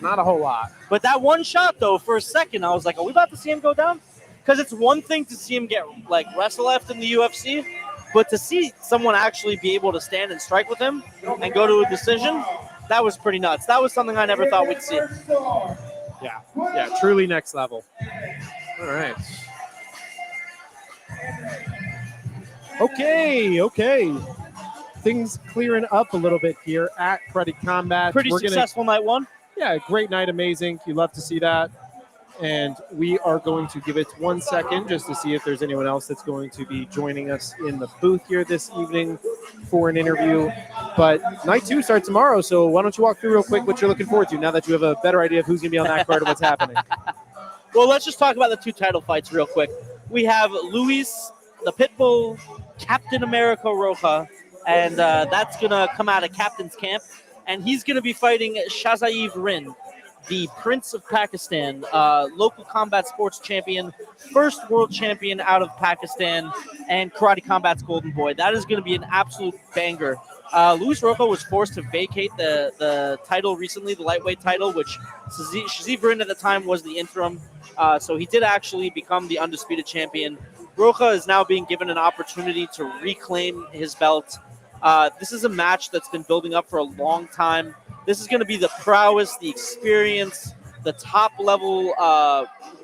not a whole lot. But that one shot, though, for a second, I was like, are we about to see him go down? Because it's one thing to see him get, like, wrestle left in the UFC, but to see someone actually be able to stand and strike with him and go to a decision, that was pretty nuts. That was something I never thought we'd see. Yeah, truly next level. All right. Okay. Things clearing up a little bit here at Karate Combat. Pretty successful night one. Yeah, great night, amazing. You love to see that. And we are going to give it 1 second just to see if there's anyone else that's going to be joining us in the booth here this evening for an interview. But night 2 starts tomorrow, so why don't you walk through real quick what you're looking forward to now that you have a better idea of who's going to be on that card and what's happening. Well, let's just talk about the 2 title fights real quick. We have Luis, the Pitbull, Captain America Roja, and that's going to come out of Captain's Camp. And he's going to be fighting Shahzaev Rin, the Prince of Pakistan, local combat sports champion, first world champion out of Pakistan, and Karate Combat's golden boy. That is going to be an absolute banger. Luis Roja was forced to vacate the title recently, the lightweight title, which Shahzaev Rin at the time was the interim. So he did actually become the undisputed champion. Roja is now being given an opportunity to reclaim his belt. This is a match that's been building up for a long time. This is going to be the prowess, the experience, the top-level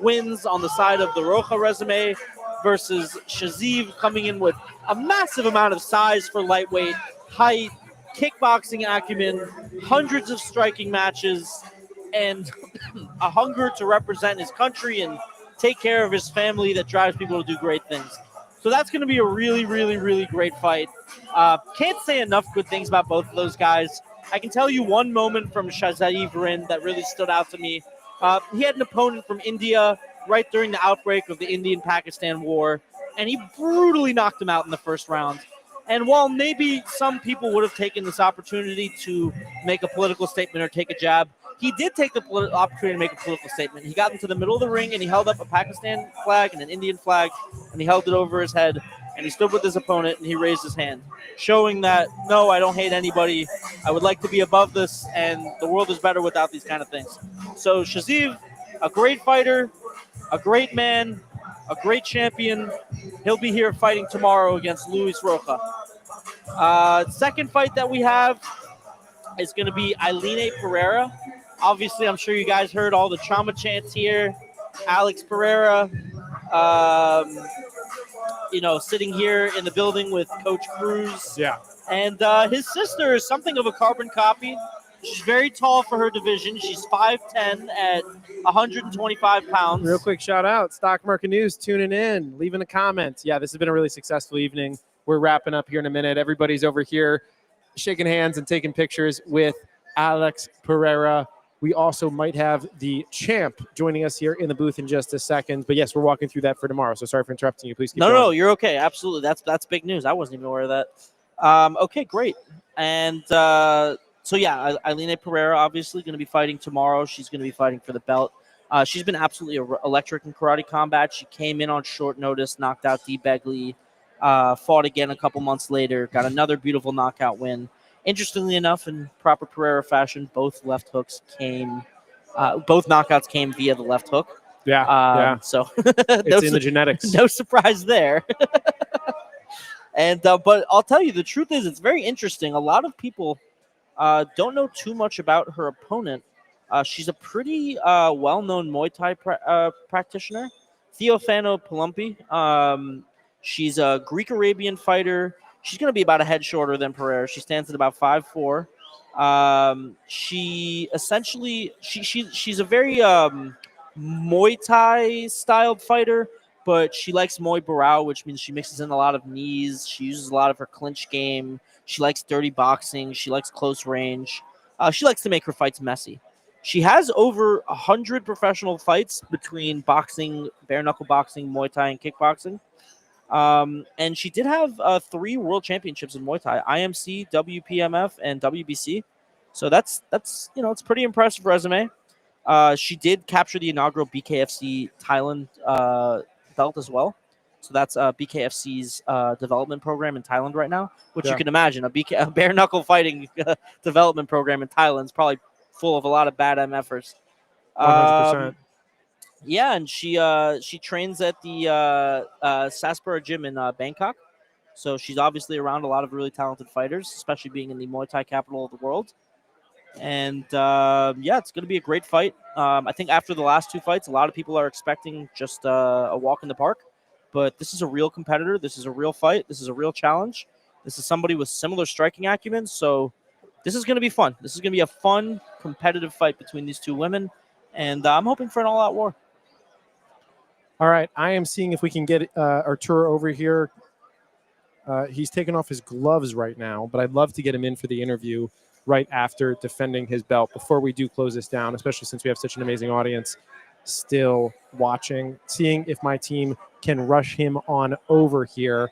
wins on the side of the Roja resume versus Shahzaev coming in with a massive amount of size for lightweight, height, kickboxing acumen, hundreds of striking matches, and a hunger to represent his country and take care of his family that drives people to do great things. So that's going to be a really, really, really great fight. Can't say enough good things about both of those guys. I can tell you one moment from Shahzaev Rin that really stood out to me. He had an opponent from India right during the outbreak of the Indian-Pakistan war, and he brutally knocked him out in the first round. And while maybe some people would have taken this opportunity to make a political statement or take a jab, he did take the opportunity to make a political statement. He got into the middle of the ring, and he held up a Pakistan flag and an Indian flag, and he held it over his head, and he stood with his opponent, and he raised his hand, showing that, no, I don't hate anybody. I would like to be above this, and the world is better without these kind of things. So Shahzaev, a great fighter, a great man, a great champion. He'll be here fighting tomorrow against Luis Roja. Second fight that we have is going to be Eileen Pereira. Obviously, I'm sure you guys heard all the trauma chants here. Alex Pereira, sitting here in the building with Coach Cruz. Yeah. And his sister is something of a carbon copy. She's very tall for her division. She's 5'10" at 125 pounds. Real quick shout out, Stock Market News, tuning in, leaving a comment. Yeah, this has been a really successful evening. We're wrapping up here in a minute. Everybody's over here shaking hands and taking pictures with Alex Pereira. We also might have the champ joining us here in the booth in just a second. But yes, we're walking through that for tomorrow. So sorry for interrupting you. Please keep going. No, you're okay. Absolutely. That's big news. I wasn't even aware of that. Okay, great. And So yeah, Eileen Pereira obviously going to be fighting tomorrow. She's going to be fighting for the belt. She's been absolutely electric in karate combat. She came in on short notice, knocked out Dee Begley, fought again a couple months later, got another beautiful knockout win. Interestingly enough, in proper Pereira fashion, both left hooks came, both knockouts came via the left hook. Yeah. So It's in the genetics. No surprise there. And but I'll tell you, the truth is, it's very interesting. A lot of people don't know too much about her opponent. She's a pretty well-known Muay Thai practitioner, Theophano Palumpi. She's a Greek-Arabian fighter. She's going to be about a head shorter than Pereira. She stands at about 5'4". She essentially she's a very Muay Thai styled fighter, but she likes Muay Barao, which means she mixes in a lot of knees. She uses a lot of her clinch game. She likes dirty boxing. She likes close range. She likes to make her fights messy. She has over 100 professional fights between boxing, bare knuckle boxing, Muay Thai, and kickboxing. And she did have 3 world championships in Muay Thai: IMC, WPMF, and WBC. So that's it's a pretty impressive resume. She did capture the inaugural BKFC Thailand belt as well. So that's BKFC's development program in Thailand right now, which you can imagine. A bare knuckle fighting development program in Thailand is probably full of a lot of bad MFers. 100%. Yeah, and she trains at the Saspura gym in Bangkok. So she's obviously around a lot of really talented fighters, especially being in the Muay Thai capital of the world. And yeah, it's going to be a great fight. I think after the last 2 fights, a lot of people are expecting just a walk in the park. But this is a real competitor. This is a real fight. This is a real challenge. This is somebody with similar striking acumen. So this is going to be fun. This is going to be a fun, competitive fight between these 2 women. And I'm hoping for an all-out war. All right. I am seeing if we can get Arturo over here. He's taking off his gloves right now, but I'd love to get him in for the interview right after defending his belt before we do close this down, especially since we have such an amazing audience still watching, seeing if my team can rush him on over here.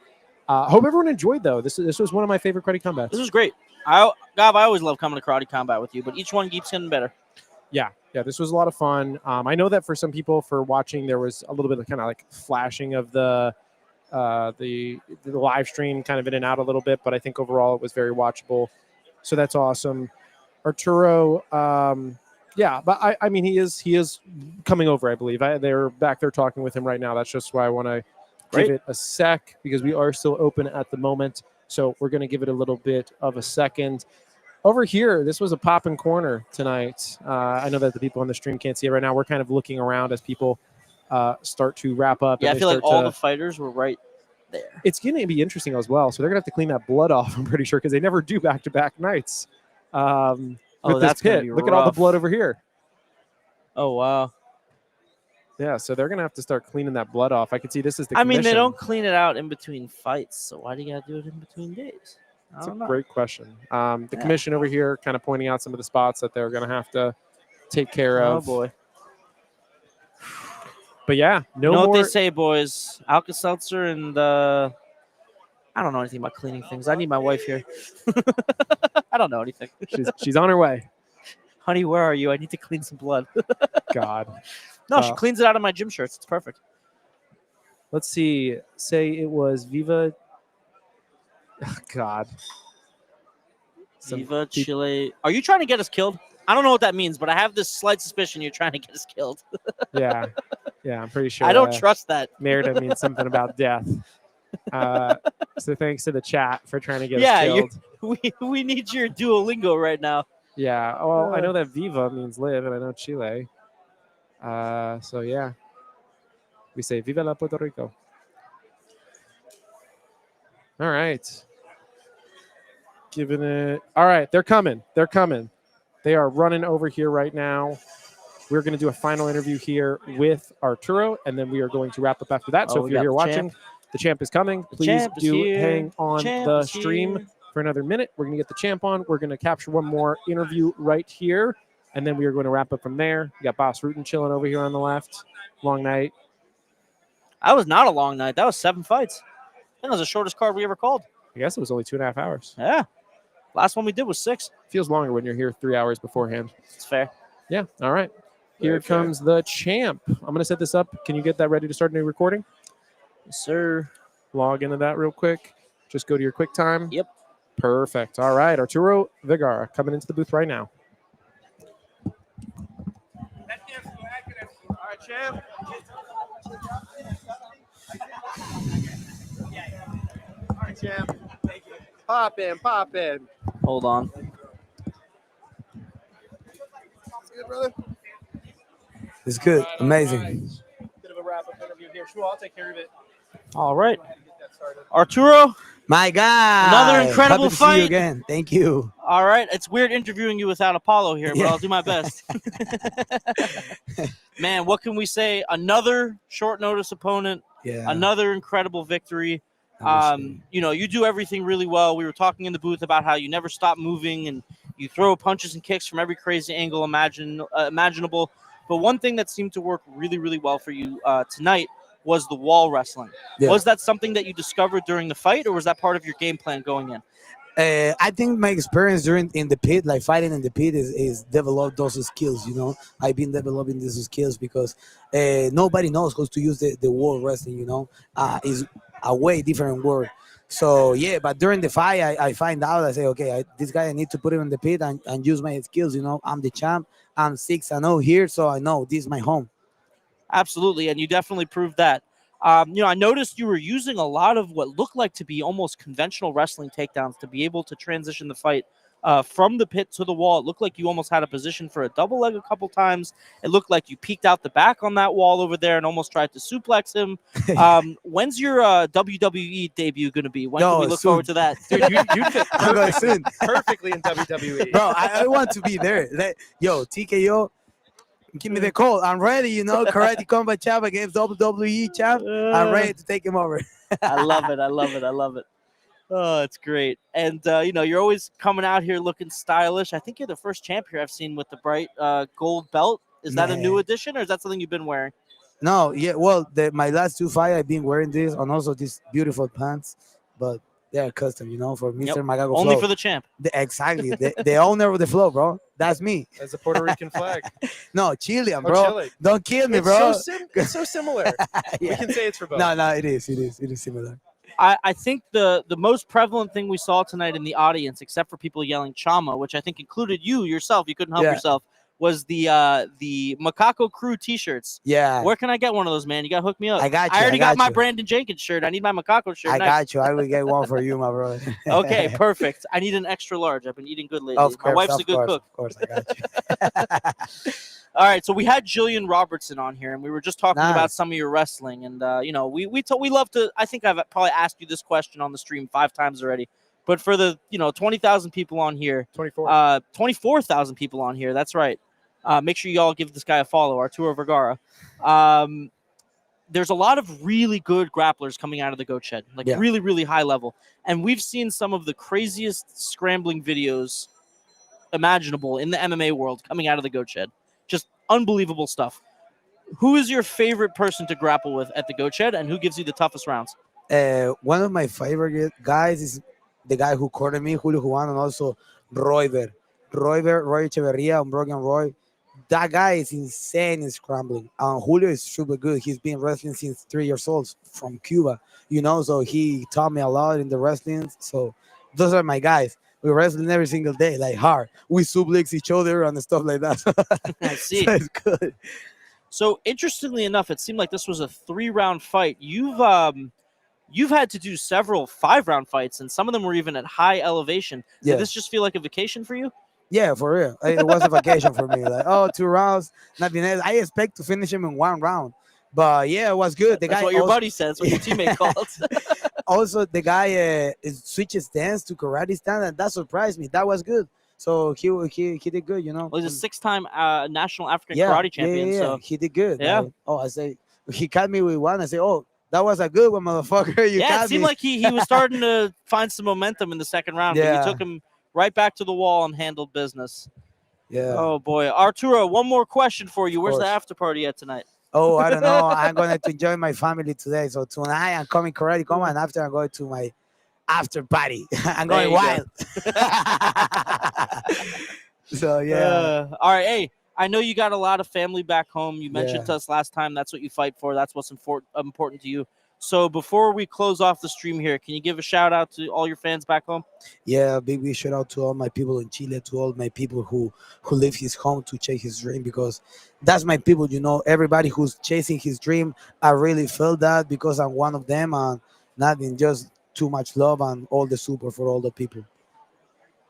Hope everyone enjoyed, though. This was one of my favorite karate combats. This was great. I always love coming to karate combat with you, but each one keeps getting better. Yeah, this was a lot of fun. I know that for some people, for watching, there was a little bit of kind of like flashing of the live stream kind of in and out a little bit, but I think overall it was very watchable. So that's awesome. Arturo, yeah, but I mean, he is coming over, I believe. They're back there talking with him right now. That's just why I want to give it a sec, because we are still open at the moment. So we're going to give it a little bit of a second. Over here, this was a popping corner tonight. I know that the people on the stream can't see it right now. We're kind of looking around as people start to wrap up. Yeah, I feel like all the fighters were right there. It's going to be interesting as well. So they're going to have to clean that blood off, I'm pretty sure, because they never do back-to-back nights. That's going to be Look at all the blood over here. Oh, wow. Yeah, so they're going to have to start cleaning that blood off. I can see this is the I mean, they commission. don't clean it out in between fights, so why do you got to do it in between days? That's a great question. The commission over here kind of pointing out some of the spots that they're going to have to take care of. Oh, boy. But yeah, you know what they say, boys. Alka-Seltzer and I don't know anything about cleaning things. I need my wife here. I don't know anything. She's on her way. Honey, where are you? I need to clean some blood. God. No, she cleans it out of my gym shirts. It's perfect. Let's see. Say it was Viva. Oh, God. Viva Chile. Are you trying to get us killed? I don't know what that means, but I have this slight suspicion you're trying to get us killed. Yeah, I'm pretty sure. I don't trust that. Merida means something about death. So thanks to the chat for trying to get us killed. We need your Duolingo right now. Yeah, well, I know that Viva means live, and I know Chile. So, yeah. We say Viva la Puerto Rico. All right. Giving it. All right, they're coming. They are running over here right now. We're going to do a final interview here with Arturo, and then we are going to wrap up after that. So if you're here watching, the champ is coming. Please do hang on the stream for another minute. We're going to get the champ on. We're going to capture one more interview right here, and then we are going to wrap up from there. We got Boss Rutan chilling over here on the left. Long night. That was not a long night. That was 7 fights. I think that was the shortest card we ever called. I guess it was only 2.5 hours. Yeah. Last one we did was 6. Feels longer when you're here 3 hours beforehand. It's fair. Yeah. All right. Here Very fair. comes the champ. I'm going to set this up. Can you get that ready to start a new recording? Yes, sir. Log into that real quick. Just go to your quick time. Yep. Perfect. All right. Arturo Vergara coming into the booth right now. All right, champ. All right, champ. Thank you. Pop in, pop in. Hold on. Good, brother. It's good. Right, Amazing. all right. Bit of a wrap-up interview here. Sure, I'll take care of it. All right. Arturo, My God. Another incredible Happy to see you fight. again. Thank you. all right. It's weird interviewing you without Apollo here, but Yeah. I'll do my best. Man, what can we say? Another short notice opponent, Yeah. another incredible victory. I appreciate You know, you do everything really well. We were talking in the booth about how you never stop moving and you throw punches and kicks from every crazy angle imaginable. But one thing that seemed to work really, really well for you tonight was the wall wrestling. Yeah. Was that something that you discovered during the fight, or was that part of your game plan going in? I think my experience in the pit, like fighting in the pit, is develop those skills. You know, I've been developing these skills because nobody knows how to use the wall wrestling. You know, is a way different word. So yeah, but during the fight, I find out. I say, okay, this guy, I need to put him in the pit and use my skills. You know, I'm the champ. I'm 6-0 here, so I know this is my home. Absolutely, and you definitely proved that. You know, I noticed you were using a lot of what looked like to be almost conventional wrestling takedowns to be able to transition the fight from the pit to the wall. It looked like you almost had a position for a double leg a couple times. It looked like you peeked out the back on that wall over there and almost tried to suplex him. When's your WWE debut going to be? When can we look soon. forward to that? Dude, you fit I'm going soon. perfectly in WWE. Bro, I want to be there. Yo, TKO, give me the call. I'm ready, you know, Karate Combat champ against WWE champ. I'm ready to take him over. I love it. I love it. I love it. Oh, it's great. And, you know, you're always coming out here looking stylish. I think you're the first champ here I've seen with the bright gold belt. Is that a new Man. addition, or is that something you've been wearing? No, yeah, well, my last 2 fights, I've been wearing this and also these beautiful pants, but they're custom, you know, for Mr. Yep. Magago Only Flow. for the champ. Exactly. the owner of the flow, bro. That's me. As a Puerto Rican flag. No, Chilean, Oh, bro. Chile. Don't kill me, It's bro. it's so similar. We Yeah. can say it's for both. No, it is. It is similar. I think the most prevalent thing we saw tonight in the audience, except for people yelling Chama, which I think included you yourself, you couldn't help Yeah. yourself, was the Macaco Crew T-shirts. Yeah. Where can I get one of those, man? You got to hook me up. I got you, I already I got got my you. Brandon Jenkins shirt. I need my Macaco shirt I next. got you. I will get one for you, my brother. Okay, perfect. I need an extra large. I've been eating good lately. Of course, My wife's of a good course, cook. Of course, I got you. All right, so we had Jillian Robertson on here, and we were just talking about Nice. some of your wrestling, and you know, we love to. I think I've probably asked you this question on the stream 5 times already, but for the 20,000 people on here, 24,000 people on here. That's right. Make sure you all give this guy a follow, Arturo Vergara. There's a lot of really good grapplers coming out of the goat shed, like Yeah. really, really high level, and we've seen some of the craziest scrambling videos imaginable in the MMA world coming out of the goat shed. Just unbelievable stuff. Who is your favorite person to grapple with at the goat shed, and who gives you the toughest rounds? One of my favorite guys is the guy who cornered me, Julio Juan, and also Roy Echeverria, Unbroken Roy. That guy is insane in scrambling. Julio is super good. He's been wrestling since 3 years old from Cuba, you know, so he taught me a lot in the wrestling. So those are my guys. We wrestling every single day, like hard. We suplex each other and stuff like that. I see. So it's good. So interestingly enough, it seemed like this was a 3-round fight. You've had to do several 5-round fights, and some of them were even at high elevation. Yeah. Did this just feel like a vacation for you? Yeah, for real. It was a vacation for me. Like, 2 rounds, nothing else. I expect to finish him in 1 round. But yeah, it was good. The That's guy what your also, buddy says. What your teammate called. also the guy switches stance to karate stand, and that surprised me. That was good. So he did good, you know. Well, he's a 6-time national African Yeah, karate champion. Yeah. So He did good. Yeah. Like, I say he caught me with one. I say, that was a good one, motherfucker. You yeah, caught it seemed me. like he was starting to find some momentum in the 2nd round. But Yeah. you took him right back to the wall and handled business. Yeah. Oh boy, Arturo, one more question for you. Where's the course. after party at tonight? Oh, I don't know. I'm going to enjoy my family today. So tonight I'm coming karate come, and after I'm going to my after party. I'm There going you wild. So yeah, All right. Hey, I know you got a lot of family back home. You mentioned Yeah. to us last time that's what you fight for. That's what's important to you. So before we close off the stream here, can you give a shout out to all your fans back home? yeah, big shout out to all my people in Chile, to all my people who leave his home to chase his dream, because that's my people. Everybody who's chasing his dream, I really feel that because I'm one of them, and nothing, just too much love and all the support for all the people.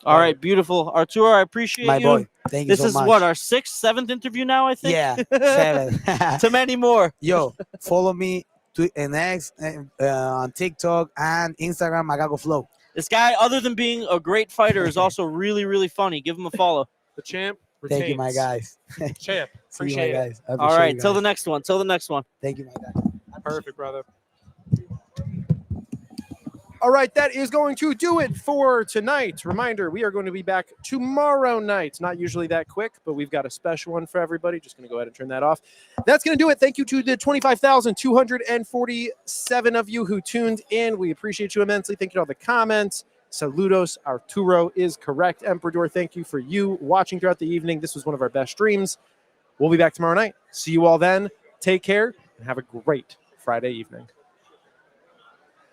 All right, beautiful. Arturo, I appreciate My you. boy, thank you This so is much. what, our 6th, 7th interview now, I think? Yeah, 7. To many more. Yo, follow me to X on TikTok and Instagram, Magago Flow. This guy, other than being a great fighter, is also really, really funny. Give him a follow. The champ retains. Thank you, my guys. Champ, See you, appreciate my it. guys. I All appreciate right, you till the guys. next one. Till the next one. Thank you, my guys. Perfect, brother. All right, that is going to do it for tonight. Reminder, we are going to be back tomorrow night. Not usually that quick, but we've got a special one for everybody. Just going to go ahead and turn that off. That's going to do it. Thank you to the 25,247 of you who tuned in. We appreciate you immensely. Thank you to all the comments. Saludos. Arturo is correct. Emperador, thank you for you watching throughout the evening. This was one of our best streams. We'll be back tomorrow night. See you all then. Take care and have a great Friday evening.